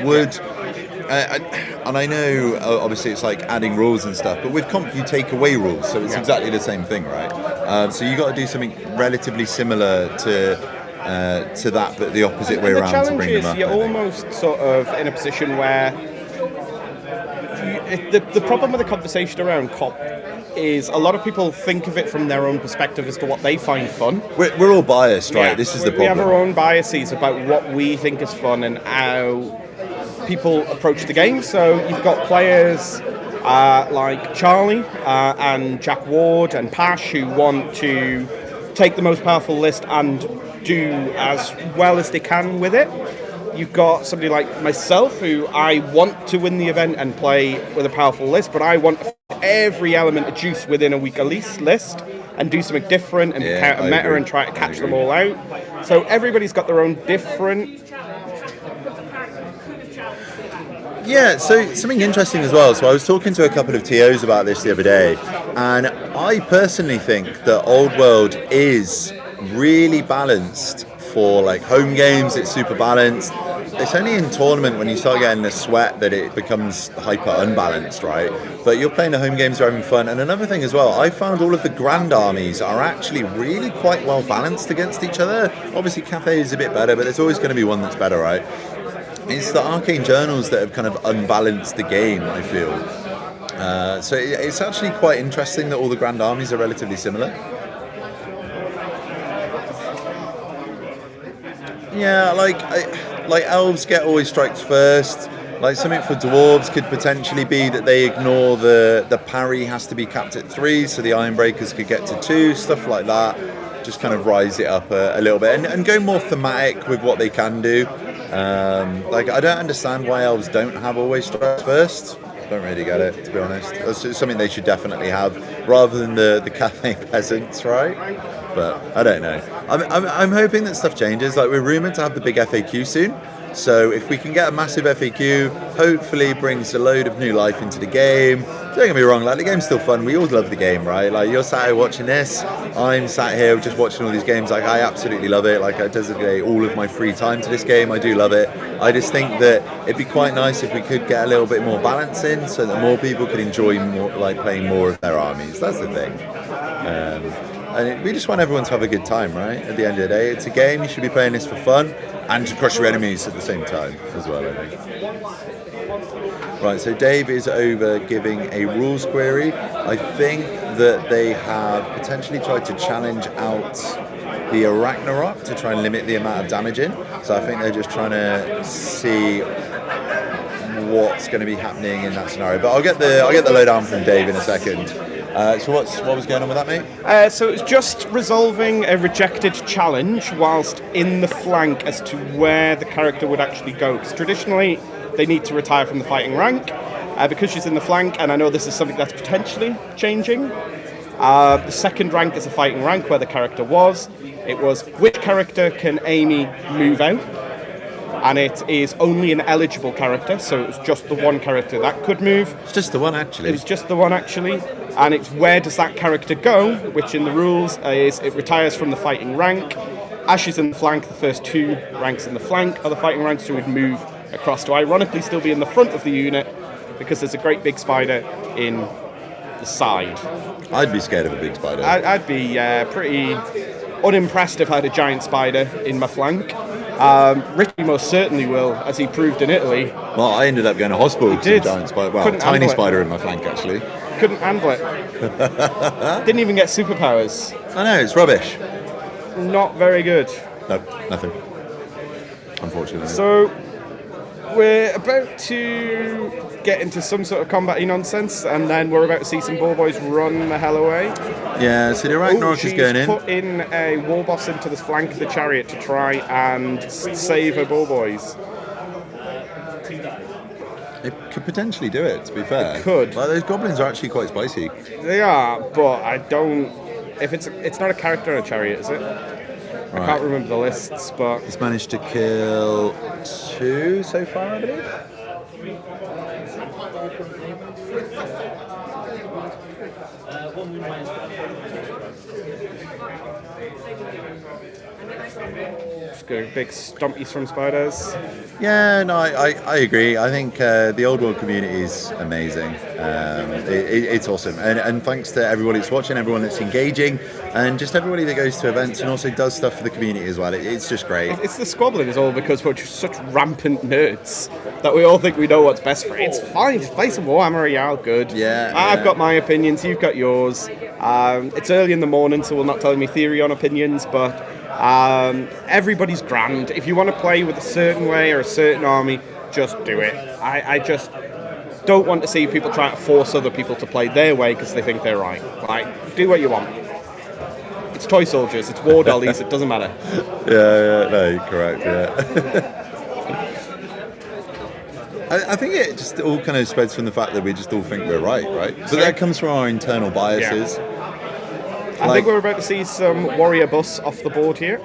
And I know, obviously, it's like adding rules and stuff, but with comp, you take away rules, so it's exactly the same thing, right? So you got to do something relatively similar to that, but the opposite way around to bring them up. You're almost sort of in a position where the problem with the conversation around comp is a lot of people think of it from their own perspective as to what they find fun. We're all biased, right? This is the problem. We have our own biases about what we think is fun and how people approach the game. So you've got players like Charlie and Jack Ward and Pash who want to take the most powerful list and do as well as they can with it. You've got somebody like myself who I want to win the event and play with a powerful list, but I want every element of juice within a weaker list and do something different and counter meta and try to catch them all out. So everybody's got their own different... Yeah, so something interesting as well. So I was talking to a couple of TOs about this the other day, and I personally think that Old World is really balanced for like home games. It's super balanced. It's only in tournament when you start getting the sweat that it becomes hyper unbalanced, right? But you're playing the home games, you're having fun. And another thing as well, I found all of the grand armies are actually really quite well balanced against each other. Obviously Cathay is a bit better, but there's always going to be one that's better, right? It's the arcane journals that have kind of unbalanced the game, I feel. So it's actually quite interesting that all the grand armies are relatively similar. Yeah, like elves get always strikes first. Like something for dwarves could potentially be that they ignore the parry has to be capped at 3, so the iron breakers could get to 2, stuff like that. Just kind of rise it up a little bit and go more thematic with what they can do. Like, I don't understand why elves don't have always strikes first. Don't really get it, to be honest. That's something they should definitely have, rather than the Cathay peasants, right? But I don't know. I'm hoping that stuff changes. Like, we're rumoured to have the big FAQ soon. So if we can get a massive FAQ, hopefully brings a load of new life into the game. Don't get me wrong, like, the game's still fun. We all love the game, right? Like, you're sat here watching this, I'm sat here just watching all these games. Like, I absolutely love it. Like, I designate all of my free time to this game. I do love it. I just think that it'd be quite nice if we could get a little bit more balance in, so that more people could enjoy more, like, playing more of their armies. That's the thing. And we just want everyone to have a good time, right? At the end of the day, it's a game. You should be playing this for fun and to crush your enemies at the same time as well, I think. Right, so Dave is over giving a rules query. I think that they have potentially tried to challenge out the Arachnarok to try and limit the amount of damage in. So I think they're just trying to see what's going to be happening in that scenario. But I'll get the lowdown from Dave in a second. So what was going on with that, mate? So it's just resolving a rejected challenge whilst in the flank as to where the character would actually go. Because traditionally, they need to retire from the fighting rank. Because she's in the flank, and I know this is something that's potentially changing, the second rank is a fighting rank where the character was. It was which character can Amy move out? And it is only an eligible character, so it was just the one character that could move. It's just the one, actually. It was just the one, actually. And it's where does that character go, which in the rules is it retires from the fighting rank. As she's in the flank, the first 2 ranks in the flank are the fighting ranks, so we'd move across to ironically still be in the front of the unit, because there's a great big spider in the side. I'd be scared of a big spider. I'd be pretty unimpressed if I had a giant spider in my flank. Ricky most certainly will, as he proved in Italy. Well, I ended up going to hospital with a giant spider. Well, tiny spider in my flank, actually. Couldn't handle it. Didn't even get superpowers. I know, it's rubbish. Not very good. No, nothing. Unfortunately. So, we're about to get into some sort of combat-y nonsense, and then we're about to see some ball boys run the hell away. Yeah, so the Ragnarok is going in. Put in a war boss into the flank of the chariot to try and save her ball boys. It could potentially do it, to be fair. It could. Like, those goblins are actually quite spicy. They are, but I don't... If it's not a character on a chariot, is it? Right. I can't remember the lists, but... He's managed to kill 2 so far, I believe. Just go big stompies from spiders. Yeah, no, I agree. I think the Old World community is amazing. It's awesome. And thanks to everybody that's watching, everyone that's engaging, and just everybody that goes to events and also does stuff for the community as well. It's just great. It's the squabbling is all because we're just such rampant nerds that we all think we know what's best for it. It's fine, just play some Warhammer, yeah, good. Yeah. I've got my opinions, you've got yours. It's early in the morning, so we're not telling me theory on opinions, but everybody's grand. If you want to play with a certain way or a certain army, just do it. I just don't want to see people trying to force other people to play their way because they think they're right. Like, do what you want. It's toy soldiers, it's war dollies, it doesn't matter. Yeah, no, you're correct, yeah. I think it just all kind of spreads from the fact that we just all think we're right? But that comes from our internal biases. Yeah. I think we're about to see some warrior bus off the board here.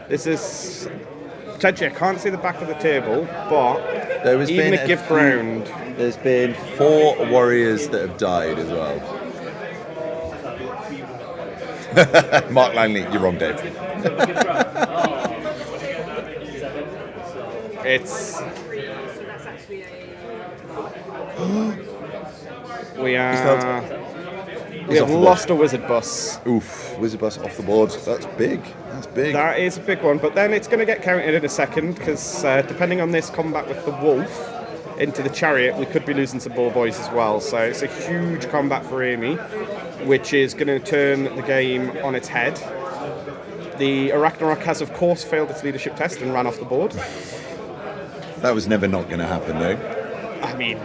This is... Potentially, I can't see the back of the table, but there has even been a gift round... There's been 4 warriors that have died as well. Mark Langley, you're wrong, Dave. It's... We have lost a wizard bus. Oof, wizard bus off the board. That's big. That's big. That is a big one, but then it's going to get counted in a second because depending on this combat with the wolf into the chariot, we could be losing some ball boys as well. So it's a huge combat for Amy, which is going to turn the game on its head. The Ragnarok has, of course, failed its leadership test and ran off the board. That was never not going to happen, though. I mean,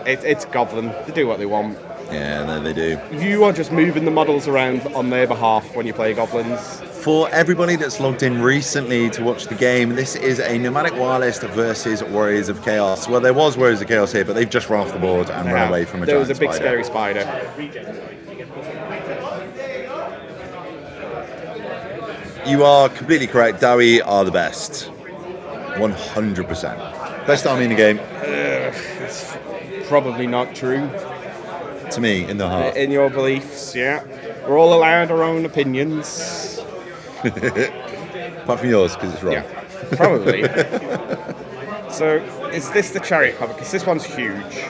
it's Goblin. They do what they want. Yeah, no, they do. You are just moving the models around on their behalf when you play Goblins. For everybody that's logged in recently to watch the game, this is a Nomadic Wireless versus Warriors of Chaos. Well, there was Warriors of Chaos here, but they've just run off the board and run away from a giant spider. There was a big scary spider. You are completely correct. Dawi are the best. 100%. Best army in the game. It's probably not true. To me, in the heart. In your beliefs, yeah. We're all allowed our own opinions. Apart from yours, because it's wrong. Yeah, probably. So, is this the chariot cover? Because this one's huge.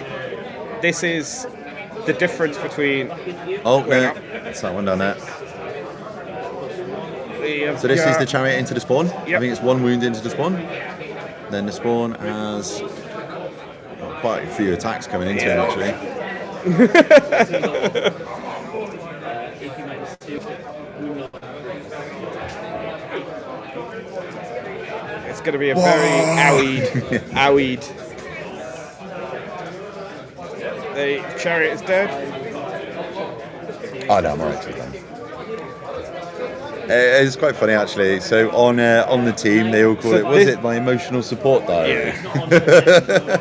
This is the difference between... Oh, no. That's that one down there. So this is the chariot into the spawn. Yep. I think it's 1 wound into the spawn. Then the spawn has quite a few attacks coming into him, actually. It's going to be a very owied The chariot is dead. Oh no, I'm alright with them. It's quite funny actually. So on the team, they all call it. Was it my emotional support diary? Yeah.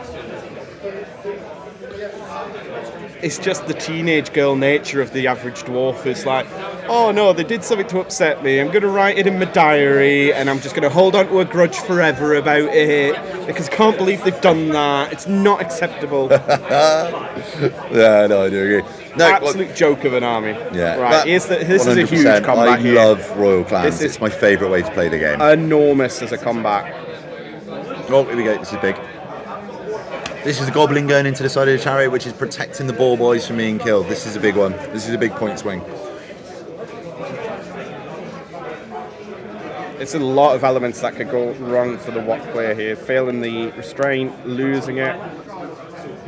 It's just the teenage girl nature of the average dwarf. It's like, oh no, they did something to upset me. I'm going to write it in my diary, and I'm just going to hold on to a grudge forever about it because I can't believe they've done that. It's not acceptable. Yeah, no, I do agree. No, Absolute joke of an army. Yeah, right. This is a huge combat I here. love Royal Clans. It's my favourite way to play the game. Enormous as a combat. Oh, here we go. This is big. This is the goblin going into the side of the chariot, which is protecting the ball boys from being killed. This is a big one. This is a big point swing. It's a lot of elements that could go wrong for the Watt player here. Failing the restraint, losing it.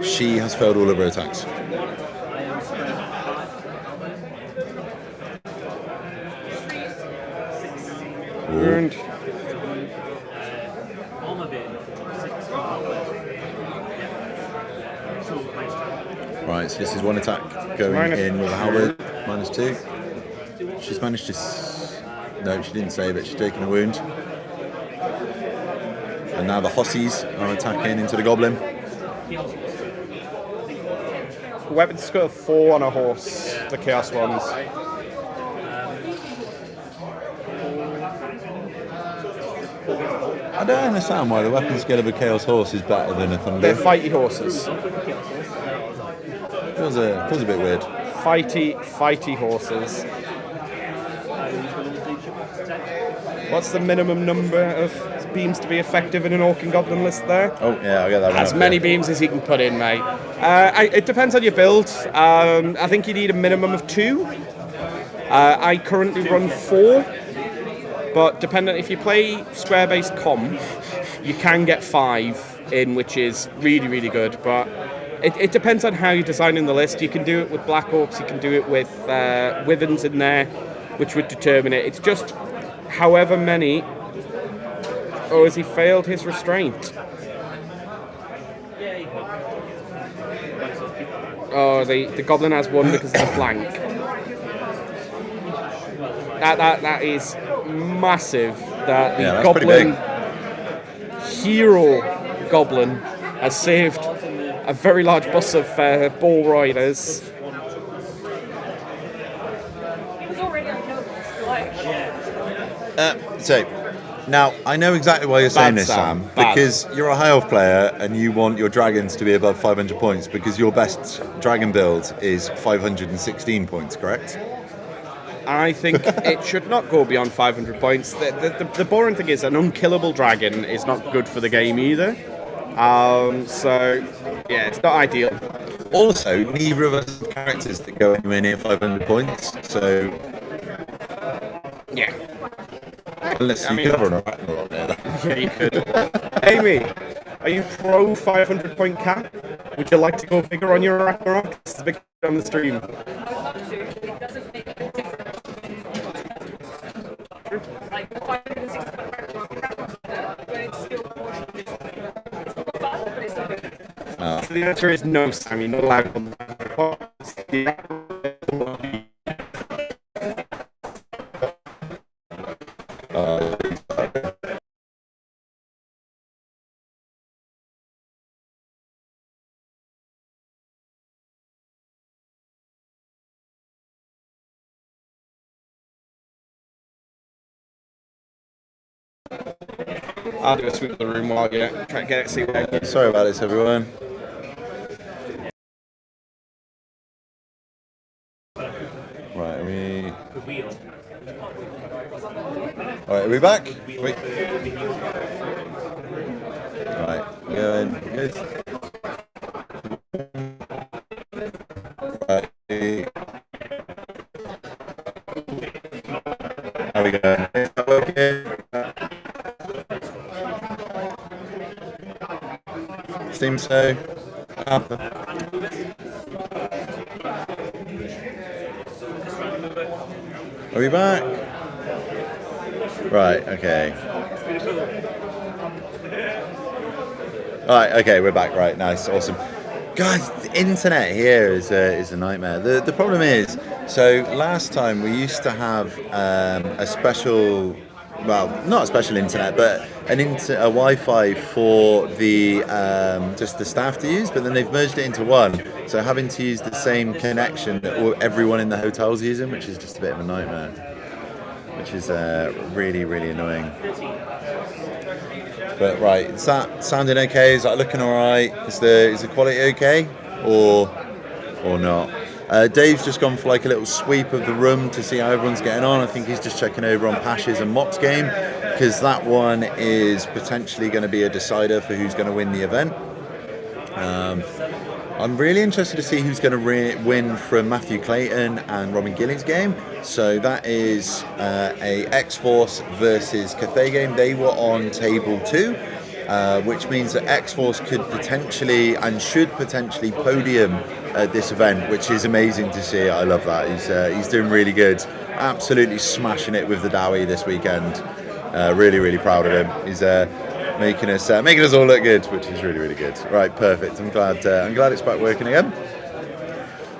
She has failed all of her attacks. Wound. Right, so this is one attack going in with a halberd, -2. She's managed to... No, she didn't save it, she's taken a wound. And now the Hossies are attacking into the goblin. Weapons got a 4 on a horse, the Chaos ones. I don't understand why the weapon skill of a Chaos horse is better than a Thunder. They're fighty horses. Feels a bit weird. Fighty horses. What's the minimum number of beams to be effective in an Orc and Goblin list there? Oh, yeah, I'll get that one. As many beams as you can put in, mate. It depends on your build. I think you need a minimum of 2. I currently run 4. But depending, if you play square-based com, you can get 5 in, which is really, really good. But it depends on how you're designing the list. You can do it with Black Orcs, you can do it with Wyverns in there, which would determine it. It's just however many... Oh, has he failed his restraint? Oh, the Goblin has 1 because of the flank. That is massive. That the Goblin hero Goblin has saved a very large bus of ball riders. So, now, I know exactly why you're saying this, Sam. Because you're a high elf player and you want your dragons to be above 500 points because your best dragon build is 516 points, correct? I think it should not go beyond 500 points. The boring thing is an unkillable dragon is not good for the game either. So, yeah, it's not ideal. Also, neither of us have characters that go anywhere near 500 points, so... Yeah. Unless you could run a Ragnarok there. Yeah, you could. Amy, are you pro 500 point cap? Would you like to go bigger on your Ragnarok? It's a big on the stream. I would love to, but it doesn't make a difference. Like, the 560 when it's still portion, it's not bad, but it's not good. So the answer is no, Sam. You're not allowed on the I'll do a sweep of the room while you try to get it. See what Sorry about this, everyone. Right, Alright, are we back? Wait. Right, going. Good. Right. How we going? Okay. Seems so. Are we back? Right, okay. Right, okay, we're back. Right, nice, awesome. God, the internet here is a nightmare. The problem is, so last time we used to have a special, well, not a special internet, but a Wi-Fi for the just the staff to use, but then they've merged it into one. So having to use the same connection that everyone in the hotel's using, which is just a bit of a nightmare, which is really, really annoying. But right, is that sounding okay? Is that looking all right? Is the quality okay, or not? Dave's just gone for like a little sweep of the room to see how everyone's getting on. I think he's just checking over on Pash's and Mock's game, because that one is potentially going to be a decider for who's going to win the event. I'm really interested to see who's going to win from Matthew Clayton and Robin Gillies' game. So that is a X-Force versus Cathay game. They were on table 2, which means that X-Force could potentially and should potentially podium at this event, which is amazing to see. I love that. He's doing really good. Absolutely smashing it with the Dawi this weekend. Really, really proud of him. He's making us all look good, which is really, really good. Right, perfect. I'm glad it's back working again.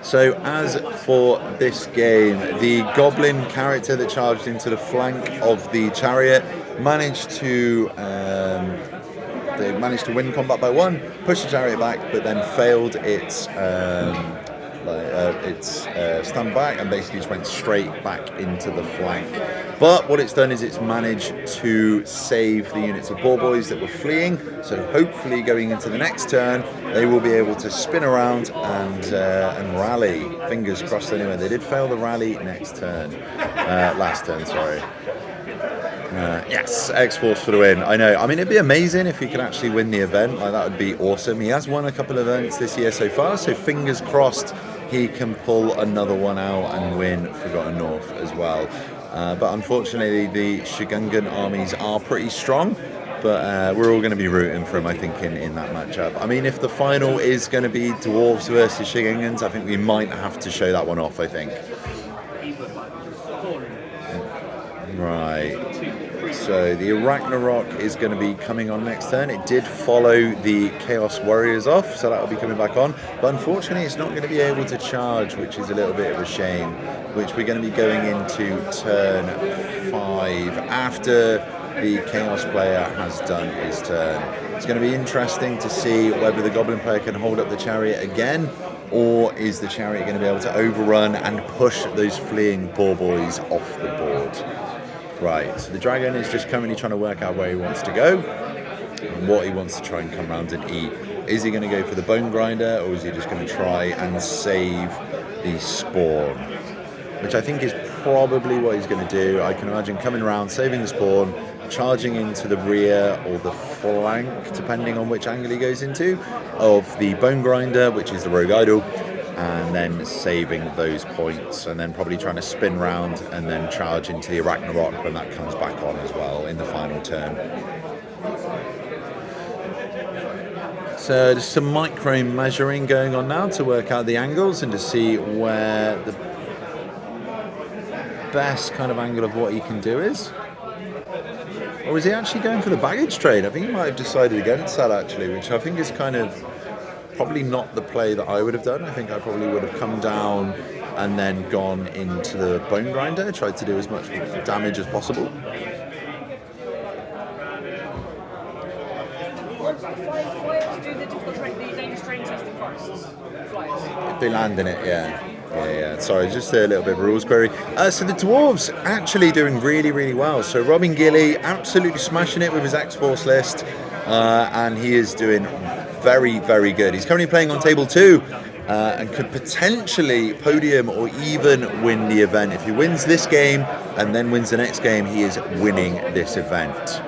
So as for this game, the goblin character that charged into the flank of the chariot managed to win combat by 1, push the chariot back, but then failed its stand back and basically just went straight back into the flank. But what it's done is it's managed to save the units of boar boys that were fleeing, so hopefully going into the next turn they will be able to spin around and rally. Fingers crossed anyway. They did fail the rally last turn, sorry. Yes, X-Force for the win. I know. I mean, it'd be amazing if he could actually win the event. Like, that would be awesome. He has won a couple of events this year so far, so fingers crossed he can pull another one out and win Forgotten North as well. But unfortunately, the Shigungan armies are pretty strong. But we're all going to be rooting for him, I think, in that matchup. I mean, if the final is going to be Dwarves versus Shigungans, I think we might have to show that one off, I think. Right. So the Ragnarok is going to be coming on next turn. It did follow the Chaos Warriors off, so that will be coming back on. But unfortunately, it's not going to be able to charge, which is a little bit of a shame, which we're going to be going into turn 5 after the Chaos player has done his turn. It's going to be interesting to see whether the Goblin player can hold up the chariot again, or is the chariot going to be able to overrun and push those fleeing boar boys off the board. Right, so the dragon is just currently trying to work out where he wants to go and what he wants to try and come around and eat. Is he going to go for the bone grinder, or is he just going to try and save the spawn? Which I think is probably what he's going to do. I can imagine coming around, saving the spawn, charging into the rear or the flank, depending on which angle he goes into, of the bone grinder, which is the rogue idol, and then saving those points, and then probably trying to spin round and then charge into the Ragnarok when that comes back on as well in the final turn. So there's some micro measuring going on now to work out the angles and to see where the best kind of angle of what he can do is. Or is he actually going for the baggage trade? I think he might have decided against that actually, which I think is kind of probably not the play that I would have done. I think I probably would have come down and then gone into the bone grinder, tried to do as much damage as possible. Once the flyers do the difficult terrain, the dangerous terrain testing first. Flyers. If they land in it, yeah. Sorry, just a little bit of a rules query. So the Dwarves actually doing really, really well. So Robin Gilly absolutely smashing it with his X-Force list, and he is doing very, very good. He's currently playing on table 2 and could potentially podium or even win the event. If he wins this game and then wins the next game, he is winning this event.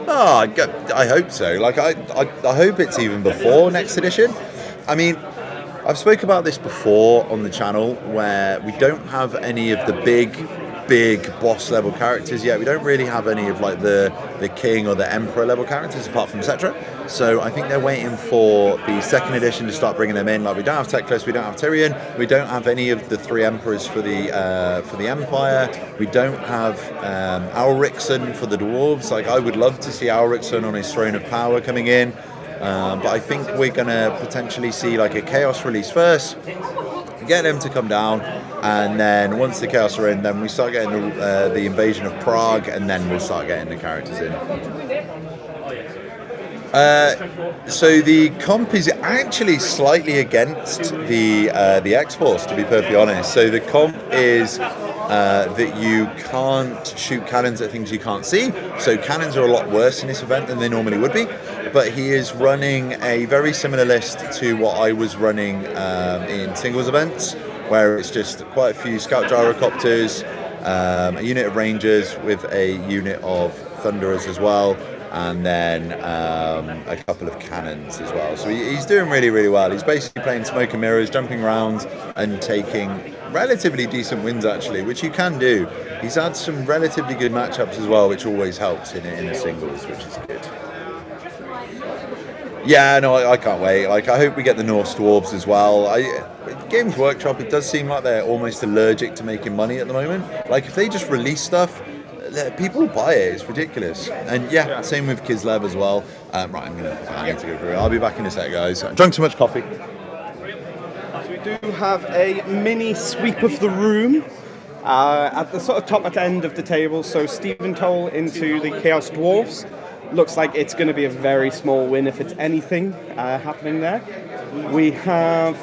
Oh, I hope so. Like I hope it's even before next edition. I mean, I've spoke about this before on the channel, where we don't have any of the big boss level characters yet. We don't really have any of like the king or the emperor level characters apart from Cetra. So I think they're waiting for the second edition to start bringing them in. Like, we don't have Teclis, we don't have Tyrion, we don't have any of the 3 emperors for the Empire. We don't have Alricson for the dwarves. Like, I would love to see Alricson on his throne of power coming in. But I think we're going to potentially see like a Chaos release first, get them to come down, and then once the Chaos are in, then we start getting the invasion of Prague, and then we'll start getting the characters in. So the comp is actually slightly against the X-Force, to be perfectly honest. So the comp is that you can't shoot cannons at things you can't see. So cannons are a lot worse in this event than they normally would be. But he is running a very similar list to what I was running in singles events, where it's just quite a few scout gyrocopters, a unit of rangers with a unit of thunderers as well, and then a couple of cannons as well. So he's doing really, really well. He's basically playing smoke and mirrors, jumping around and taking relatively decent wins actually, which you can do. He's had some relatively good matchups as well, which always helps in a singles, which is good. Yeah, no, I can't wait. Like, I hope we get the Norse Dwarves as well. Games Workshop, it does seem like they're almost allergic to making money at the moment. Like, if they just release stuff, people will buy it. It's ridiculous. And yeah, same with Kislev as well. Right, I need to go through it. I'll be back in a sec, guys. I drank too much coffee. So we do have a mini sweep of the room at the sort of top end of the table. So Stephen Toll into the Chaos Dwarfs. Looks like it's going to be a very small win if it's anything happening there. We have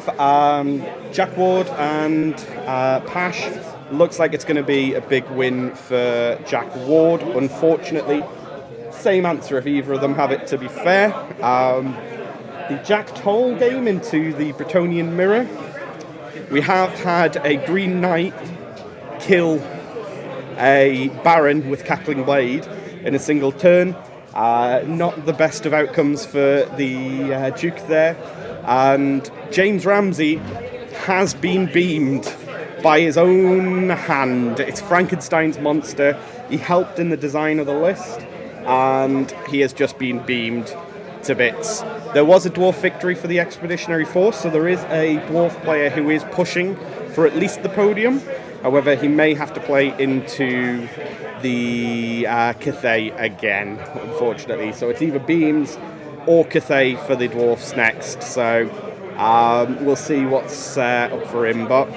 Jack Ward and Pash. Looks like it's going to be a big win for Jack Ward. Unfortunately, same answer if either of them have it, to be fair. The Jack Toll game into the Bretonian Mirror. We have had a Green Knight kill a Baron with Cackling Blade in a single turn. Not the best of outcomes for the Duke there. And James Ramsey has been beamed by his own hand. It's Frankenstein's monster. He helped in the design of the list, and he has just been beamed to bits. There was a dwarf victory for the Expeditionary Force, so there is a dwarf player who is pushing for at least the podium. However, he may have to play into the Cathay again, unfortunately. So it's either Beams or Cathay for the dwarfs next. So we'll see what's up for him. But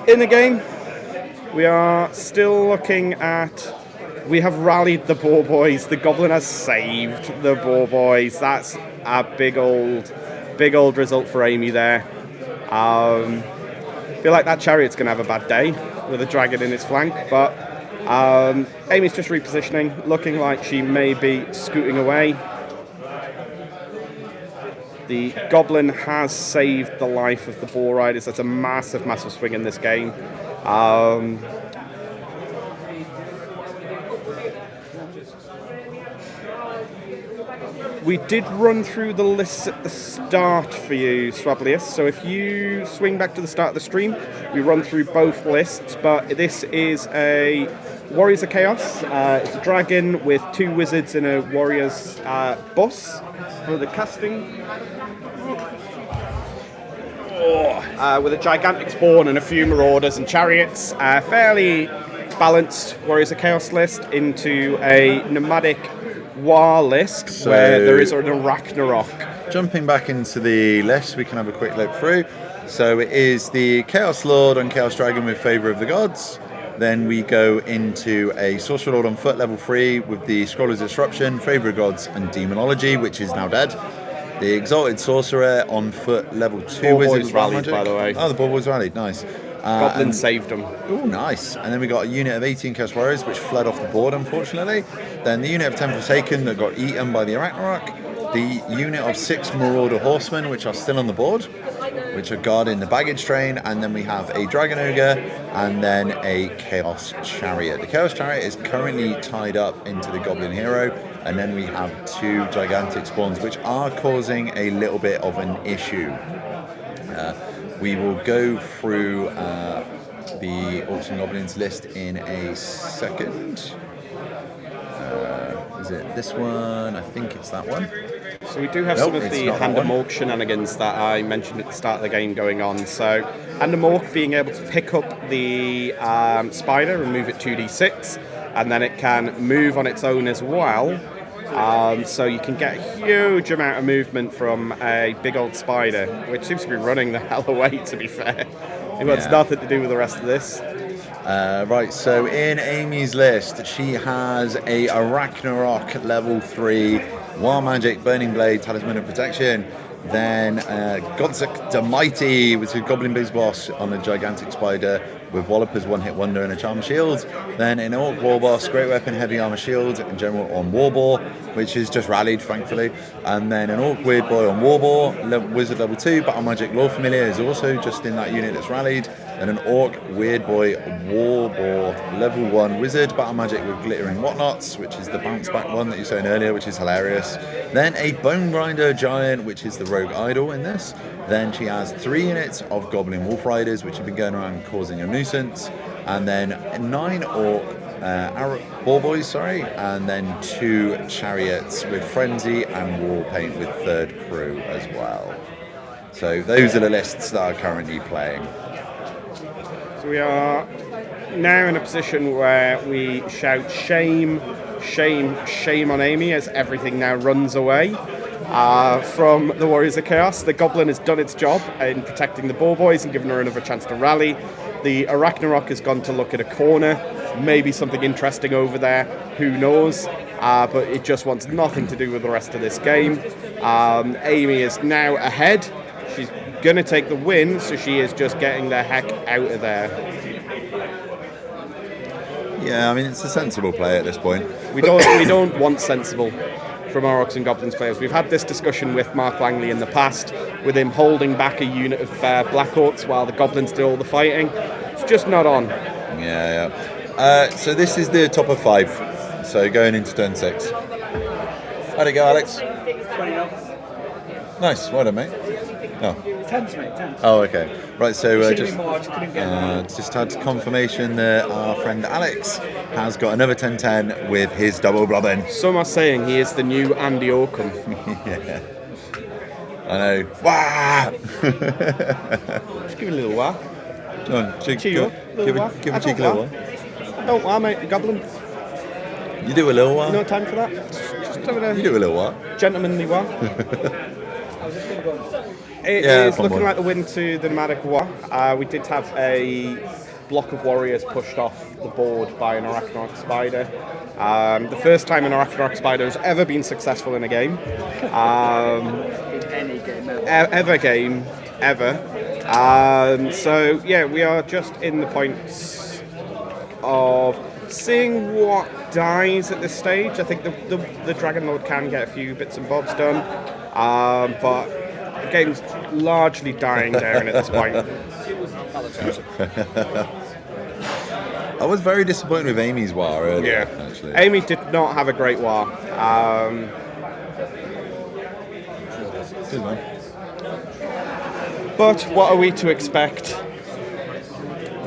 in the game, we are still looking at... We have rallied the Boar Boys. The Goblin has saved the Boar Boys. That's a big old result for Amy there. I feel like that Chariot's going to have a bad day with a dragon in its flank, but Amy's just repositioning, looking like she may be scooting away. The Goblin has saved the life of the Boar Riders. That's a massive, massive swing in this game. We did run through the lists at the start for you, Swablius, so if you swing back to the start of the stream, we run through both lists, but this is a Warriors of Chaos. It's a dragon with 2 wizards in a Warriors bus for the casting. With a gigantic spawn and a few Marauders and Chariots. Fairly balanced Warriors of Chaos list into a nomadic war list where there is an Ragnarok. Jumping back into the list, we can have a quick look through. So it is the Chaos Lord on Chaos Dragon with Favour of the Gods. Then we go into a Sorcerer Lord on foot, level 3, with the Scroller's Disruption, Favour of Gods, and Demonology, which is now dead. The Exalted Sorcerer on foot, level 2. Boar Boys rallied, by the way. Oh, the Boar Boys rallied, nice. Goblin saved them. Oh, nice. And then we got a unit of 18 Chaos Warriors, which fled off the board, unfortunately. Then the unit of 10 Forsaken that got eaten by the Ragnarok. The unit of 6 Marauder Horsemen, which are still on the board, which are guarding the baggage train. And then we have a Dragon Ogre and then a Chaos Chariot. The Chaos Chariot is currently tied up into the Goblin Hero. And then we have 2 gigantic spawns, which are causing a little bit of an issue. We will go through the Orcs and Goblins list in a second. Is it this one? I think it's that one. So we do have some of the Hand of Mork shenanigans that I mentioned at the start of the game going on. So Hand of Mork being able to pick up the spider and move it 2d6, and then it can move on its own as well. So you can get a huge amount of movement from a big old spider, which seems to be running the hell away, to be fair. It wants nothing to do with the rest of this. Right, so in Amy's list, she has a Ragnarok level 3 Wild Magic, Burning Blade, Talisman of Protection. Then Godzak the Mighty, which is a Goblin Big Boss on a gigantic spider with Wallopers, One Hit Wonder, and a Charm Shield. Then an Orc War Boss, Great Weapon, Heavy Armor Shield, and General on Warboar, which is just rallied, thankfully. And then an Orc Weird Boy on Warboar, Wizard level 2, Battle Magic Lore Familiar is also just in that unit that's rallied. And an Orc Weird Boy Warboar level 1 Wizard, Battle Magic with Glittering Whatnots, which is the bounce back one that you saw earlier, which is hilarious. Then a Bone Grinder Giant, which is the Rogue Idol in this. Then she has 3 units of Goblin Wolf Riders, which have been going around causing a nuisance. And then 9 Orc Boar Boys, and then 2 Chariots with Frenzy and Wall Paint with 3rd Crew as well. So those are the lists that are currently playing. So we are now in a position where we shout shame, shame, shame on Amy as everything now runs away from the Warriors of Chaos. The Goblin has done its job in protecting the Boar Boys and giving her another chance to rally. The Ragnarok has gone to look at a corner, maybe something interesting over there, who knows, but it just wants nothing to do with the rest of this game. Amy is now ahead. She's going to take the win, so she is just getting the heck out of there. Yeah, I mean, it's a sensible play at this point. We don't want sensible from our Orcs and Goblins players. We've had this discussion with Mark Langley in the past, with him holding back a unit of Black Orcs while the Goblins do all the fighting. It's just not on. Yeah. So this is the top of 5. So going into turn 6. How'd it go, Alex? 20 knots. Nice, well done, mate. Oh. 10s, mate, 10s. Oh, okay. Right, so Couldn't get just had confirmation that our friend Alex has got another 10-10 with his double blobbing. Some are saying he is the new Andy Oakham. Yeah. I know. Wah! Just give it a little wah. Go on, Cheer up. give a cheeky little one. I don't wah, mate. Goblin. You do a little one. No time for that. Just having a You do a little one. gentlemanly wah. It is looking like the win to the nomadic war. We did have a block of warriors pushed off the board by an Arachnarok spider. The first time an Arachnarok spider has ever been successful in a game. in any game Ever. So yeah, we are just in the points of seeing what dies at this stage. I think the Dragon Lord can get a few bits and bobs done, but the game's largely dying down at this point. I was very disappointed with Amy's war earlier, actually. Amy did not have a great war. Good man. But what are we to expect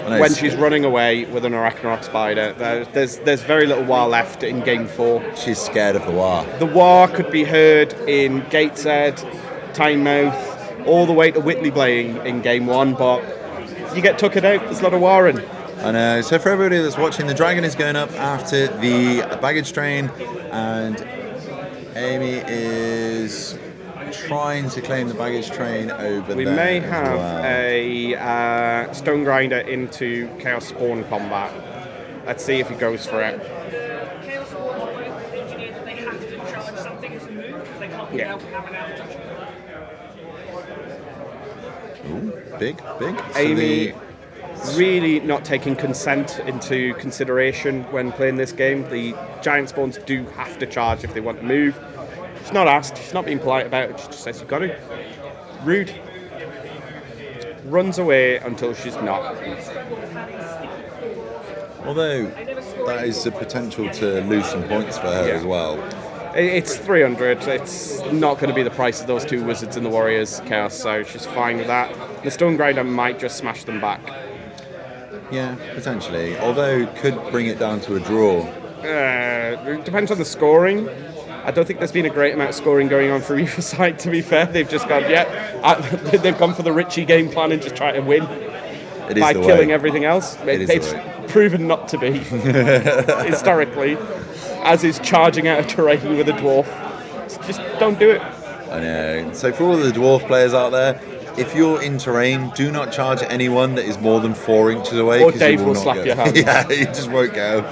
when she's running away with an Arachnarok spider? There's very little war left in Game 4. She's scared of the war. The war could be heard in Gateshead, Tynemouth, all the way to Whitley Blade in Game 1, but you get tuckered out, there's a lot of warring. I know. So for everybody that's watching, the dragon is going up after the baggage train, and Amy is trying to claim the baggage train over there. We may have a Stone Grinder into Chaos Spawn combat. Let's see if he goes for it. Chaos Spawn are both engineered that they have to charge something as a move because they can't be able to have an outage. Ooh, big. So Amy really not taking consent into consideration when playing this game. The giant spawns do have to charge if they want to move. She's not asked, she's not being polite about it, she just says you've got to. Rude. Runs away until she's not. Although that is the potential to lose some points for her as well. It's 300. It's not going to be the price of those two wizards in the Warriors Chaos, so she's fine with that. The Stone Grinder might just smash them back. Yeah, potentially. Although could bring it down to a draw. It depends on the scoring. I don't think there's been a great amount of scoring going on for either side, to be fair. They've just gone, they've gone for the Richie game plan and just try to win by killing everything else. It's proven not to be, historically. as is charging out of terrain with a dwarf. So just don't do it. I know. So for all of the dwarf players out there, if you're in terrain, do not charge anyone that is more than 4 inches away. Or 'cause Dave you will not slap go. your hand. Yeah, you just won't go.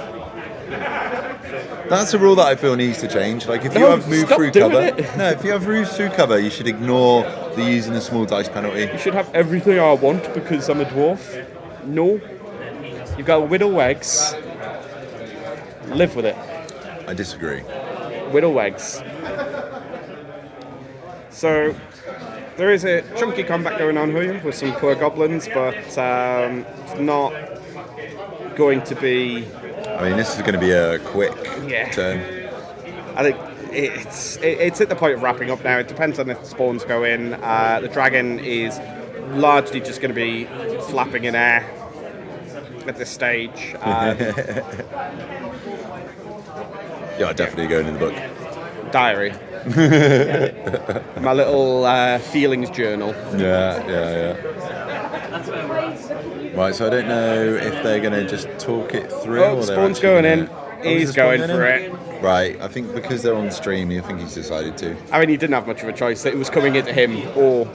That's a rule that I feel needs to change. Like if you No, have moved stop through doing cover, it. no, if you have moved through cover, you should ignore the using a small dice penalty. You should have everything I want because I'm a dwarf. No. You've got Whittle Eggs. Live with it. I disagree. Whittle Eggs. So, there is a chunky combat going on here with some poor goblins, but it's not going to be... I mean, this is going to be a quick Yeah. turn. I think it's at the point of wrapping up now. It depends on if the spawns go in. The dragon is largely just going to be flapping in air at this stage. Yeah, definitely going in the book. Diary. My little feelings journal. Yeah. Right, so I don't know if they're going to just talk it through. Oh, or they're Spawn's actually going gonna... in. Oh, is He's the Spawn going for in? it. Right, I think because they're on stream, I think he's decided to. I mean, he didn't have much of a choice. It was coming into him, or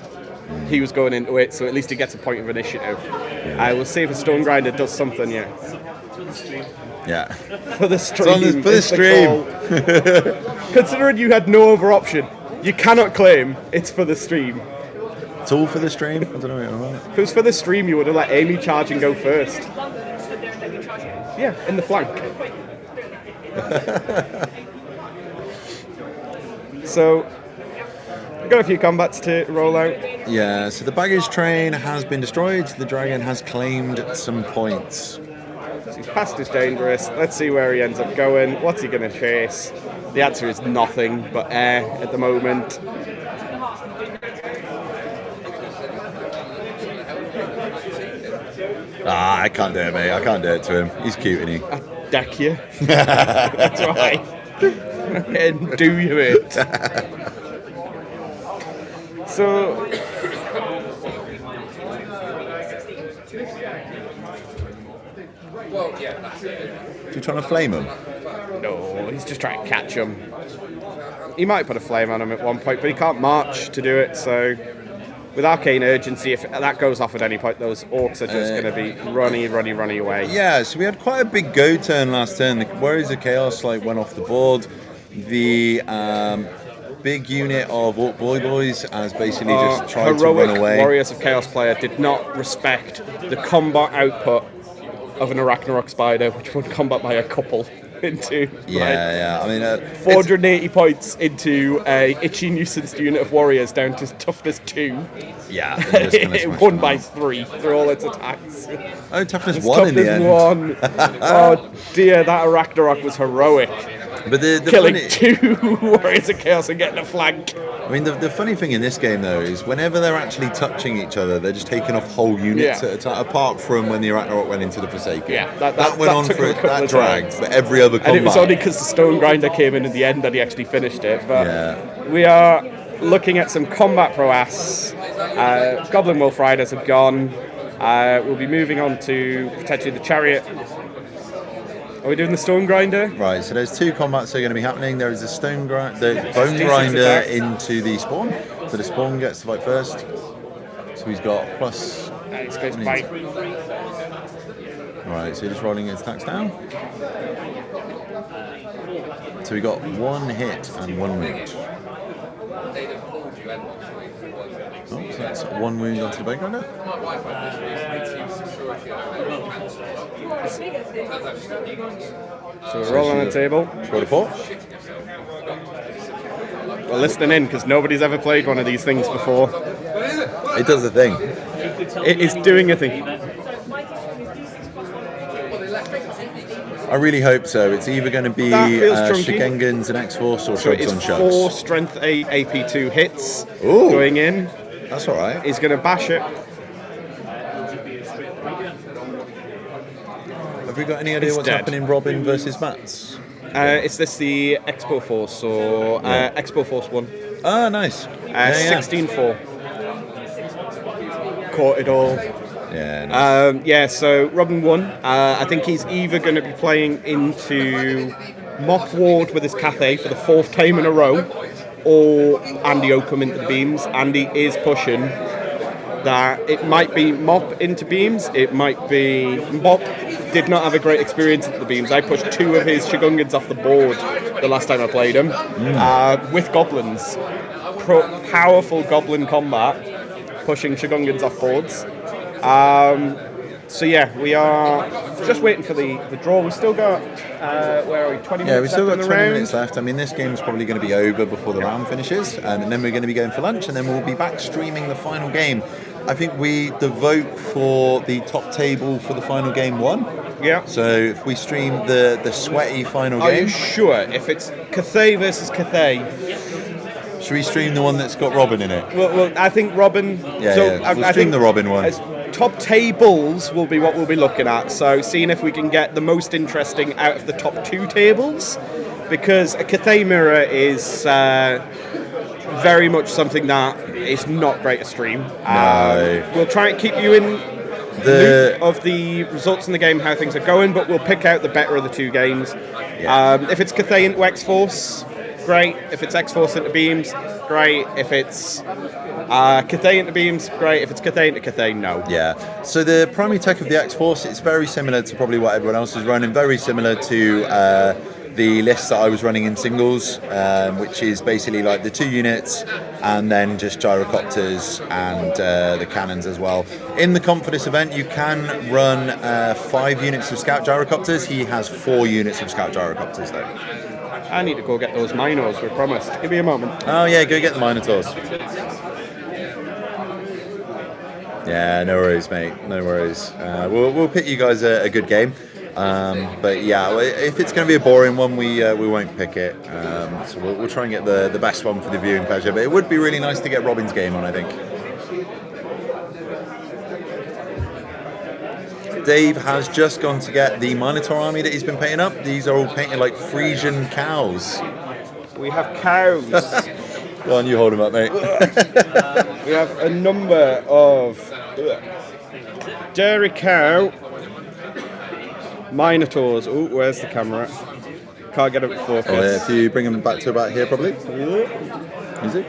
he was going into it, so at least he gets a point of initiative. We'll see if a Stone Grinder does something, yeah. Yeah. For the stream. For the stream. Considering you had no other option, you cannot claim it's for the stream. It's all for the stream? I don't know what you're on about. If it was for the stream, you would have let Amy charge and go first. Yeah, in the flank. So, we've got a few combats to roll out. Yeah, so the baggage train has been destroyed. The dragon has claimed some points. So he's past his dangerous. Let's see where he ends up going. What's he going to chase? The answer is nothing but air at the moment. Ah, I can't do it, mate. I can't do it to him. He's cute, isn't he? I deck you. That's right. And do you it. So, Are you trying to flame him? no, he's just trying to catch him. He might put a flame on him at one point, but he can't march to do it, so with arcane urgency, if that goes off at any point, those orcs are just going to be running away. Yeah, so we had quite a big go turn last turn. The Warriors of Chaos went off the board. The big unit of Orc Boys has basically just tried to run away. Warriors of Chaos player did not respect the combat output of an Arachnarok spider, which would combat by a couple into Yeah. I mean, 480 points into a itchy nuisance unit of warriors down to toughness 2. Yeah, they're just gonna It smash won them by out. 3 through all its attacks. Oh, toughness It's 1 in the toughness end. 1. Oh dear, that Arachnarok was heroic. But the Killing funny, 2 Warriors of Chaos and getting a flank. I mean, the funny thing in this game though is whenever they're actually touching each other, they're just taking off whole units Yeah. at a time. Apart from when the Arachnarok went into the Forsaken. Yeah, that that went on took for him a couple that of dragged, times. but every other combat. And it was only because the Stone Grinder came in the end that he actually finished it. But Yeah. we are looking at some combat prowess. Goblin Wolf Riders have gone. We'll be moving on to potentially the Chariot. Are we doing the Stone Grinder? Right, so there's 2 combats that are going to be happening. There is the Bone D6 Grinder attack. into the Spawn. So the Spawn gets to fight first. So he's got plus... He's going to fight. Right, so he's rolling his attacks down. So we got 1 hit and 1 wound. Oh, so that's 1 wound onto the Bone Grinder. So we're rolling on the table. 44. We're listening in because nobody's ever played one of these things before. It does the thing. It is doing a thing. I really hope so. It's either going to be That feels chunky. Shigengens and X-Force or So Shrugs it's on 4 Shugs. strength 8 AP2 hits Ooh. going in. That's alright. He's going to bash it. Have we got any idea It's what's dead. happening Robin versus Mats? Is this the Expo Force or Expo Force 1? Ah, nice. Yeah, 16-4. Caught it all. Yeah, nice. So Robin won. I think he's either going to be playing into Mop Ward with his Cathay for the 4th time in a row, or Andy Oakham into the beams. Andy is pushing that it might be Mop into beams, it might be Mop did not have a great experience at the beams. I pushed 2 of his Shigungans off the board the last time I played him with goblins. Powerful goblin combat, pushing Shigungans off boards. So yeah, we are just waiting for the draw. We've still got, where are we, 20 minutes Yeah, we've still got left in 20 the round? minutes left. I mean, this game's probably going to be over before the round finishes, and then we're going to be going for lunch, and then we'll be back streaming the final game. I think the vote for the top table for the final game won. Yeah. So if we stream the sweaty final Are game, you sure? If it's Cathay versus Cathay, should we stream the one that's got Robin in it? well I think Robin... Yeah, so yeah. We'll I stream think the Robin one. Top tables will be what we'll be looking at. So seeing if we can get the most interesting out of the top 2 tables, because a Cathay mirror is very much something that is not great to stream. No. We'll try and keep you in loop of the results in the game, how things are going, but we'll pick out the better of the 2 games. Yeah. If it's Cathay into X-Force, great. If it's X-Force into Beams, great. If it's Cathay into Beams, great. If it's Cathay into Cathay, no. Yeah. So the primary tech of the X-Force, it's very similar to probably what everyone else is running, very similar to the list that I was running in singles, which is basically like the 2 units and then just gyrocopters and the cannons as well. In the comp for this event, you can run 5 units of scout gyrocopters. He has 4 units of scout gyrocopters though. I need to go get those Minors, we promised. Give me a moment. Oh yeah, go get the Minotaurs. Yeah, no worries, mate. No worries. We'll pick you guys a good game. But yeah, if it's going to be a boring one, we won't pick it. So we'll try and get the best one for the viewing pleasure. But it would be really nice to get Robin's game on, I think. Dave has just gone to get the Minotaur army that he's been painting up. These are all painted like Frisian cows. We have cows. Go on, you hold them up, mate. We have a number of dairy cow, Minotaurs. Oh, where's the camera? Can't get it to focus. Oh, yeah, if you bring them back to about here, probably. Is it?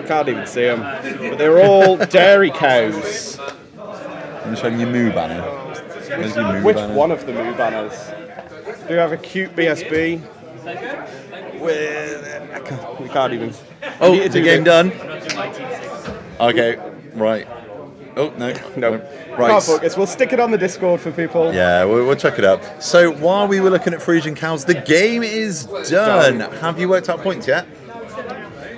Can't even see them. But they're all dairy cows. I'm showing you Moo banner. Where's your Moo Which banner? one of the Moo banners? Do you have a cute BSB? We can't even. Oh, is the game done? Okay, right. Oh, no. No. Right. Can't focus. We'll stick it on the Discord for people. Yeah, we'll check it up. So while we were looking at Frisian cows, the game is done. Have you worked out points yet?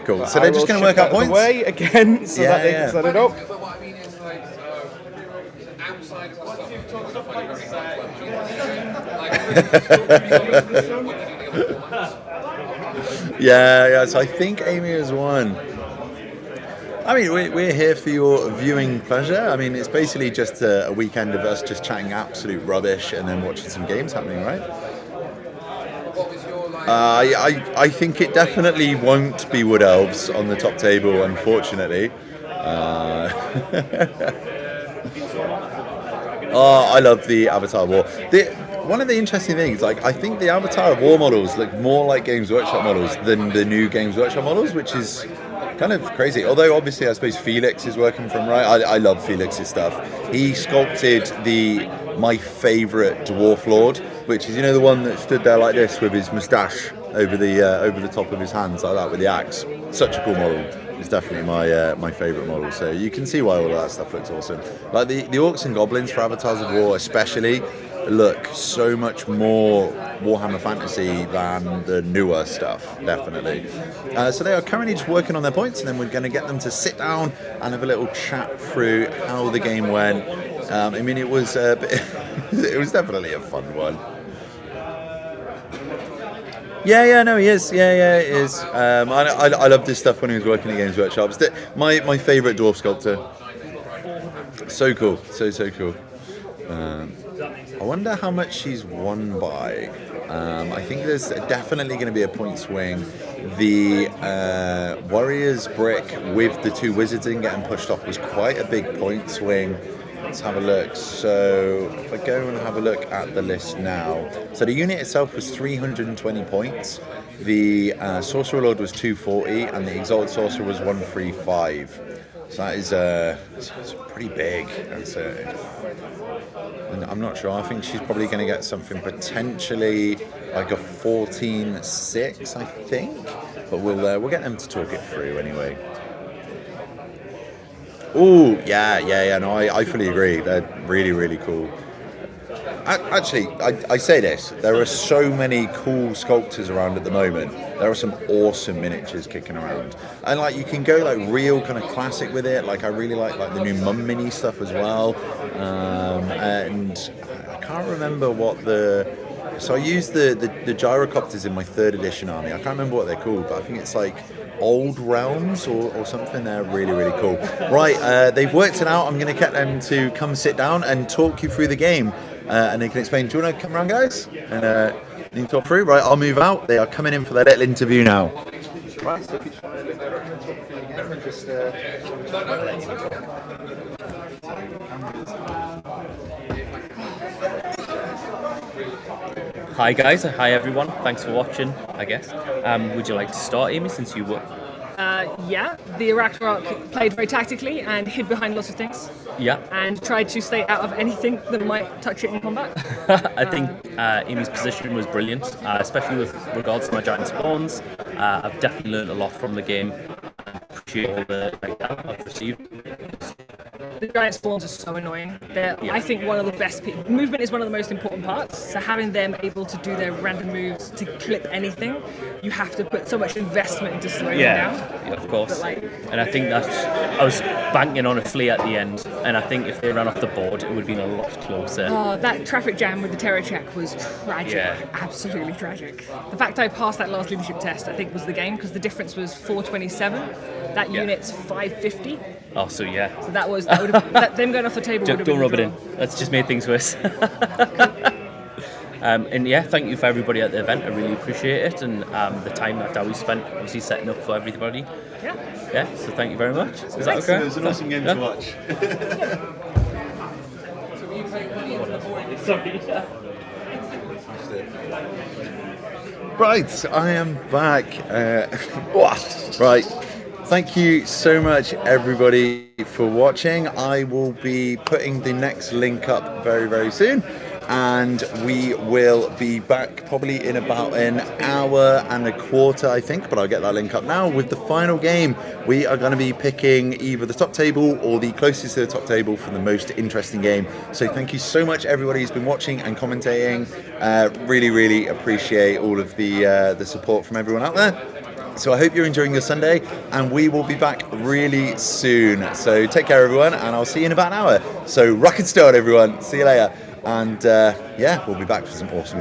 Cool. So they're just going to work out points? Away again so that they can set it up. Yeah, so I think Amy has won. I mean, we're here for your viewing pleasure. I mean, it's basically just a weekend of us just chatting absolute rubbish and then watching some games happening, right? I think it definitely won't be Wood Elves on the top table, unfortunately. Oh, I love the Avatar War. One of the interesting things, like, I think the Avatar War models look more like Games Workshop models than the new Games Workshop models, which is kind of crazy. Although, obviously, I suppose Felix is working from right. I love Felix's stuff. He sculpted my favourite Dwarf Lord, which is, the one that stood there like this with his moustache over the top of his hands like that with the axe. Such a cool model. It's definitely my favourite model. So you can see why all of that stuff looks awesome. Like the Orcs and Goblins for Avatars of War especially look so much more Warhammer Fantasy than the newer stuff, definitely. So they are currently just working on their points, and then we're going to get them to sit down and have a little chat through how the game went. I mean, it was it was definitely a fun one. Yeah, no, he is. Yeah, it is. I loved this stuff when he was working at Games Workshop. My favourite dwarf sculptor. So cool, so cool. I wonder how much she's won by. I think there's definitely going to be a point swing. The Warriors brick with the 2 wizards in getting pushed off was quite a big point swing. Let's have a look. So if I go and have a look at the list now, so the unit itself was 320 points. The Sorcerer Lord was 240, and the Exalted Sorcerer was 135. So that is it's pretty big. And I'm not sure. I think she's probably going to get something potentially like a 14-6, I think. But we'll get them to talk it through anyway. Oh, yeah. No, I fully agree. They're really, really cool. Actually, I say this. There are so many cool sculptors around at the moment. There are some awesome miniatures kicking around. And like you can go like real kind of classic with it. Like I really like the new Mum Mini stuff as well. And I can't remember what so I used the gyrocopters in my 3rd edition army. I can't remember what they're called, but I think it's like Old Realms or something. They're really, really cool. Right, they've worked it out. I'm going to get them to come sit down and talk you through the game. And they can explain. Do you want to come around, guys? And you can talk through. Right, I'll move out. They are coming in for their little interview now. Right, so if you just want to look over and talk through the game and just Hi guys, hi everyone. Thanks for watching, I guess. Would you like to start, Amy, since you were? Yeah, the Arachnarok played very tactically and hid behind lots of things. Yeah. And tried to stay out of anything that might touch it in combat. I think Amy's position was brilliant, especially with regards to my giant spawns. I've definitely learned a lot from the game and appreciate all the feedback I've received. The giant spawns are so annoying. I think one of the best movement is one of the most important parts. So having them able to do their random moves to clip anything, you have to put so much investment into slowing them down. Yeah, of course. And I think that I was banking on a flea at the end, and I think if they ran off the board, it would have been a lot closer. Oh, that traffic jam with the terror check was tragic. Yeah. Absolutely tragic. The fact I passed that last leadership test, I think, was the game, because the difference was 427. That unit's 550. Oh, so yeah. So that would have them going off the table. Don't rub it in. That's just made things worse. And yeah, thank you for everybody at the event. I really appreciate it, and the time that Dawi spent obviously setting up for everybody. Yeah. Yeah. So thank you very much. Is that okay? It was an awesome game to watch. Sorry. Right, I am back. Right. Thank you so much, everybody, for watching. I will be putting the next link up very, very soon. And we will be back probably in about an hour and a quarter, I think. But I'll get that link up now with the final game. We are going to be picking either the top table or the closest to the top table for the most interesting game. So thank you so much, everybody who's been watching and commentating. Really, really appreciate all of the support from everyone out there. So I hope you're enjoying your Sunday, and we will be back really soon. So take care, everyone, and I'll see you in about an hour. So rock and start, everyone. See you later. And yeah, we'll be back for some awesome games.